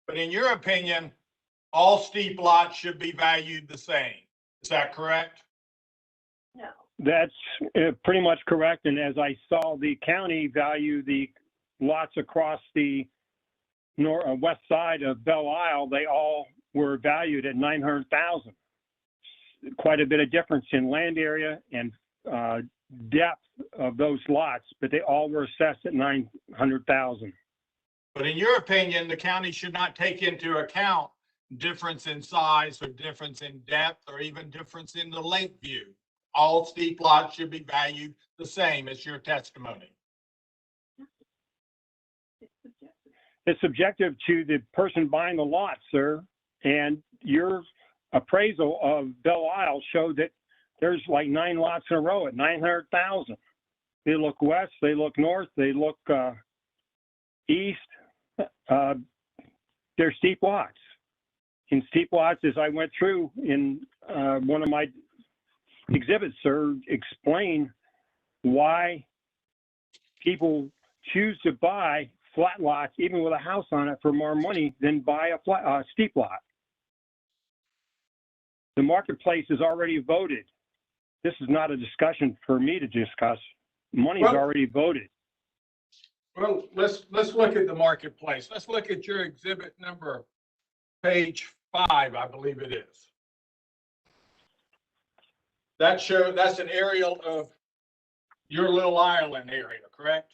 But in your opinion, all steep lots should be valued the same. Is that correct? That's pretty much correct. And as I saw the county value the lots across the west side of Belle Isle, they all were valued at $900,000. Quite a bit of difference in land area and depth of those lots, but they all were assessed at $900,000. But in your opinion, the county should not take into account difference in size or difference in depth or even difference in the lake view. All steep lots should be valued the same as your testimony. It's subjective to the person buying the lot, sir. And your appraisal of Belle Isle showed that there's like 9 lots in a row at $900,000. They look west, they look north, they look east. They're steep lots. In steep lots, as I went through in one of my exhibits, sir, explain why people choose to buy flat lots, even with a house on it, for more money than buy a steep lot. The marketplace has already voted. This is not a discussion for me to discuss. Money's already voted. Well, let's look at the marketplace. Let's look at your exhibit number, page 5, I believe it is. That's an aerial of your little island area, correct?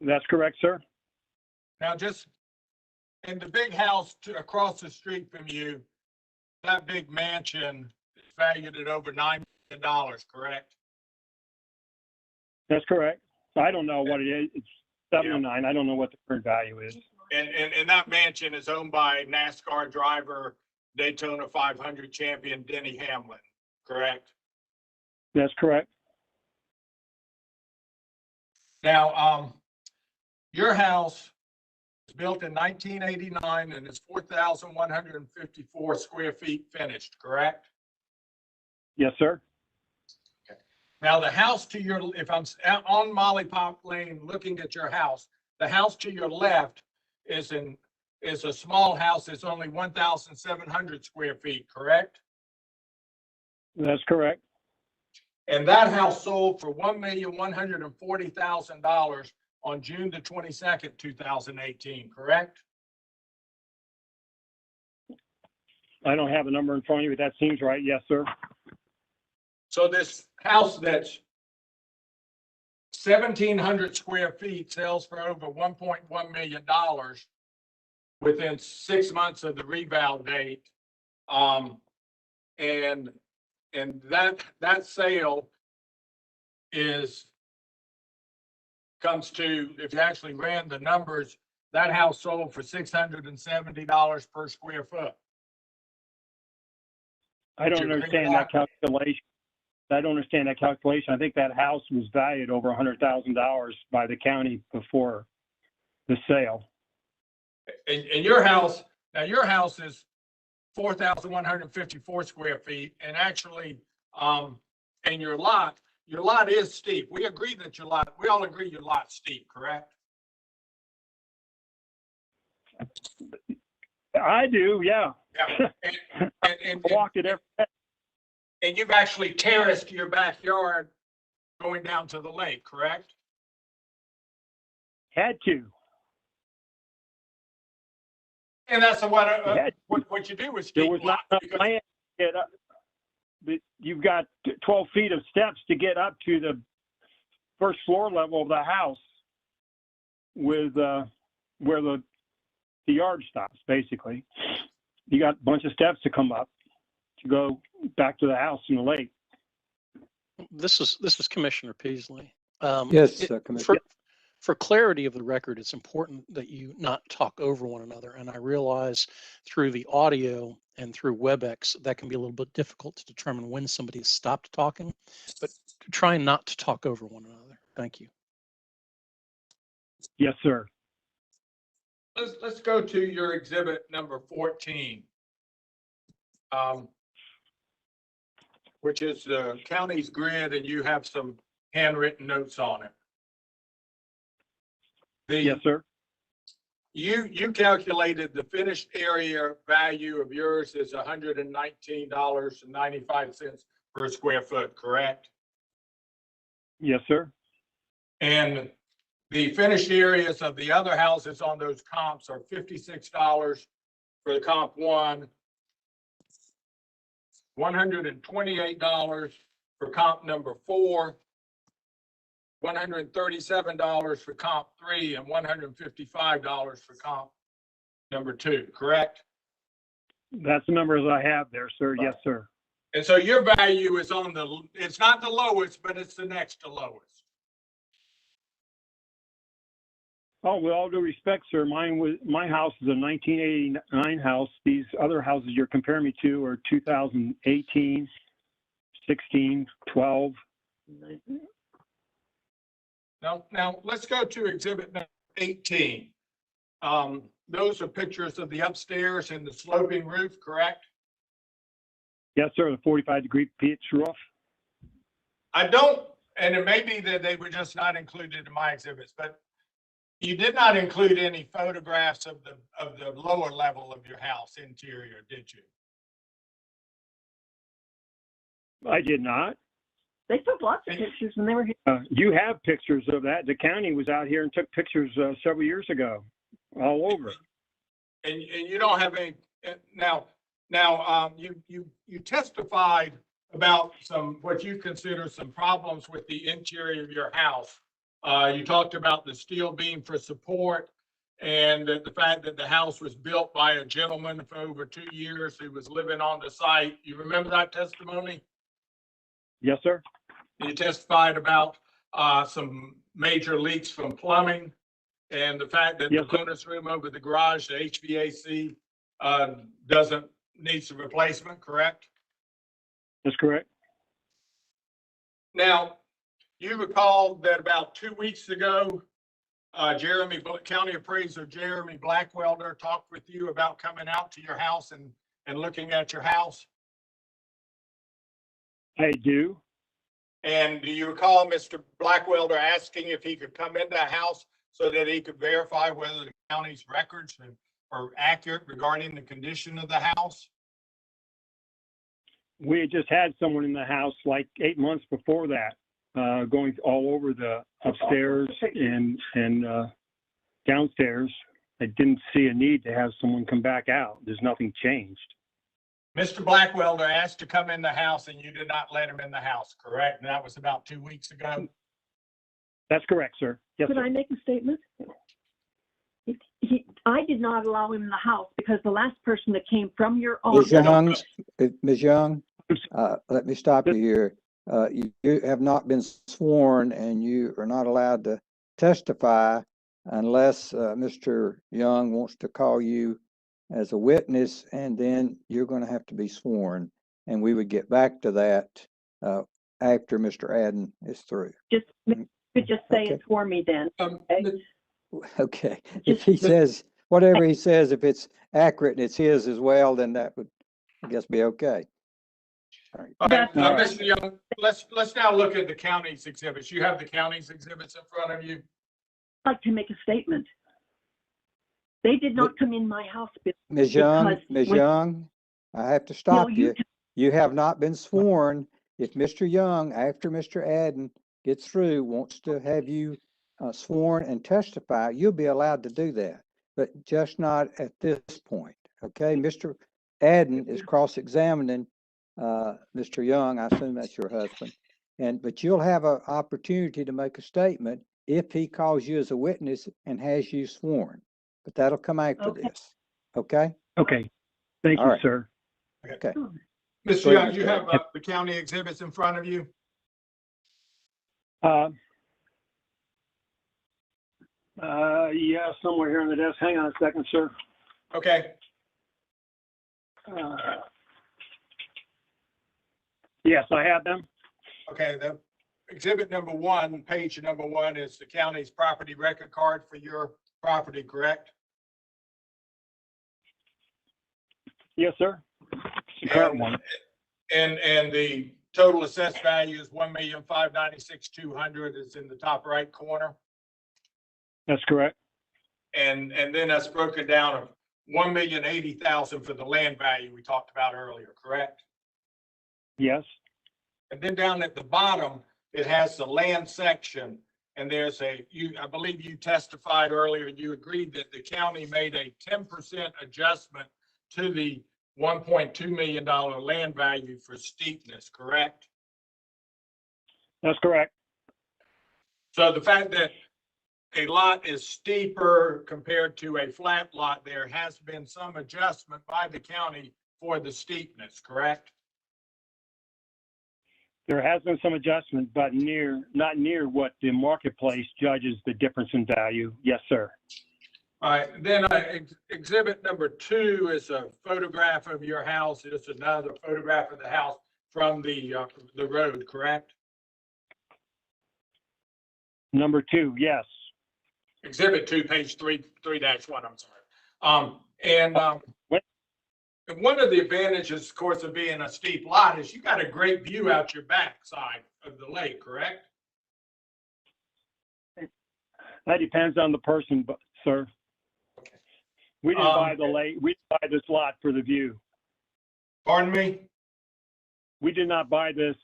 That's correct, sir. Now, just in the big house across the street from you, that big mansion is valued at over $9 million, correct? That's correct. I don't know what it is. It's 7 or 9. I don't know what the current value is. And that mansion is owned by NASCAR driver, Daytona 500 champion Denny Hamlin, correct? That's correct. Now, your house was built in 1989 and it's 4,154 square feet finished, correct? Yes, sir. Now, the house to your, if I'm on Molly Pop Lane looking at your house, the house to your left is a small house. It's only 1,700 square feet, correct? That's correct. And that house sold for $1,140,000 on June the 22nd, 2018, correct? I don't have a number in front of you, but that seems right. Yes, sir. So this house that's 1,700 square feet sells for over $1.1 million within 6 months of the reval date. And that sale comes to, if you actually ran the numbers, that house sold for $670 per square foot. I don't understand that calculation. I don't understand that calculation. I think that house was valued over $100,000 by the county before the sale. In your house, Now, your house is 4,154 square feet, and actually, and your lot is steep. We agree that we all agree your lot's steep, correct? I do, yeah. Yeah. And I walked it every day. and you've actually terraced your backyard going down to the lake, correct? Had to. And that's Yeah. what you do is There steep was not lots, enough because land to get up. But you've got 12 feet of steps to get up to the first floor level of the house with where the yard stops, basically. You got a bunch of steps to come up to go back to the house in the lake. This is Commissioner Peasley. Yes, It- Commissioner. For clarity of the record, it's important that you not talk over one another. And I realize through the audio and through WebEx, that can be a little bit difficult to determine when somebody has stopped talking, but try not to talk over one another. Thank you. Yes, sir. let's go to your exhibit number 14. Which is the county's grid, and you have some handwritten notes on it. Yes, sir. You calculated the finished area value of yours is $119.95 per square foot, correct? Yes, sir. And the finished areas of the other houses on those comps are $56 for the comp one, $128 for comp number 4, $137 for comp 3, and $155 for comp number 2, correct? That's the numbers I have there, sir. Yes, sir. And so your value is it's not the lowest, but it's the next to lowest. Oh, with all due respect, sir, my house is a 1989 house. These other houses you're comparing me to are 2018, 16, 12. Now let's go to exhibit number 18. Those are pictures of the upstairs and the sloping roof, correct? Yes, sir. The 45-degree pitch roof. I don't, and it may be that they were just not included in my exhibits, but you did not include any photographs of the lower level of your house interior, did you? I did not. They took lots of pictures when they were here. You have pictures of that. The county was out here and took pictures several years ago, all over. And you don't have any now. You testified about what you consider some problems with the interior of your house. You talked about the steel beam for support and the fact that the house was built by a gentleman for over 2 years who was living on the site. You remember that testimony? Yes, sir. You testified about some major leaks from plumbing and the fact that Yes, the bonus room over the garage, the HVAC, needs a replacement, correct? That's correct. Now, you recall that about 2 weeks ago, County Appraiser Jeremy Blackwelder talked with you about coming out to your house and looking at your house? I do. And do you recall Mr. Blackwelder asking if he could come into the house so that he could verify whether the county's records are accurate regarding the condition of the house? We had just had someone in the house like 8 months before that, going all over the upstairs and downstairs. I didn't see a need to have someone come back out. There's nothing changed. Mr. Blackwelder asked to come in the house and you did not let him in the house, correct? And that was about 2 weeks ago? That's correct, sir. Yes, Could sir. I make a statement? I did not allow him in the house because the last person that came from your Ms. office. Young, Ms. Young, let me stop you here. You have not been sworn and you are not allowed to testify unless Mr. Young wants to call you as a witness, and then you're going to have to be sworn. And we would get back to that after Mr. Adden is through. Just say Okay. it for me then. Okay. If he says whatever he says, if it's accurate and it's his as well, then that would, I guess, be okay. All right, That's all right. Mr. Young, let's now look at the county's exhibits. You have the county's exhibits in front of you? I'd like to make a statement. They did not come in my house. Ms. Young, Because Ms. when- Young, I have to No, stop you, you. You have not been sworn. If Mr. Young, after Mr. Adden gets through, wants to have you sworn and testify, you'll be allowed to do that, but just not at this point, okay? Mr. Adden is cross-examining Mr. Young, I assume that's your husband, but you'll have an opportunity to make a statement if he calls you as a witness and has you sworn, but that'll come after Okay. this, okay? Okay. Thank All you, right. sir. Okay. Mr. Go ahead, Young, you Mr. have the county exhibits in front of you? Yeah, somewhere here on the desk. Hang on a second, sir. Okay, Yes, I have them. okay, the exhibit number one, page number one is the county's property record card for your property, correct? Yes, sir. It's the current And- one. And the total assessed value is 1,596,200. It's in the top right corner. That's correct. And then that's broken down of 1,080,000 for the land value we talked about earlier, correct? Yes. And then down at the bottom, it has the land section. And there's I believe you testified earlier, you agreed that the county made a 10% adjustment to the $1.2 million land value for steepness, correct? That's correct. So the fact that a lot is steeper compared to a flat lot, there has been some adjustment by the county for the steepness, correct? There has been some adjustment, but not near what the marketplace judges the difference in value. Yes, sir. All right, then exhibit number two is a photograph of your house. It's another photograph of the house from the road, correct? Number two, yes. Exhibit two, page 3-1, I'm sorry. What? And one of the advantages, of course, of being a steep lot is you got a great view out your back side of the lake, correct? That depends on the person, but sir. Okay. We didn't buy the lake. We didn't buy this lot for the view. Pardon me? We did not buy this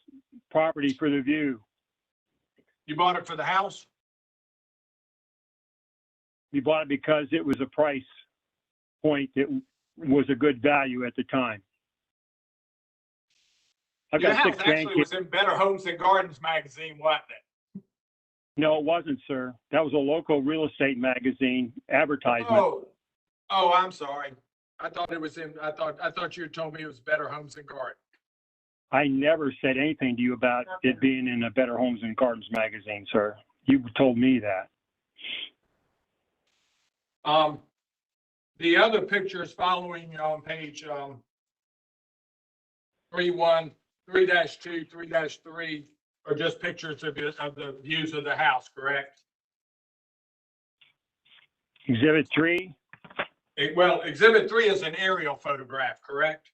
property for the view. You bought it for the house? We bought it because it was a price point that was a good value at the time. I've Your got house 6 actually was grandkids. in Better Homes and Gardens magazine, wasn't it? No, it wasn't, sir. That was a local real estate magazine advertisement. Oh, I'm sorry. I thought it was I thought you told me it was Better Homes and Gardens. I never said anything to you about it being in a Better Homes and Gardens magazine, sir. You told me that. The other pictures following on page 3-2, 3-3 are just pictures of the views of the house, correct? Exhibit 3? Well, exhibit 3 is an aerial photograph, correct?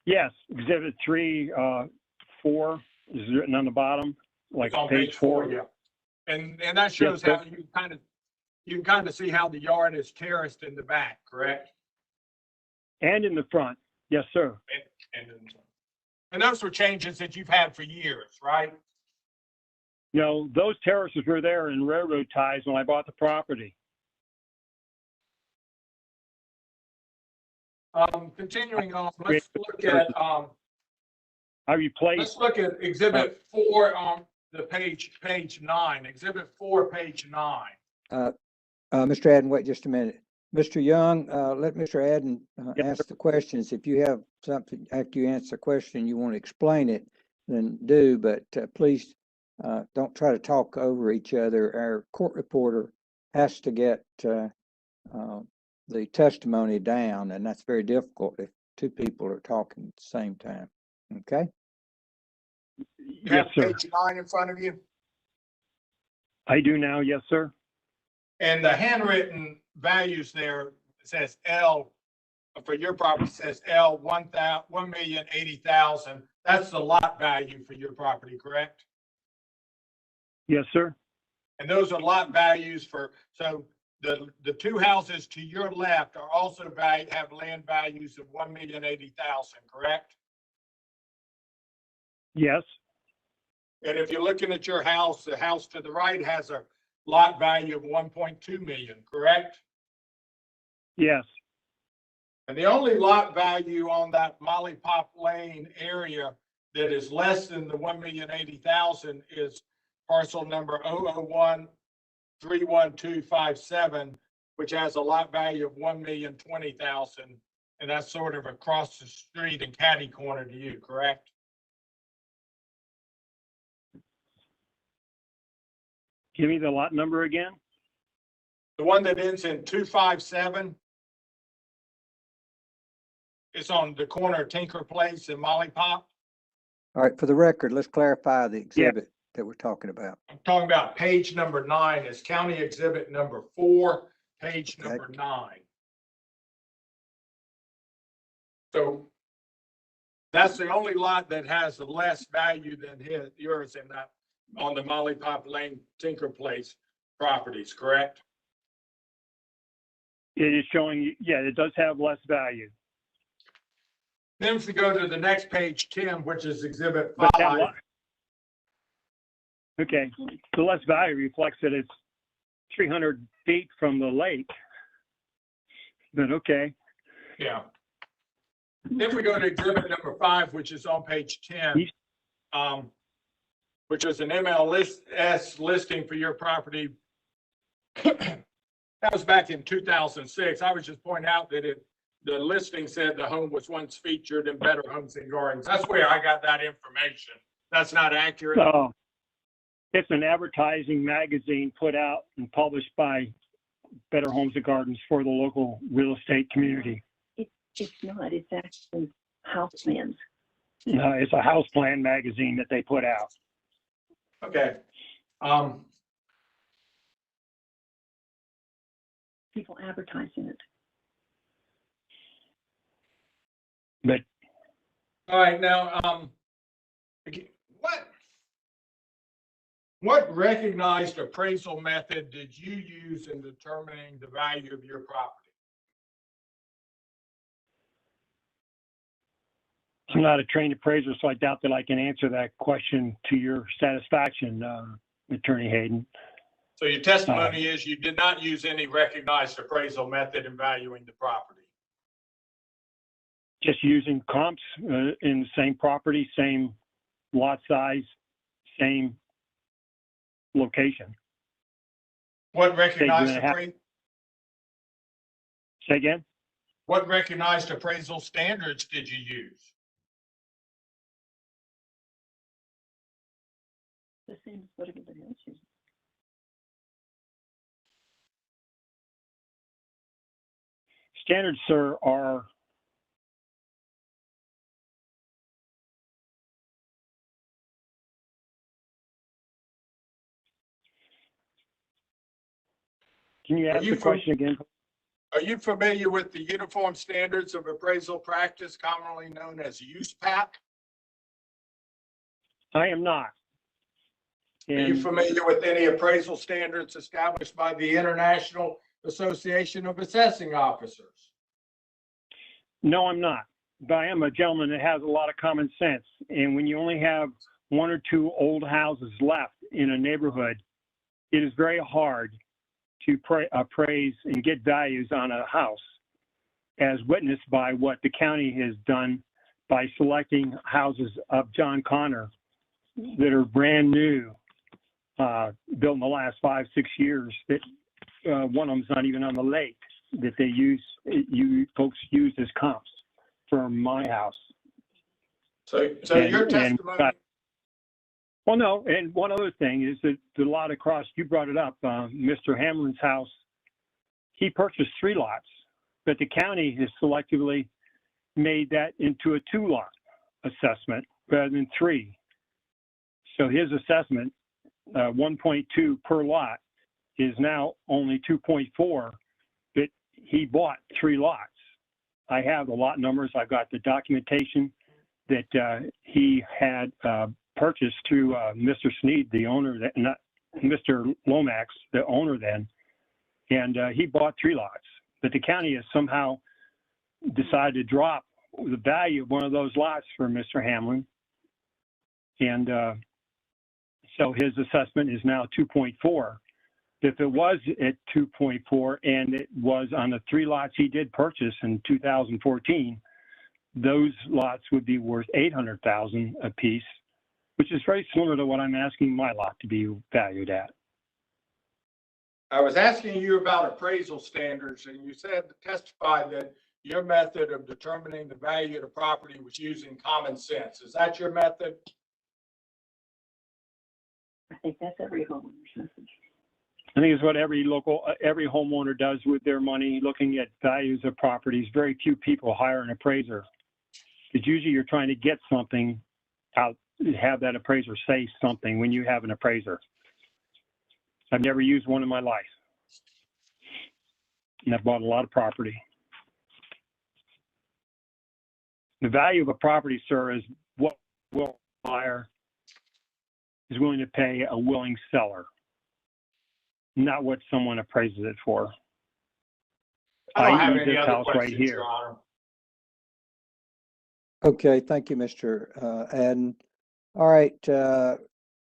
Yes, exhibit 3, 4 is written on the bottom, like It's on page 4. yeah. And that shows sir. how you can kind of see how the yard is terraced in the back, correct? And in the front. Yes, sir. And those were changes that you've had for years, right? No, those terraces were there in railroad ties when I bought the property. Continuing on, let's look at I replaced, let's look at exhibit 4 on the page 9. Exhibit 4, page 9. Mr. Adden, wait just a minute. Mr. Young, let Mr. Adden Yes, ask the questions. If you have something, after you answer the question, you want to explain it, then do, but please don't try to talk over each other. Our court reporter has to get the testimony down, and that's very difficult if two people are talking at the same time. Okay? You yes, have sir. page 9 in front of you? I do now. Yes, sir. And the handwritten values there says L, for your property says L 1,080,000. That's the lot value for your property, correct? Yes, sir. And those are lot values for, so the two houses to your left are also have land values of 1,080,000, correct? Yes. And if you're looking at your house, the house to the right has a lot value of 1.2 million, correct? Yes. And the only lot value on that Molly Pop Lane area that is less than the 1,080,000 is parcel number 001-31257, which has a lot value of 1,020,000. And that's sort of across the street and catty corner to you, correct? Give me the lot number again. The one that ends in 257. It's on the corner of Tinker Place and Molly Pop. All right, for the record, let's clarify the exhibit that we're talking about. I'm talking about page number 9. It's county exhibit number 4, page Okay. number 9. So that's the only lot that has less value than yours in that, on the Molly Pop Lane Tinker Place properties, correct? It is showing, yeah, it does have less value. Then if we go to the next page, 10, which is exhibit But 5. Okay, the less value reflects that it's 300 feet from the lake. But okay, Yeah. If we go to exhibit number 5, which is on page 10, which is an MLS listing for your property. That was back in 2006. I was just pointing out that the listing said the home was once featured in Better Homes and Gardens. That's where I got that information. That's not accurate. so it's an advertising magazine put out and published by Better Homes and Gardens for the local real estate community. It's not, it's actually house plans. It's a house plan magazine that they put out. Okay. People advertising it. But All right, now, what recognized appraisal method did you use in determining the value of your property? I'm not a trained appraiser, so I doubt that I can answer that question to your satisfaction, Attorney Hayden. So your testimony is you did not use any recognized appraisal method in valuing the property. Just using comps in the same property, same lot size, same location. What recognized Say again? What recognized appraisal standards did you use? The same as what everybody else uses. Standards, sir, are Can you ask the question again? Are you familiar with the Uniform Standards of Appraisal Practice, commonly known as USPAP? I am not. Are you familiar with any appraisal standards established by the International Association of Assessing Officers? No, I'm not. But I am a gentleman that has a lot of common sense. And when you only have 1 or 2 old houses left in a neighborhood, it is very hard to appraise and get values on a house, as witnessed by what the county has done by selecting houses of John Connor that are brand new, built in the last 5-6 years. That one of them's not even on the lake that they you folks used as comps for my house. So your testimony. Well, no, and one other thing is that the lot across, you brought it up, Mr. Hamlin's house, he purchased 3 lots, but the county has selectively made that into a 2-lot assessment rather than 3. So his assessment, 1.2 per lot, is now only 2.4, but he bought 3 lots. I have the lot numbers. I've got the documentation that he had purchased through Mr. Sneed, the owner, that not Mr. Lomax, the owner then, and he bought 3 lots. But the county has somehow decided to drop the value of one of those lots for Mr. Hamlin, and so his assessment is now 2.4. If it was at 2.4 and it was on the 3 lots he did purchase in 2014, those lots would be worth $800,000 a piece, which is very similar to what I'm asking my lot to be valued at. I was asking you about appraisal standards, and you testified that your method of determining the value of the property was using common sense. Is that your method? I think that's every homeowner's message. I think it's what every homeowner does with their money, looking at values of properties. Very few people hire an appraiser, because usually you're trying to get something out, have that appraiser say something when you have an appraiser. I've never used one in my life, and I've bought a lot of property. The value of a property, sir, is what will buyer is willing to pay a willing seller, not what someone appraises it for. I don't have i.e. any this other house right questions, here. Your Honor. Okay, thank you, Mr. Adden. All right,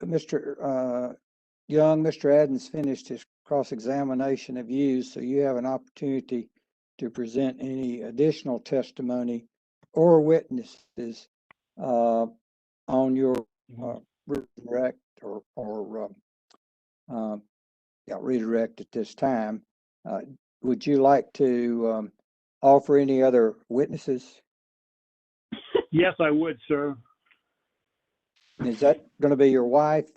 Mr. Young, Mr. Adden's finished his cross-examination of you, so you have an opportunity to present any additional testimony or witnesses on your redirect or redirect at this time. Would you like to offer any other witnesses? Yes, I would, sir. Is that going to be your wife?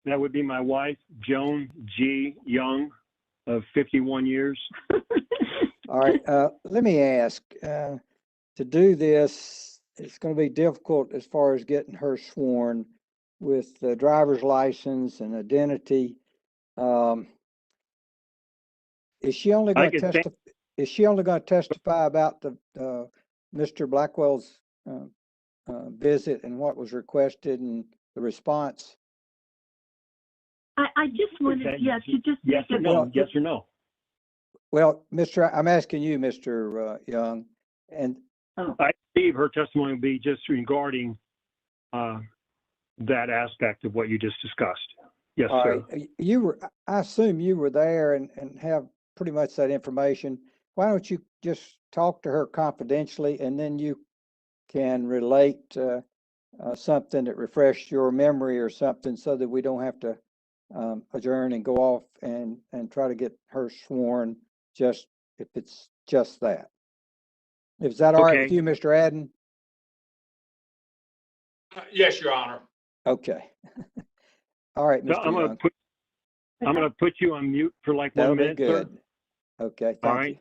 That would be my wife, Joan G. Young, of 51 years. All right, let me ask, to do this, it's going to be difficult as far as getting her sworn with the driver's license and identity. Is she only going to testify? Is she only going to testify about the Mr. Blackwell's visit and what was requested and the response? I just wanted, yes, to just Yes make or a no? Yes or no? Well, I'm asking you, Mr. Young, and I believe her testimony will be just regarding that aspect of what you just discussed. Yes, all sir. right, I assume you were there and have pretty much that information. Why don't you just talk to her confidentially, and then you can relate something that refreshed your memory or something, so that we don't have to adjourn and go off and try to get her sworn, just if it's just that. Is that all right with Okay. you, Mr. Adden? Yes, Your Honor. Okay. All right, So Mr. I'm Young. gonna put you on mute for like That'll 1 be minute, sir. good. Okay, All thank right. you.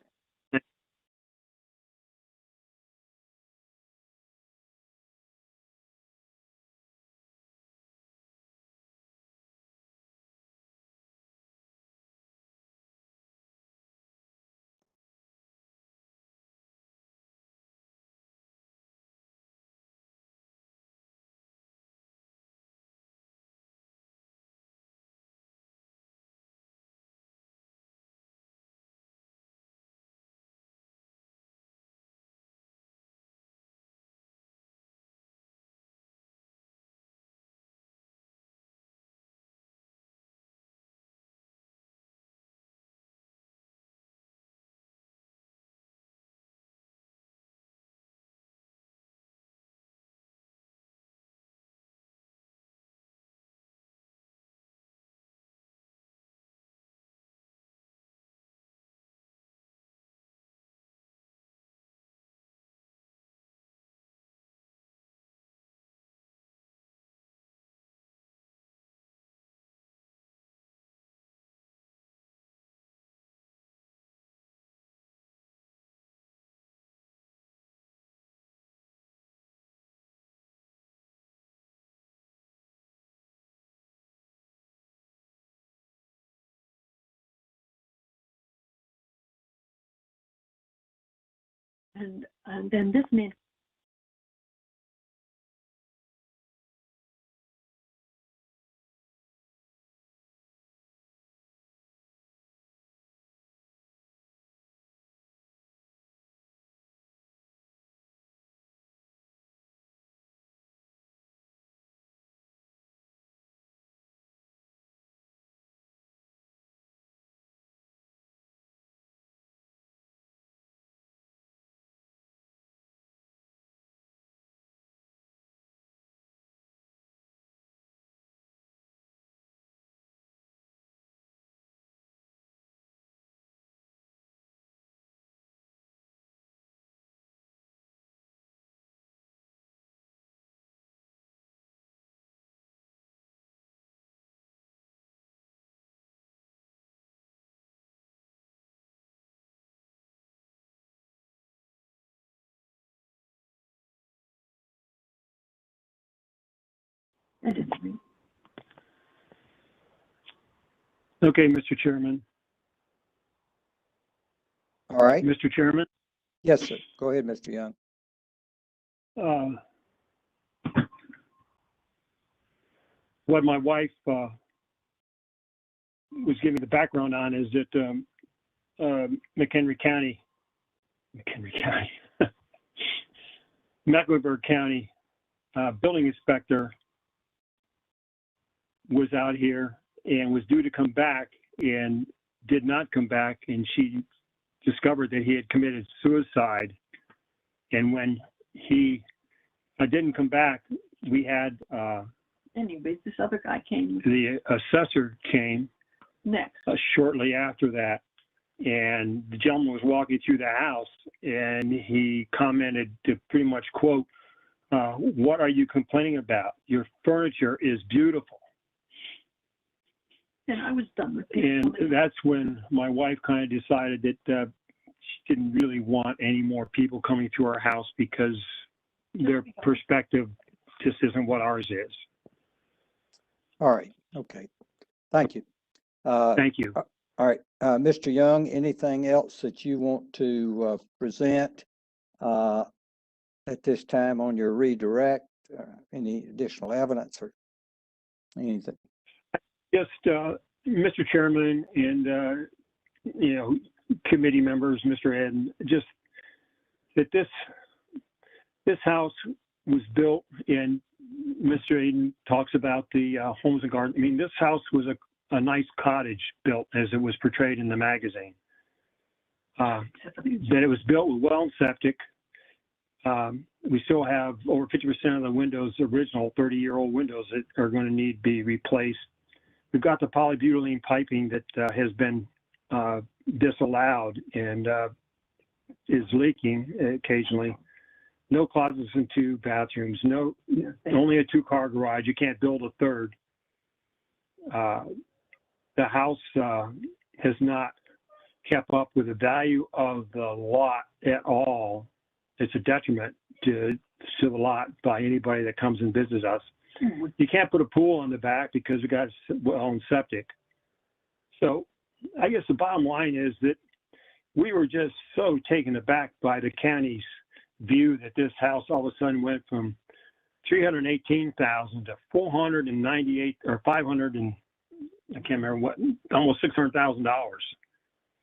and then this man that is me. Okay, Mr. Chairman. All right. Mr. Chairman, Yes, sir. Go ahead, Mr. Young. What my wife was giving the background on is that Mecklenburg County, Mecklenburg County building inspector was out here and was due to come back and did not come back, and she discovered that he had committed suicide. And when he didn't come back, we had Anyways, this other guy came the assessor came next. shortly after that, and the gentleman was walking through the house, and he commented to pretty much quote, "What are you complaining about? Your furniture is beautiful." And I was done with And people. that's when my wife kind of decided that she didn't really want any more people coming to our house because their perspective just isn't what ours is. All right. Okay. Thank you. Thank you. All right. Mr. Young, anything else that you want to present at this time on your redirect? Any additional evidence or anything? Just, Mr. Chairman and, committee members, Mr. Ed, just that this house was built, and Mr. Aiden talks about the homes and gardens. I mean, this house was a nice cottage built as it was portrayed in the magazine. That it was built with well and septic. We still have over 50% of the windows, original 30-year-old windows, that are going to need to be replaced. We've got the polybutylene piping that has been disallowed and is leaking occasionally. No closets and 2 bathrooms. No, only a 2-car garage. You can't build a third. The house has not kept up with the value of the lot at all. It's a detriment to the lot by anybody that comes and visits us. You can't put a pool on the back because we got well and septic. So I guess the bottom line is that we were just so taken aback by the county's view that this house all of a sudden went from $318,000 to $498 or 500 and I can't remember what, almost $600,000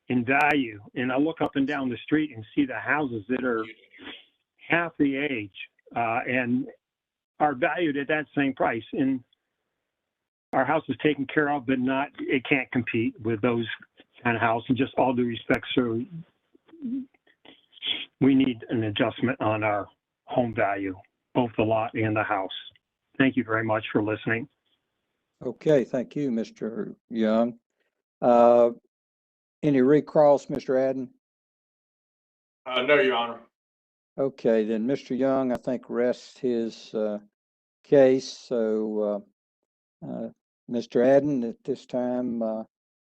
in value. And I look up and down the street and see the houses that are half the age and are valued at that same price. And our house is taken care of, but it can't compete with those kind of houses. Just all due respect, so we need an adjustment on our home value, both the lot and the house. Thank you very much for listening. Okay. Thank you, Mr. Young. Any recalls, Mr. Adden? No, Your Honor. Okay, then Mr. Young, I think, rests his case. So, Mr. Adden, at this time,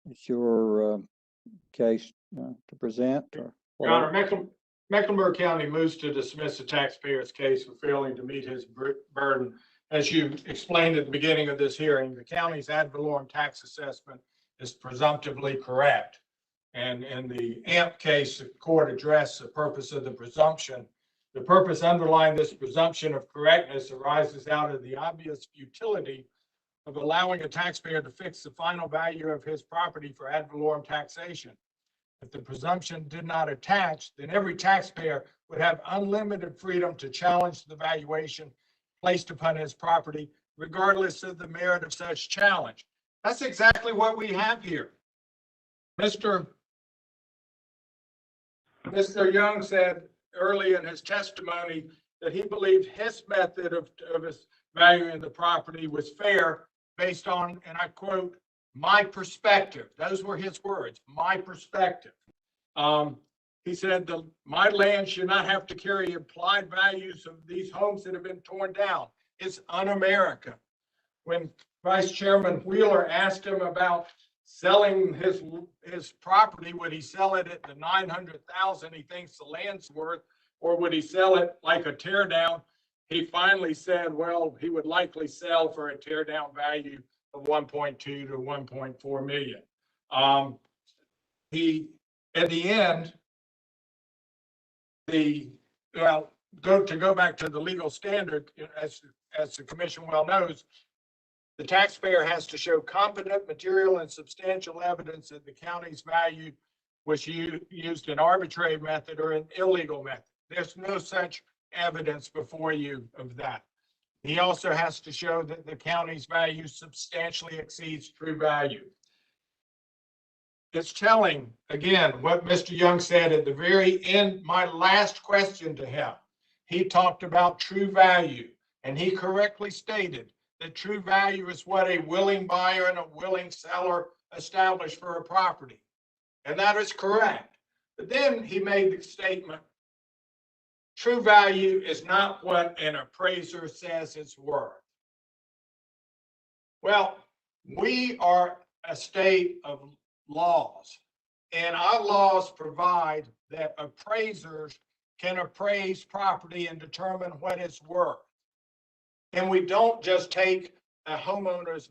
it's your case to present. Or Your Honor, Mecklenburg County moves to dismiss the taxpayer's case for failing to meet his burden. As you explained at the beginning of this hearing, the county's ad valorem tax assessment is presumptively correct. And in the AMP case, the court addressed the purpose of the presumption. The purpose underlying this presumption of correctness arises out of the obvious futility of allowing a taxpayer to fix the final value of his property for ad valorem taxation. If the presumption did not attach, then every taxpayer would have unlimited freedom to challenge the valuation placed upon his property, regardless of the merit of such challenge. That's exactly what we have here. Mr. Young said early in his testimony that he believed his method of his valuing the property was fair based on, and I quote, my perspective. Those were his words, my perspective. He said, my land should not have to carry implied values of these homes that have been torn down. It's un-American. When Vice Chairman Wheeler asked him about selling his property, would he sell it at the $900,000 he thinks the land's worth, or would he sell it like a tear down? He finally said, well, he would likely sell for a tear down value of 1.2 to 1.4 million. At the end, to go back to the legal standard, as the commission well knows, the taxpayer has to show competent material and substantial evidence that the county's value was used an arbitrary method or an illegal method. There's no such evidence before you of that. He also has to show that the county's value substantially exceeds true value. It's telling, again, what Mr. Young said at the very end, my last question to him. He talked about true value, and he correctly stated that true value is what a willing buyer and a willing seller establish for a property. And that is correct. But then he made the statement, true value is not what an appraiser says it's worth. Well, we are a state of laws, and our laws provide that appraisers can appraise property and determine what it's worth. And we don't just take a homeowner's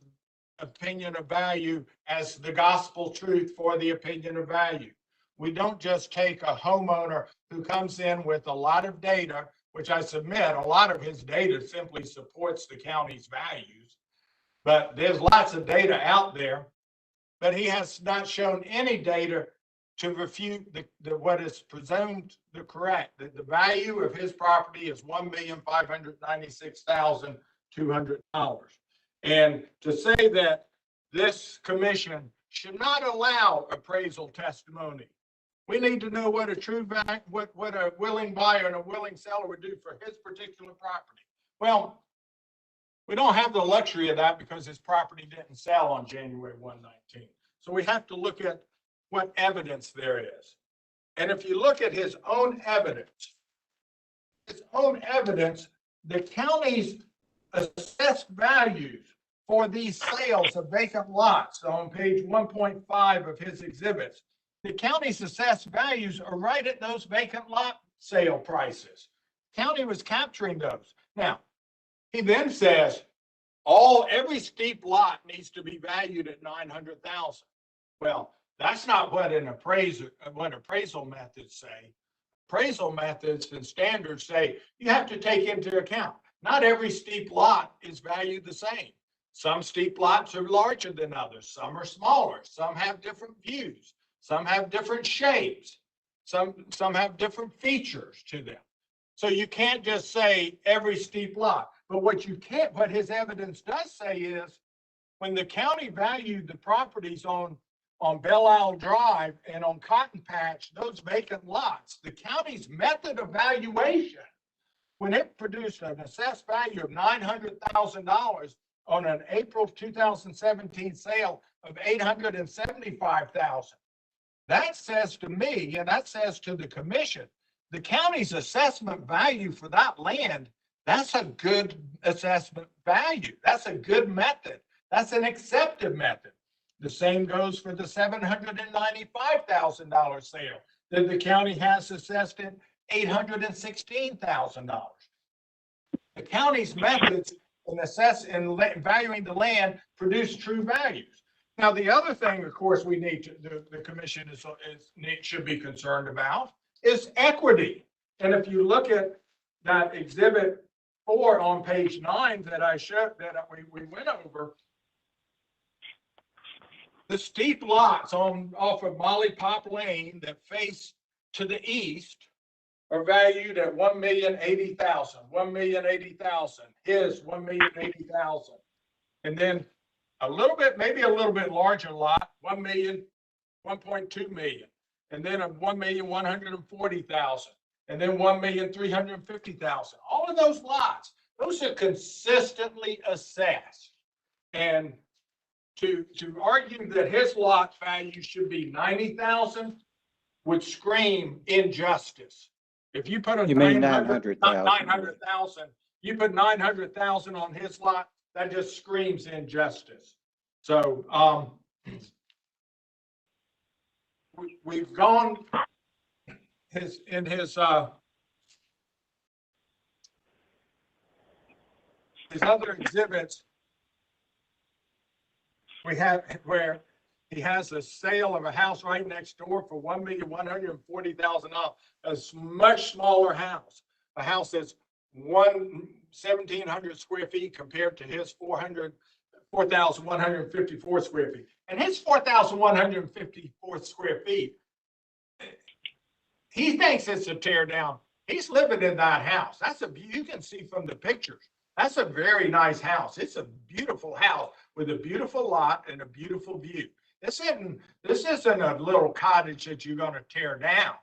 opinion of value as the gospel truth for the opinion of value. We don't just take a homeowner who comes in with a lot of data, which I submit, a lot of his data simply supports the county's values, but there's lots of data out there, but he has not shown any data to refute what is presumed the correct, that the value of his property is $1,596,200. And to say that this commission should not allow appraisal testimony, we need to know what a true value, what a willing buyer and a willing seller would do for his particular property. Well, we don't have the luxury of that because his property didn't sell on January 1/19. So we have to look at what evidence there is. And if you look at his own evidence, the county's assessed values for these sales of vacant lots on page 1.5 of his exhibits, the county's assessed values are right at those vacant lot sale prices. County was capturing those. Now, he then says, every steep lot needs to be valued at $900,000. Well, that's not what appraisal methods say. Appraisal methods and standards say you have to take into account not every steep lot is valued the same. Some steep lots are larger than others. Some are smaller. Some have different views. Some have different shapes. Some have different features to them. So you can't just say every steep lot. But what his evidence does say is when the county valued the properties on Belle Isle Drive and on Cotton Patch, those vacant lots, the county's method of valuation, when it produced an assessed value of $900,000 on an April 2017 sale of $875,000, that says to me, and that says to the commission, the county's assessment value for that land, that's a good assessment value. That's a good method. That's an accepted method. The same goes for the $795,000 sale that the county has assessed at $816,000. The county's methods in valuing the land produce true values. Now, the other thing, of course, we need to, the commission should be concerned about is equity. And if you look at that exhibit 4 on page 9 that I showed, that we went over, the steep lots off of Molly Pop Lane that face to the east are valued at $1,080,000, $1,080,000. His $1,080,000, and then a little bit, maybe a little bit larger lot, 1.2 million, and then a 1,140,000, and then 1,350,000. All of those lots, those are consistently assessed, and to argue that his lot value should be 90,000 would scream injustice. If you put a You mean 900,000, 900,000. you put 900,000 on his lot, that just screams injustice. So we've gone his other exhibits. We have where he has a sale of a house right next door for $1,140,000. A much smaller house, a house that's 1,700 square feet compared to his 4,154 square feet. And his 4,154 square feet, he thinks it's a tear down. He's living in that house. You can see from the pictures. That's a very nice house. It's a beautiful house with a beautiful lot and a beautiful view. This isn't a little cottage that you're going to tear down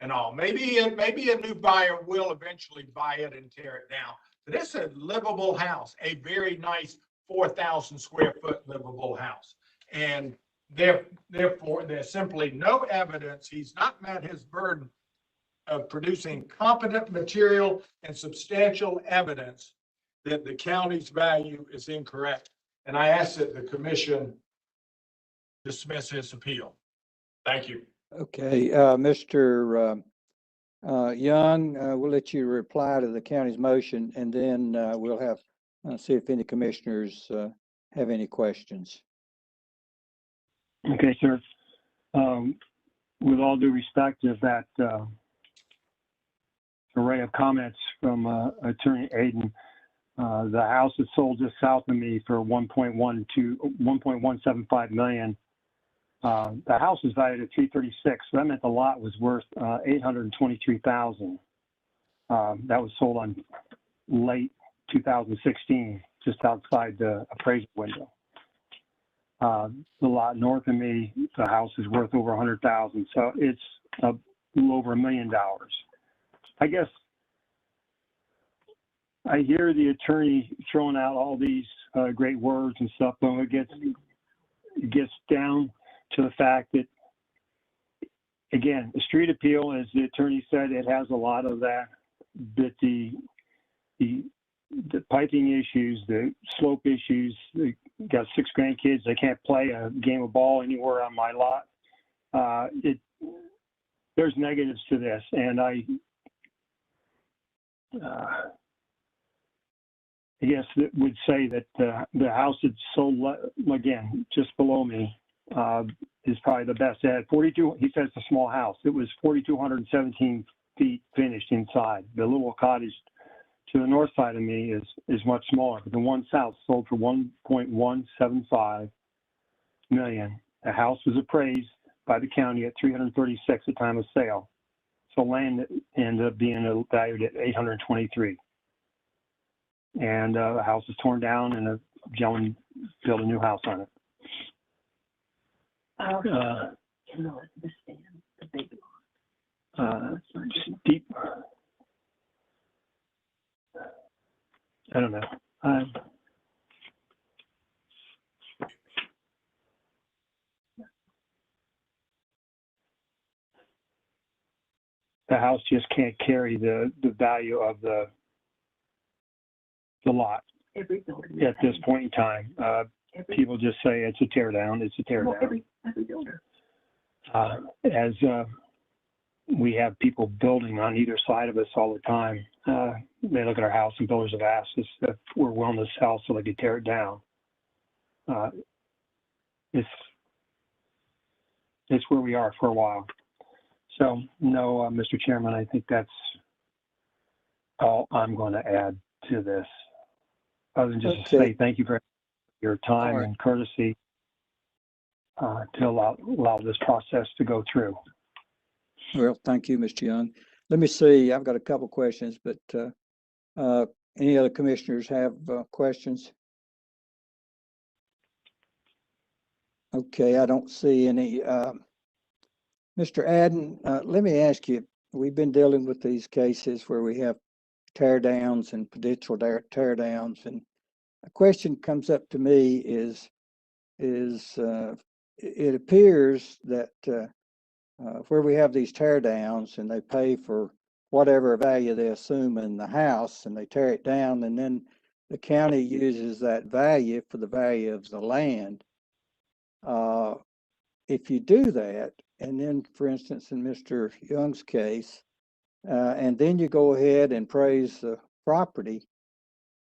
and all. Maybe a new buyer will eventually buy it and tear it down. But it's a livable house, a very nice 4,000 square foot livable house. And therefore, there's simply no evidence. He's not met his burden of producing competent material and substantial evidence that the county's value is incorrect. And I ask that the commission dismiss his appeal. Thank you. Okay, Mr. Young, we'll let you reply to the county's motion, and then we'll have see if any commissioners have any questions. Okay, sir. With all due respect of that array of comments from Attorney Aden, the house is sold just south of me for $1.175 million. The house is valued at $336, so that meant the lot was worth $823,000. That was sold on late 2016, just outside the appraisal window. The lot north of me, the house is worth over $100,000, so it's a little over $1 million. I guess I hear the attorney throwing out all these great words and stuff, but when it gets down to the fact that, again, the street appeal, as the attorney said, it has a lot of that, but the piping issues, the slope issues, they got 6 grandkids, they can't play a game of ball anywhere on my lot. There's negatives to this, and I guess it would say that the house that's sold, again, just below me, is probably the best. It had 42, he says it's a small house. It was 4,217 feet finished inside. The little cottage to the north side of me is much smaller, but the one south sold for $1.175 million. The house was appraised by the county at $336 at the time of sale. So land ended up being valued at $823. And the house was torn down and a gentleman built a new house on it. Deep. I don't know. The house just can't carry the value of the lot at this point in time. People just say it's a tear down. It's a tear down. Every builder. As we have people building on either side of us all the time. They look at our house and builders have asked us if we're willing to sell so they could tear it down. it's where we are for a while. So no, Mr. Chairman, I think that's all I'm going to add to this, other than just to Okay. say thank you for your time All right. and courtesy to allow this process to go through. Well, thank you, Mr. Young. Let me see, I've got a couple questions, but any other commissioners have questions? Okay, I don't see any. Mr. Adden, let me ask you, we've been dealing with these cases where we have tear downs and potential tear downs, and a question comes up to me is it appears that where we have these tear downs and they pay for whatever value they assume in the house and they tear it down, and then the county uses that value for the value of the land. If you do that, and then for instance, in Mr. Young's case, and then you go ahead and praise the property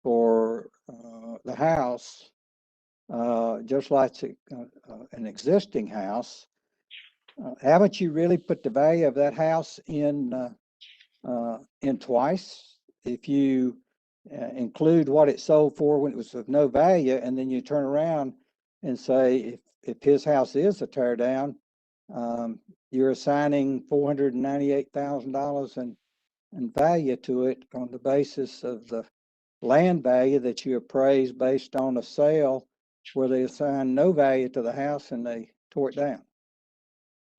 for the house, just like an existing house, haven't you really put the value of that house in twice? If you include what it sold for when it was of no value, and then you turn around and say, if his house is a tear down, you're assigning $498,000 in value to it on the basis of the land value that you appraised based on a sale where they assigned no value to the house and they tore it down.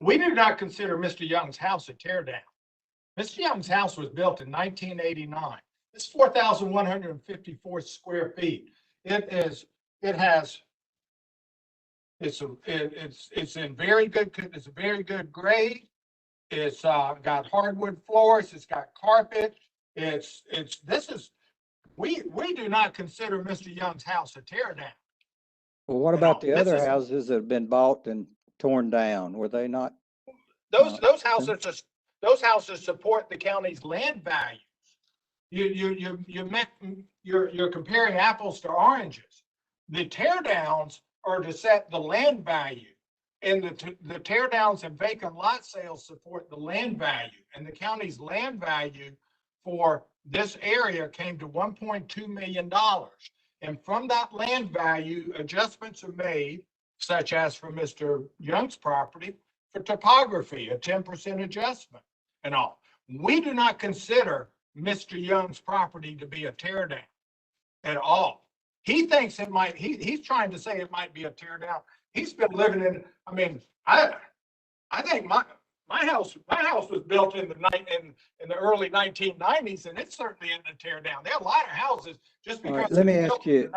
We do not consider Mr. Young's house a tear down. Mr. Young's house was built in 1989. It's 4,154 square feet. It's in very good, it's a very good grade. It's got hardwood floors. It's got carpet. We do not consider Mr. Young's house a tear down. Well, what about the other houses that have been bought and torn down? Were they not? Those houses support the county's land values. You're comparing apples to oranges. The tear downs are to set the land value, and the tear downs and vacant lot sales support the land value, and the county's land value for this area came to $1.2 million. And from that land value, adjustments are made, such as for Mr. Young's property, for topography, a 10% adjustment and all. We do not consider Mr. Young's property to be a tear down at all. He thinks it might, he's trying to say it might be a tear down. He's been living in, I mean, I think my house was built in the early 1990s, and it's certainly in a tear down. There are a lot of houses, just because Right, let me ask you, in the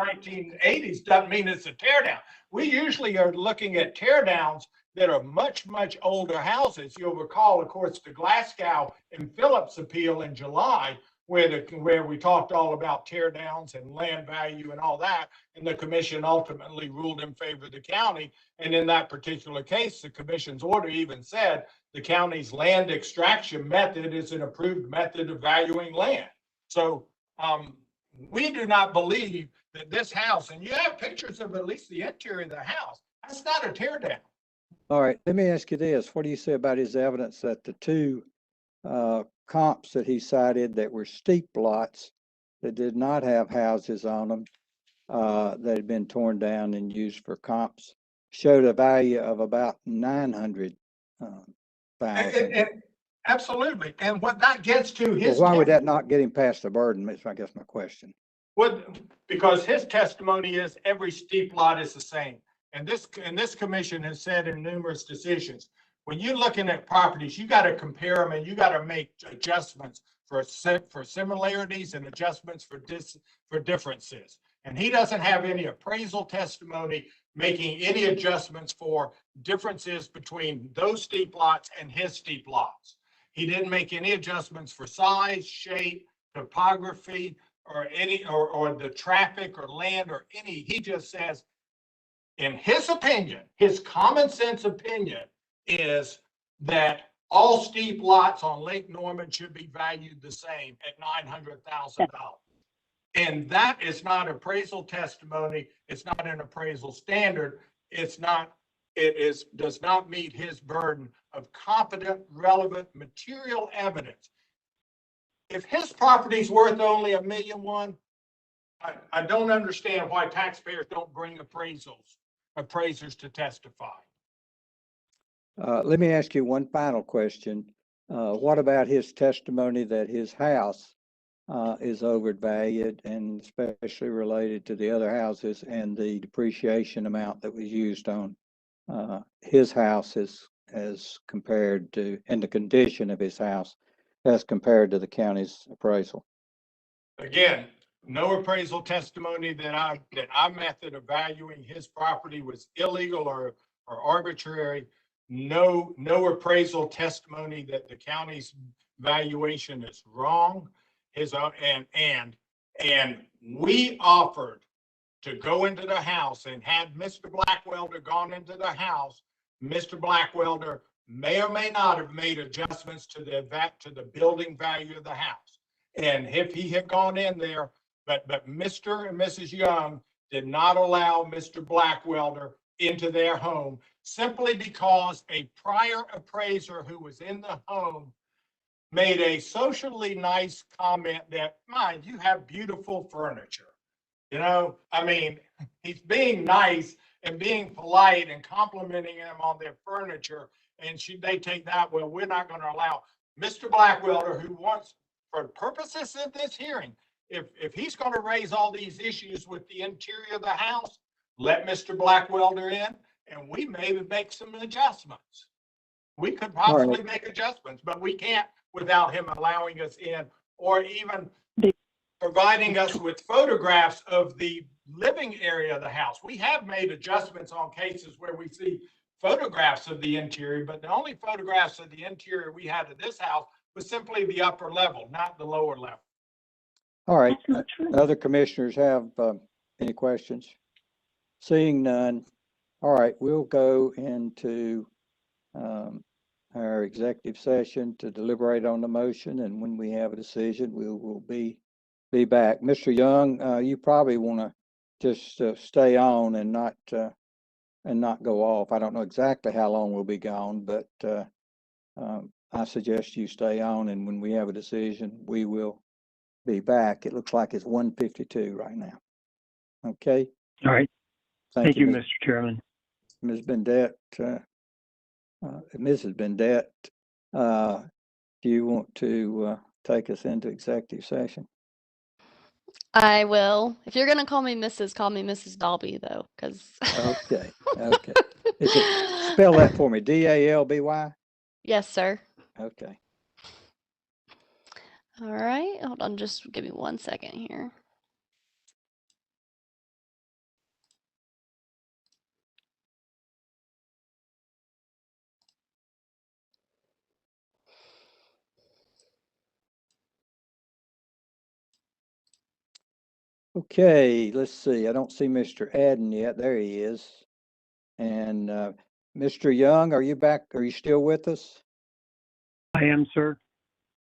1980s doesn't mean it's a tear down. We usually are looking at tear downs that are much, much older houses. You'll recall, of course, the Glasgow and Phillips appeal in July, where we talked all about tear downs and land value and all that, and the commission ultimately ruled in favor of the county. And in that particular case, the commission's order even said the county's land extraction method is an approved method of valuing land. So we do not believe that this house, and you have pictures of at least the interior of the house, that's not a tear down. all right, let me ask you this. What do you say about his evidence that the two comps that he cited that were steep lots that did not have houses on them that had been torn down and used for comps showed a value of about $900,000? Absolutely. And what that gets to his. Well, why would that not get him past the burden? Is, I guess, my question. Well, because his testimony is every steep lot is the same. And this commission has said in numerous decisions, when you're looking at properties, you got to compare them and you got to make adjustments for similarities and adjustments for differences. And he doesn't have any appraisal testimony making any adjustments for differences between those steep lots and his steep lots. He didn't make any adjustments for size, shape, topography, or any or the traffic or land or any. He just says, in his opinion, his common sense opinion is that all steep lots on Lake Norman should be valued the same at $900,000. And that is not appraisal testimony. It's not an appraisal standard. it's not, does not meet his burden of competent, relevant material evidence. If his property's worth only $1.1 million, I don't understand why taxpayers don't bring appraisers to testify. Let me ask you one final question. What about his testimony that his house is overvalued, and especially related to the other houses and the depreciation amount that was used on his house as compared to, and the condition of his house as compared to the county's appraisal? Again, no appraisal testimony that our method of valuing his property was illegal or arbitrary. No appraisal testimony that the county's valuation is wrong. And we offered to go into the house, and had Mr. Blackwelder gone into the house, Mr. Blackwelder may or may not have made adjustments to the building value of the house. And if he had gone in there, but Mr. and Mrs. Young did not allow Mr. Blackwelder into their home simply because a prior appraiser who was in the home made a socially nice comment that, mind you, have beautiful furniture. You know, I mean, he's being nice and being polite and complimenting them on their furniture. And they take that, well, we're not going to allow Mr. Blackwelder, who wants, for purposes of this hearing, if he's going to raise all these issues with the interior of the house, let Mr. Blackwelder in, and we maybe make some adjustments. We could possibly make adjustments, but we can't without him allowing us in, or even providing us with photographs of the living area of the house. We have made adjustments on cases where we see photographs of the interior, but the only photographs of the interior we had of this house was simply the upper level, not the lower level. All right. That's not true. Other commissioners have any questions? Seeing none. All right, we'll go into our executive session to deliberate on the motion, and when we have a decision, we will be back. Mr. Young, you probably want to just stay on and not go off. I don't know exactly how long we'll be gone, but I suggest you stay on, and when we have a decision, we will be back. It looks like it's 1:52 right now. Okay. All right. Thank you, Ms. Mr. Chairman. Ms. Bendette, Mrs. Bendette, do you want to take us into executive session? I will. If you're gonna call me Mrs. Dalby though, because. Okay. Okay. Spell that for me. D-A-L-B-Y. Yes, sir. Okay. All right. Hold on. Just give me 1 second here. Okay, let's see. I don't see Mr. Adden yet. There he is. And Mr. Young, are you back? Are you still with us? I am, sir.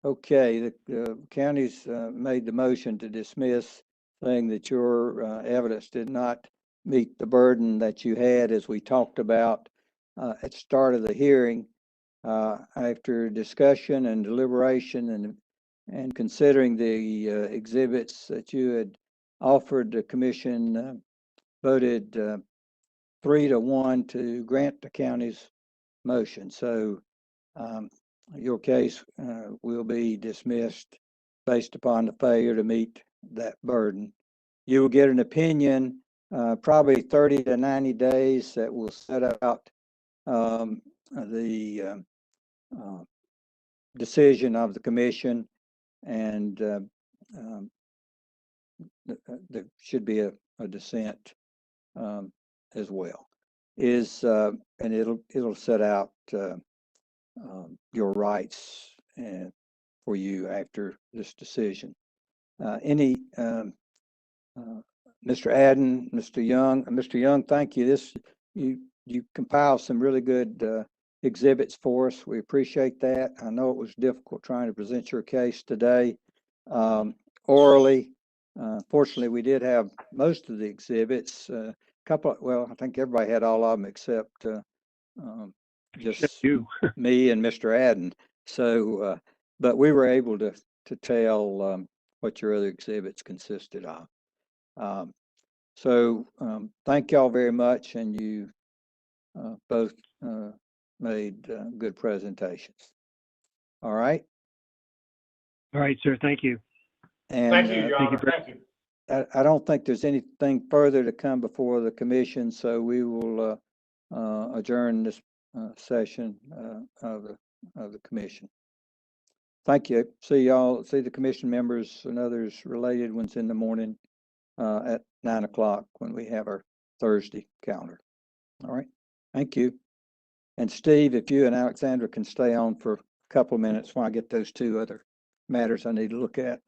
Okay, the county's made the motion to dismiss, saying that your evidence did not meet the burden that you had, as we talked about at the start of the hearing. After discussion and deliberation and considering the exhibits that you had offered, the commission voted 3-1 to grant the county's motion. So your case will be dismissed based upon the failure to meet that burden. You will get an opinion probably 30 to 90 days that will set out the decision of the commission, and there should be a dissent as well. And it'll set out your rights for you after this decision. Mr. Adden, Mr. Young, thank you. You compiled some really good exhibits for us. We appreciate that. I know it was difficult trying to present your case today orally. Fortunately, we did have most of the exhibits. well, I think everybody had all of them except, Except just you. me and Mr. Adden. So, but we were able to tell, what your other exhibits consisted of. Thank y'all very much, and you, both, made, good presentations. All right. All right, sir. Thank you. And, Thank you, Your thank you Honor. Thank you. I don't think there's anything further to come before the commission, so we will, adjourn this, session, of the commission. Thank you. See y'all, see the commission members and others related ones in the morning, at 9 o'clock when we have our Thursday calendar. All right. Thank you. And Steve, if you and Alexandra can stay on for a couple of minutes while I get those two other matters I need to look at.